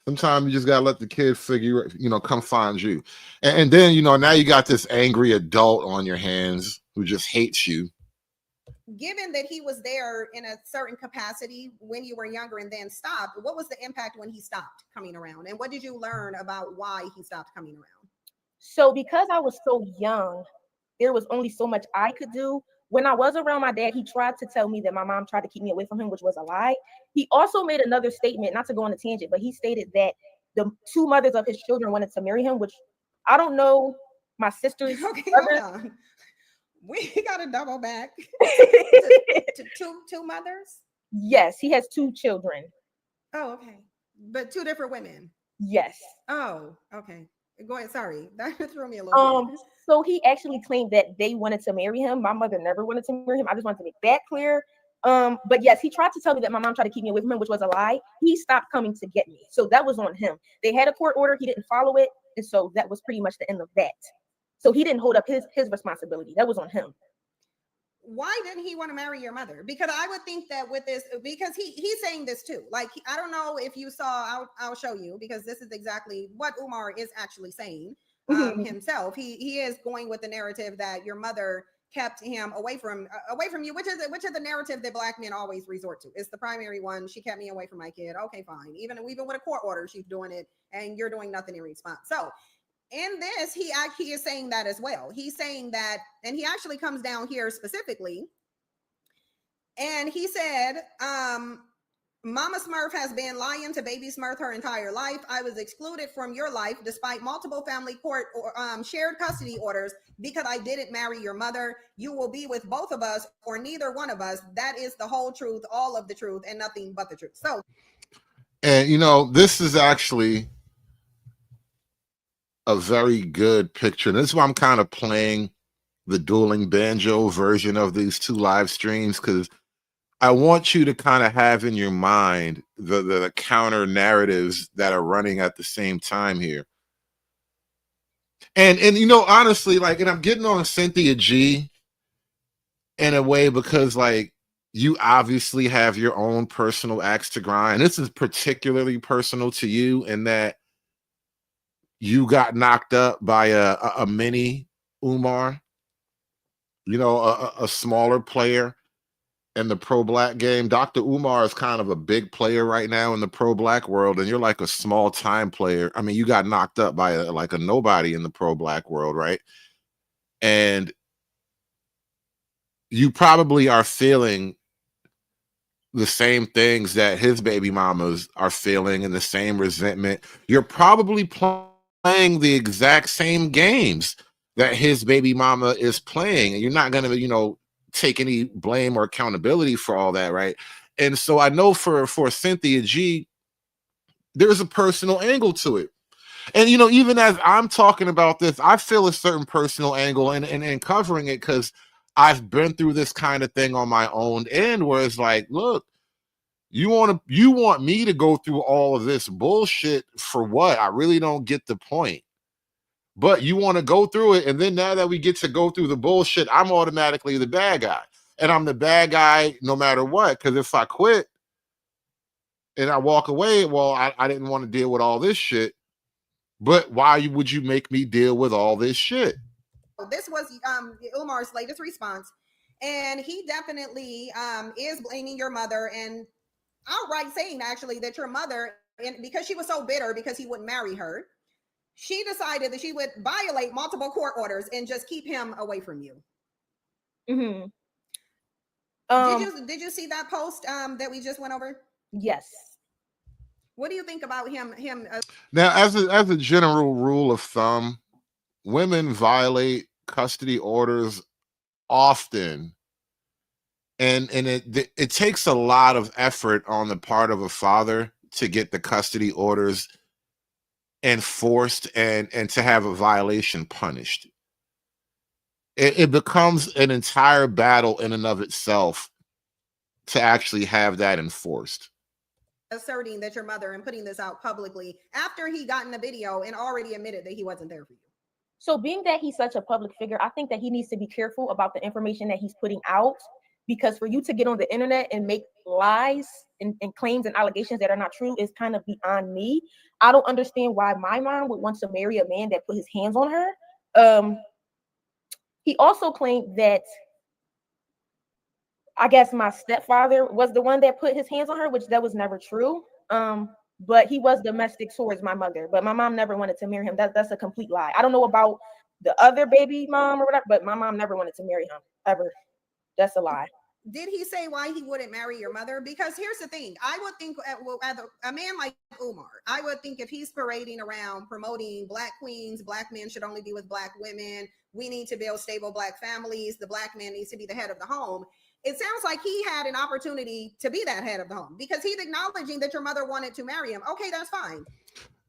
sometimes you just gotta let the kid figure, come find you. And then, now you got this angry adult on your hands who just hates you. Given that he was there in a certain capacity when you were younger and then stopped, what was the impact when he stopped coming around? And what did you learn about why he stopped coming around? So because I was so young, there was only so much I could do. When I was around my dad, he tried to tell me that my mom tried to keep me away from him, which was a lie. He also made another statement, not to go on a tangent, but he stated that the 2 mothers of his children wanted to marry him, which I don't know. My sister's okay, brother. hold on. We got to double back to two mothers. Yes, he has 2 children. Oh, okay, but 2 different women. Yes. Oh, okay. Go ahead. Sorry, that threw me a little bit. So he actually claimed that they wanted to marry him. My mother never wanted to marry him. I just wanted to make that clear. But yes, he tried to tell me that my mom tried to keep me away from him, which was a lie. He stopped coming to get me. So that was on him. They had a court order. He didn't follow it. And so that was pretty much the end of that. So he didn't hold up his responsibility. That was on him. Why didn't he want to marry your mother? Because I would think that with this, because he's saying this too. Like, I don't know if you saw, I'll show you, because this is exactly what Umar is actually saying himself. He is going with the narrative that your mother kept him away from you, which is the narrative that Black men always resort to. It's the primary one. She kept me away from my kid. Okay, fine. Even with a court order, she's doing it, and you're doing nothing in response. So in this, he is saying that as well. He's saying that, and he actually comes down here specifically, and he said, Mama Smurf has been lying to Baby Smurf her entire life. I was excluded from your life despite multiple family court or shared custody orders because I didn't marry your mother. You will be with both of us or neither one of us. That is the whole truth, all of the truth, and nothing but the truth. So, and you know, this is actually a very good picture. And this is why I'm kind of playing the dueling banjo version of these two live streams, because I want you to kind of have in your mind the counter narratives that are running at the same time here. And you know, honestly, like, and I'm getting on Cynthia G in a way because, like, you obviously have your own personal axe to grind. This is particularly personal to you in that you got knocked up by a mini Umar, you know, a smaller player in the pro black game. Dr. Umar is kind of a big player right now in the pro black world, and you're like a small time player. I mean, you got knocked up by like a nobody in the pro black world, right? And you probably are feeling the same things that his baby mamas are feeling and the same resentment. You're probably playing the exact same games that his baby mama is playing, and you're not going to, you know, take any blame or accountability for all that, right? And so I know for Cynthia G, there's a personal angle to it. And you know, even as I'm talking about this, I feel a certain personal angle and covering it because I've been through this kind of thing on my own end, where it's like, look, you want me to go through all of this bullshit for what? I really don't get the point. But you want to go through it, and then now that we get to go through the bullshit, I'm automatically the bad guy. And I'm the bad guy no matter what, because if I quit and I walk away, well, I didn't want to deal with all this shit. But why would you make me deal with all this shit? this was Umar's latest response, and he definitely is blaming your mother and outright saying actually that your mother, and because she was so bitter because he wouldn't marry her, she decided that she would violate multiple court orders and just keep him away from you. Mm-hmm. Did you see that post that we just went over? Yes. What do you think about him? Now, as a general rule of thumb, women violate custody orders often, and it takes a lot of effort on the part of a father to get the custody orders enforced and to have a violation punished. It becomes an entire battle in and of itself to actually have that enforced. Asserting that your mother and putting this out publicly after he got in the video and already admitted that he wasn't there for you. So being that he's such a public figure, I think that he needs to be careful about the information that he's putting out, because for you to get on the internet and make lies and claims and allegations that are not true is kind of beyond me. I don't understand why my mom would want to marry a man that put his hands on her. He also claimed that I guess my stepfather was the one that put his hands on her, which that was never true. But he was domestic towards my mother. But my mom never wanted to marry him. That's a complete lie. I don't know about the other baby mom or whatever, but my mom never wanted to marry him ever. That's a lie. Did he say why he wouldn't marry your mother? Because here's the thing. I would think as a man like Umar, I would think if he's parading around promoting black queens, black men should only be with black women, we need to build stable black families, the black man needs to be the head of the home. It sounds like he had an opportunity to be that head of the home because he's acknowledging that your mother wanted to marry him. Okay, that's fine.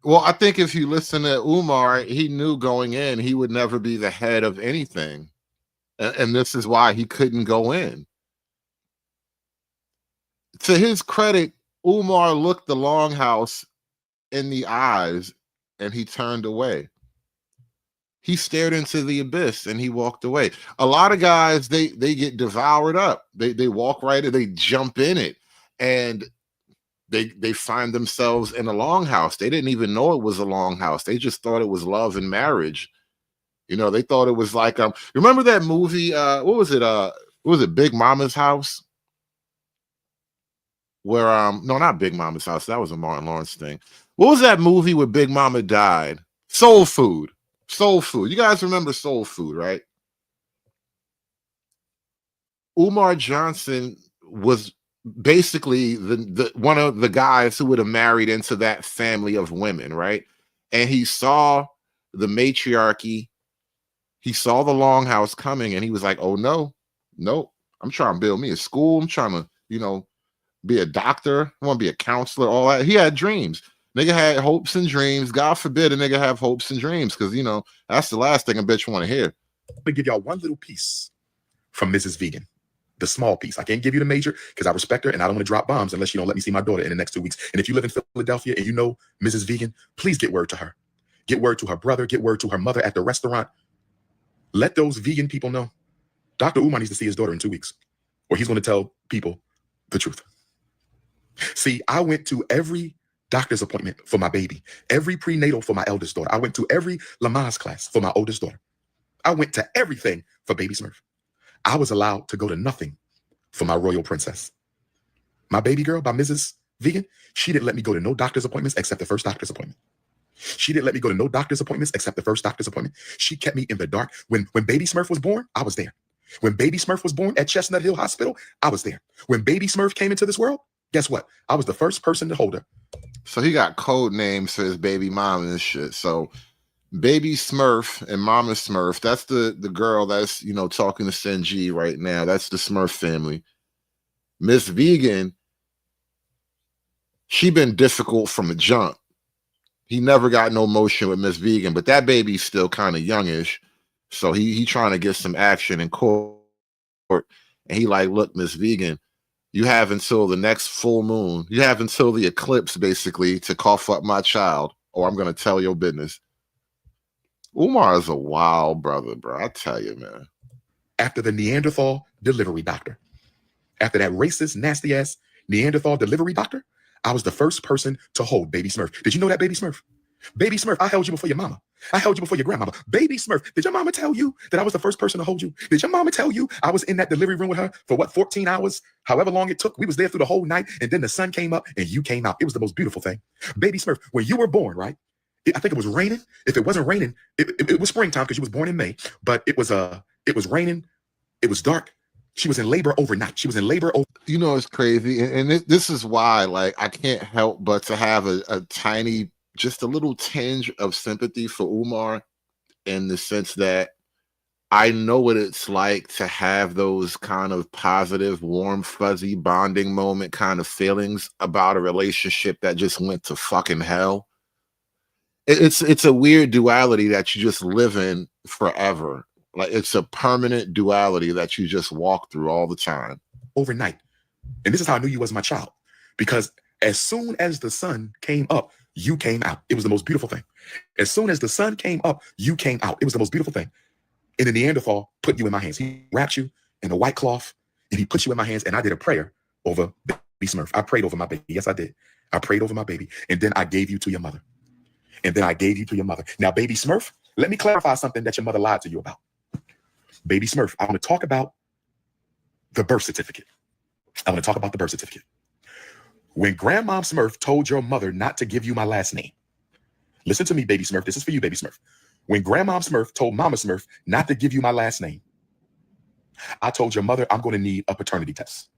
Well, I think if you listen to Umar, he knew going in he would never be the head of anything. And this is why he couldn't go in. To his credit, Umar looked the longhouse in the eyes and he turned away. He stared into the abyss and he walked away. A lot of guys, they get devoured up. They walk right in, they jump in it, and they find themselves in a longhouse. They didn't even know it was a longhouse. They just thought it was love and marriage. You know, they thought it was like remember that movie? What was it? Big Mama's House? Where no, not Big Mama's House. That was a Martin Lawrence thing. What was that movie where Big Mama died? Soul Food. Soul Food. You guys remember Soul Food, right? Umar Johnson was basically the one of the guys who would have married into that family of women, right? And he saw the matriarchy, he saw the longhouse coming, and he was like, "Oh no, no, I'm trying to build me a school. I'm trying to, be a doctor. I want to be a counselor." All that. He had dreams. Nigga had hopes and dreams. God forbid a nigga have hopes and dreams, because that's the last thing a bitch want to hear. I'm gonna give y'all one little piece from Mrs. Vegan. The small piece. I can't give you the major because I respect her and I don't want to drop bombs unless you don't let me see my daughter in the next 2 weeks. And if you live in Philadelphia and you know Mrs. Vegan, please get word to her. Get word to her brother. Get word to her mother at the restaurant. Let those vegan people know Dr. Umar needs to see his daughter in 2 weeks, or he's going to tell people the truth. See, I went to every doctor's appointment for my baby, every prenatal for my eldest daughter. I went to every Lamaze class for my oldest daughter. I went to everything for baby Smurf. I was allowed to go to nothing for my royal princess. My baby girl, by Mrs. Vegan, she didn't let me go to no doctor's appointments except the first doctor's appointment. She didn't let me go to no doctor's appointments except the first doctor's appointment. She kept me in the dark. When baby Smurf was born, I was there. When baby Smurf was born at Chestnut Hill Hospital, I was there. When baby Smurf came into this world, guess what? I was the first person to hold her. So he got code names for his baby mom and shit. So Baby Smurf and Mama Smurf, that's the girl that's, talking to Senji right now. That's the Smurf family. Miss Vegan, she been difficult from the jump. He never got no motion with Miss Vegan, but that baby's still kind of youngish. So he trying to get some action in court. And he like, "Look, Miss Vegan, you have until the next full moon. You have until the eclipse, basically, to cough up my child, or I'm going to tell your business." Umar is a wild brother, bro. I tell you, man. After the Neanderthal delivery doctor, after that racist, nasty-ass Neanderthal delivery doctor, I was the first person to hold baby Smurf. Did you know that, baby Smurf? Baby Smurf, I held you before your mama. I held you before your grandmama. Baby Smurf, did your mama tell you that I was the first person to hold you? Did your mama tell you I was in that delivery room with her for 14 hours? However long it took, we was there through the whole night, and then the sun came up and you came out. It was the most beautiful thing. Baby Smurf, when you were born, right? I think it was raining. If it wasn't raining, it was springtime because you was born in May, but it was raining. It was dark. She was in labor overnight. She was in labor. It's crazy. And this is why, like, I can't help but to have a tiny, just a little tinge of sympathy for Umar, in the sense that I know what it's like to have those kind of positive, warm, fuzzy bonding moment kind of feelings about a relationship that just went to fucking hell. It's a weird duality that you just live in forever. Like, it's a permanent duality that you just walk through all the time. Overnight. And this is how I knew you was my child. Because as soon as the sun came up, you came out. It was the most beautiful thing. As soon as the sun came up, you came out. It was the most beautiful thing. And the Neanderthal put you in my hands. He wrapped you in a white cloth and he put you in my hands, and I did a prayer over baby Smurf. I prayed over my baby. Yes, I did. I prayed over my baby. And then I gave you to your mother. And then I gave you to your mother. Now, baby Smurf, let me clarify something that your mother lied to you about. Baby Smurf, I want to talk about the birth certificate. I want to talk about the birth certificate. When Grandmom Smurf told your mother not to give you my last name, listen to me, baby Smurf. This is for you, baby Smurf. When Grandmom Smurf told Mama Smurf not to give you my last name, I told your mother I'm going to need a paternity test.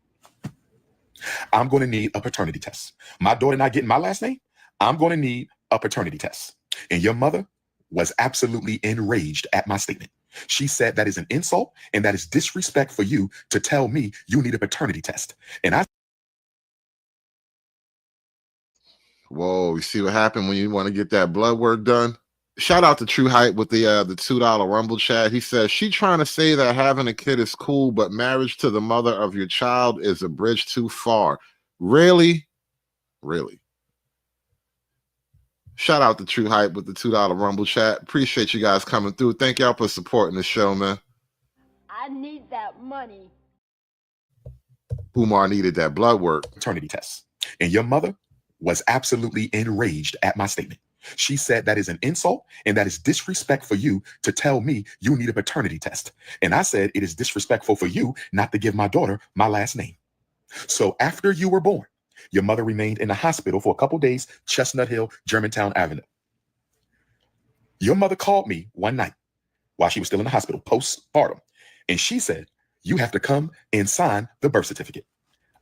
I'm going to need a paternity test. My daughter not getting my last name, I'm going to need a paternity test. And your mother was absolutely enraged at my statement. She said that is an insult and that is disrespect for you to tell me you need a paternity test. And I... Whoa, you see what happened when you want to get that blood work done? Shout out to True Hype with the $2 Rumble chat. He says, she trying to say that having a kid is cool, but marriage to the mother of your child is a bridge too far. Really? Really? Shout out to True Hype with the $2 Rumble chat. Appreciate you guys coming through. Thank y'all for supporting the show, man. I need that money. Umar needed that blood work. Paternity test. And your mother was absolutely enraged at my statement. She said that is an insult and that is disrespect for you to tell me you need a paternity test. And I said it is disrespectful for you not to give my daughter my last name. So after you were born, your mother remained in the hospital for a couple days, Chestnut Hill, Germantown Avenue. Your mother called me one night while she was still in the hospital postpartum, and she said, you have to come and sign the birth certificate.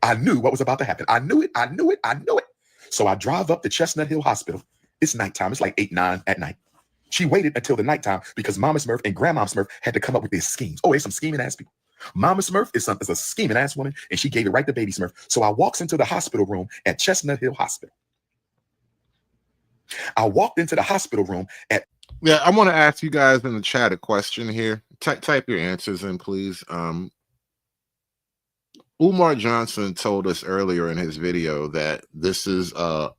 I knew what was about to happen. I knew it. I knew it. I knew it. So I drive up to Chestnut Hill Hospital. It's nighttime. It's like 8, 9 at night. She waited until the nighttime because Mama Smurf and Grandma Smurf had to come up with their schemes. Oh, there's some scheming ass people. Mama Smurf is a scheming ass woman, and she gave it right to Baby Smurf. So I walks into the hospital room at Chestnut Hill Hospital. I walked into the hospital room at. Yeah, I want to ask you guys in the chat a question here. Type your answers in, please. Umar Johnson told us earlier in his video that this is a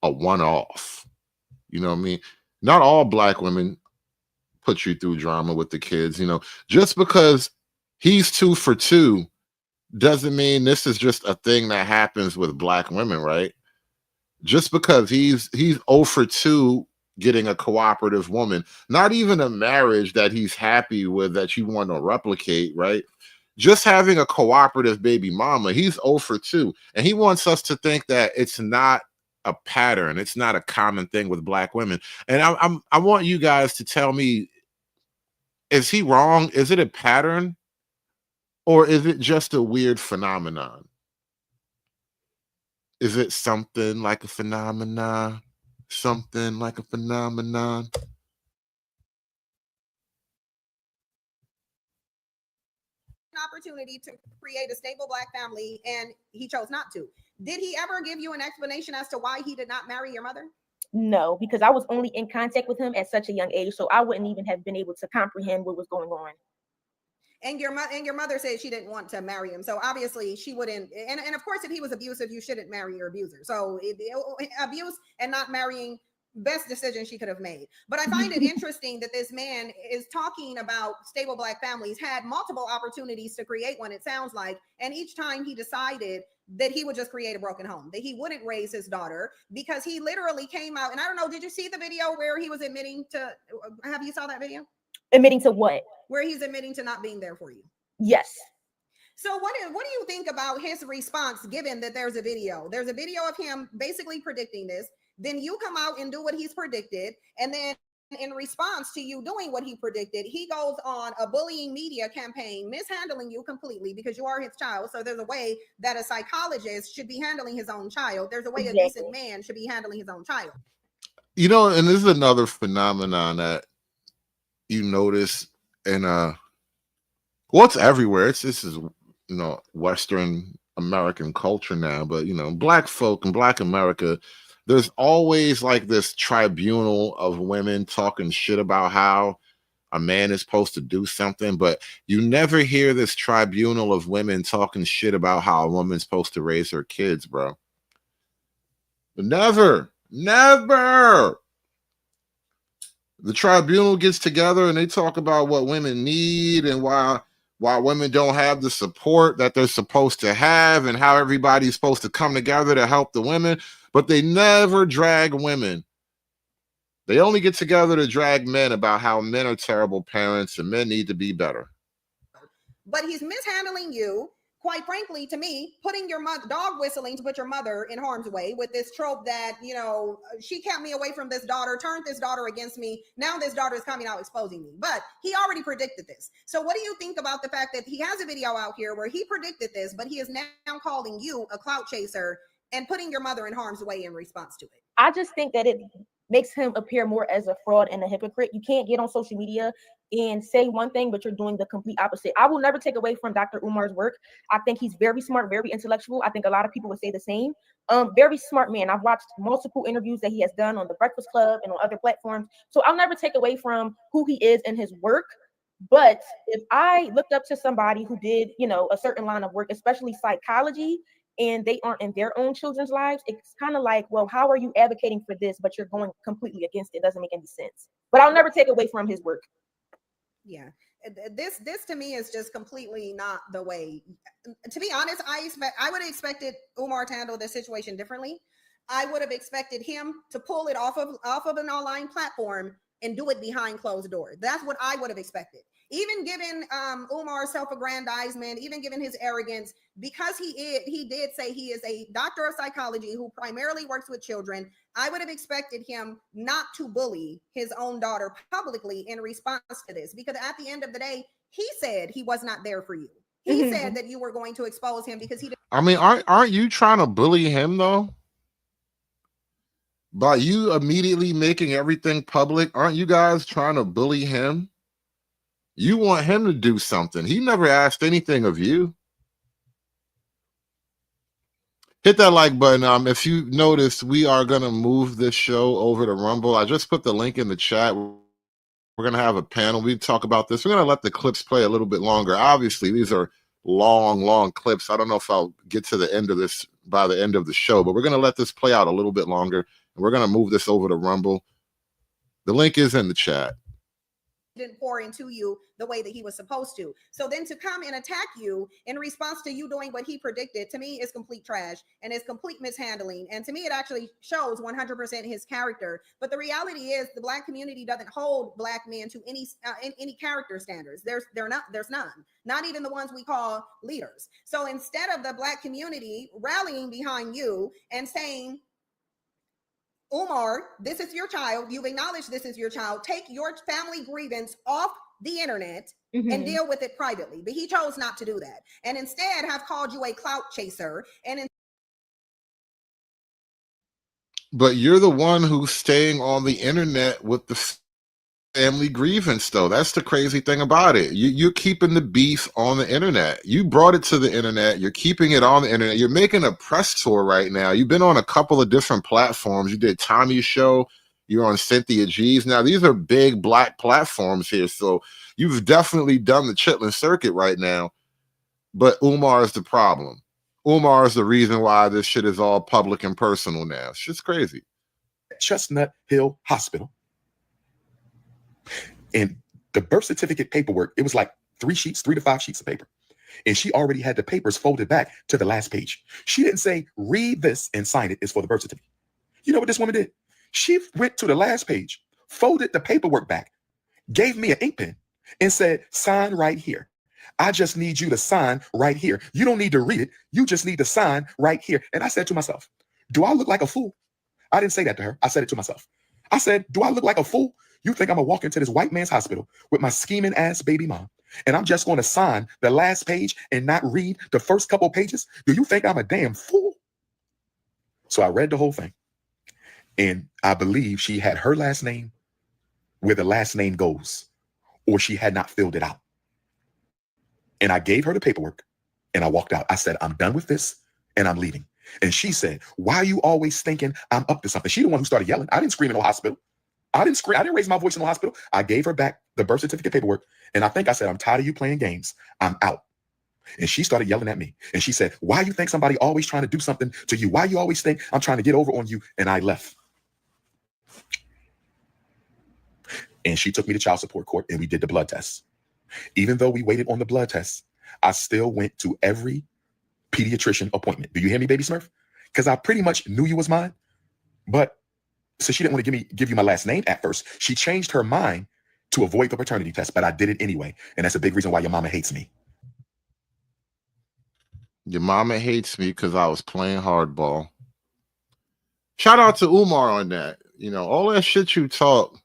one-off. You know what I mean? Not all black women put you through drama with the kids. You know, just because he's 2 for 2 doesn't mean this is just a thing that happens with black women, right? Just because he's 0 for 2 getting a cooperative woman, not even a marriage that he's happy with that you want to replicate, right? Just having a cooperative baby mama, he's 0 for 2. And he wants us to think that it's not a pattern. It's not a common thing with black women. And I want you guys to tell me, is he wrong? Is it a pattern? Or is it just a weird phenomenon? Is it something like a phenomenon? Something like a phenomenon? Opportunity to create a stable black family, and he chose not to. Did he ever give you an explanation as to why he did not marry your mother? No, because I was only in contact with him at such a young age, so I wouldn't even have been able to comprehend what was going on. And your mother said she didn't want to marry him, so obviously she wouldn't. And of course, if he was abusive, you shouldn't marry your abuser. So abuse and not marrying, best decision she could have made. But I find it interesting that this man is talking about stable black families, had multiple opportunities to create one, it sounds like, and each time he decided that he would just create a broken home, that he wouldn't raise his daughter, because he literally came out, and I don't know, did you see the video where he was admitting to, have you saw that video? Admitting to what? Where he's admitting to not being there for you. Yes. So what do you think about his response, given that there's a video? There's a video of him basically predicting this. Then you come out and do what he's predicted. And then in response to you doing what he predicted, he goes on a bullying media campaign, mishandling you completely because you are his child. So there's a way that a psychologist should be handling his own child. There's a way a decent man should be handling his own child. You know, and this is another phenomenon that you notice in well, it's everywhere. This is, you know, Western American culture now, but you know, black folk and black America, there's always like this tribunal of women talking shit about how a man is supposed to do something, but you never hear this tribunal of women talking shit about how a woman's supposed to raise her kids, bro. Never. The tribunal gets together and they talk about what women need and why women don't have the support that they're supposed to have and how everybody's supposed to come together to help the women, but they never drag women. They only get together to drag men about how men are terrible parents and men need to be better. But he's mishandling you. Quite frankly, to me, putting your dog whistling to put your mother in harm's way with this trope that, you know, she kept me away from this daughter, turned this daughter against me. Now this daughter is coming out exposing me. But he already predicted this. So what do you think about the fact that he has a video out here where he predicted this, but he is now calling you a clout chaser and putting your mother in harm's way in response to it? I just think that it makes him appear more as a fraud and a hypocrite. You can't get on social media and say one thing, but you're doing the complete opposite. I will never take away from Dr. Umar's work. I think he's very smart, very intellectual. I think a lot of people would say the same. Very smart man. I've watched multiple interviews that he has done on The Breakfast Club and on other platforms. So I'll never take away from who he is and his work. But if I looked up to somebody who did, you know, a certain line of work, especially psychology, and they aren't in their own children's lives, it's kind of like, well, how are you advocating for this, but you're going completely against it? It doesn't make any sense. But I'll never take away from his work. Yeah, this to me is just completely not the way. To be honest, I would have expected Umar to handle this situation differently. I would have expected him to pull it off of an online platform and do it behind closed doors. That's what I would have expected. Even given Umar's self-aggrandizement, even given his arrogance, because he did say he is a doctor of psychology who primarily works with children, I would have expected him not to bully his own daughter publicly in response to this, because at the end of the day, he said he was not there for you. He said that you were going to expose him because he didn't. I mean, aren't you trying to bully him though? By you immediately making everything public, aren't you guys trying to bully him? You want him to do something. He never asked anything of you. Hit that like button. If you noticed, we are going to move this show over to Rumble. I just put the link in the chat. We're going to have a panel. We talk about this. We're going to let the clips play a little bit longer. Obviously, these are long clips. I don't know if I'll get to the end of this by the end of the show, but we're going to let this play out a little bit longer. And we're going to move this over to Rumble. The link is in the chat. Didn't pour into you the way that he was supposed to. So then to come and attack you in response to you doing what he predicted, to me is complete trash and is complete mishandling. And to me, it actually shows 100% his character. But the reality is the Black community doesn't hold Black men to any character standards. There's none, not even the ones we call leaders. So instead of the Black community rallying behind you and saying, Umar, this is your child. You've acknowledged this is your child. Take your family grievance off the internet and deal with it privately. But he chose not to do that. And instead have called you a clout chaser. But you're the one who's staying on the internet with the family grievance, though. That's the crazy thing about it. You're keeping the beef on the internet. You brought it to the internet. You're keeping it on the internet. You're making a press tour right now. You've been on a couple of different platforms. You did Tommy's show. You're on Cynthia G's. Now, these are big Black platforms here. So you've definitely done the Chitlin circuit right now. But Umar is the problem. Umar is the reason why this shit is all public and personal now. It's just crazy. Chestnut Hill Hospital. And the birth certificate paperwork, it was like 3 to 5 sheets of paper. And she already had the papers folded back to the last page. She didn't say, read this and sign it. It's for the birth certificate. You know what this woman did? She went to the last page, folded the paperwork back, gave me an ink pen, and said, sign right here. I just need you to sign right here. You don't need to read it. You just need to sign right here. And I said to myself, do I look like a fool? I didn't say that to her. I said it to myself. I said, do I look like a fool? You think I'm gonna walk into this white man's hospital with my scheming ass baby mom, and I'm just gonna sign the last page and not read the first couple pages? Do you think I'm a damn fool? So I read the whole thing, and I believe she had her last name where the last name goes, or she had not filled it out. And I gave her the paperwork, and I walked out. I said, I'm done with this, and I'm leaving. And she said, why are you always thinking I'm up to something? She the one who started yelling. I didn't scream in the hospital. I didn't scream. I didn't raise my voice in the hospital. I gave her back the birth certificate paperwork. And I think I said, I'm tired of you playing games. I'm out. And she started yelling at me. And she said, why you think somebody always trying to do something to you? Why you always think I'm trying to get over on you? And I left. And she took me to child support court and we did the blood tests. Even though we waited on the blood tests, I still went to every pediatrician appointment. Do you hear me, baby Smurf? Because I pretty much knew you was mine. But so she didn't want to give you my last name at first. She changed her mind to avoid the paternity test, but I did it anyway. And that's a big reason why your mama hates me. Your mama hates me because I was playing hardball. Shout out to Umar on that. You know, all that shit you talk,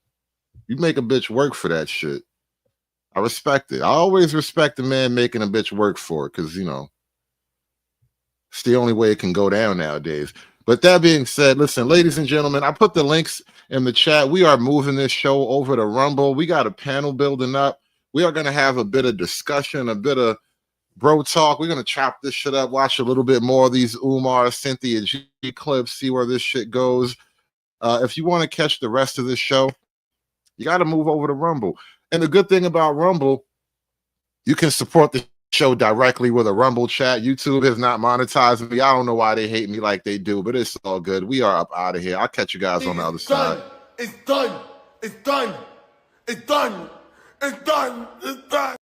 you make a bitch work for that shit. I respect it. I always respect a man making a bitch work for it because, you know, it's the only way it can go down nowadays. But that being said, listen, ladies and gentlemen, I put the links in the chat. We are moving this show over to Rumble. We got a panel building up. We are going to have a bit of discussion, a bit of bro talk. We're going to chop this shit up, watch a little bit more of these Umar, Cynthia G clips, see where this shit goes. If you want to catch the rest of this show, you got to move over to Rumble. And the good thing about Rumble, you can support the show directly with a Rumble chat. YouTube is not monetizing me. I don't know why they hate me like they do, but it's all good. We are up out of here. I'll catch you guys on the other side. It's done. It's done. It's done. It's done. It's done.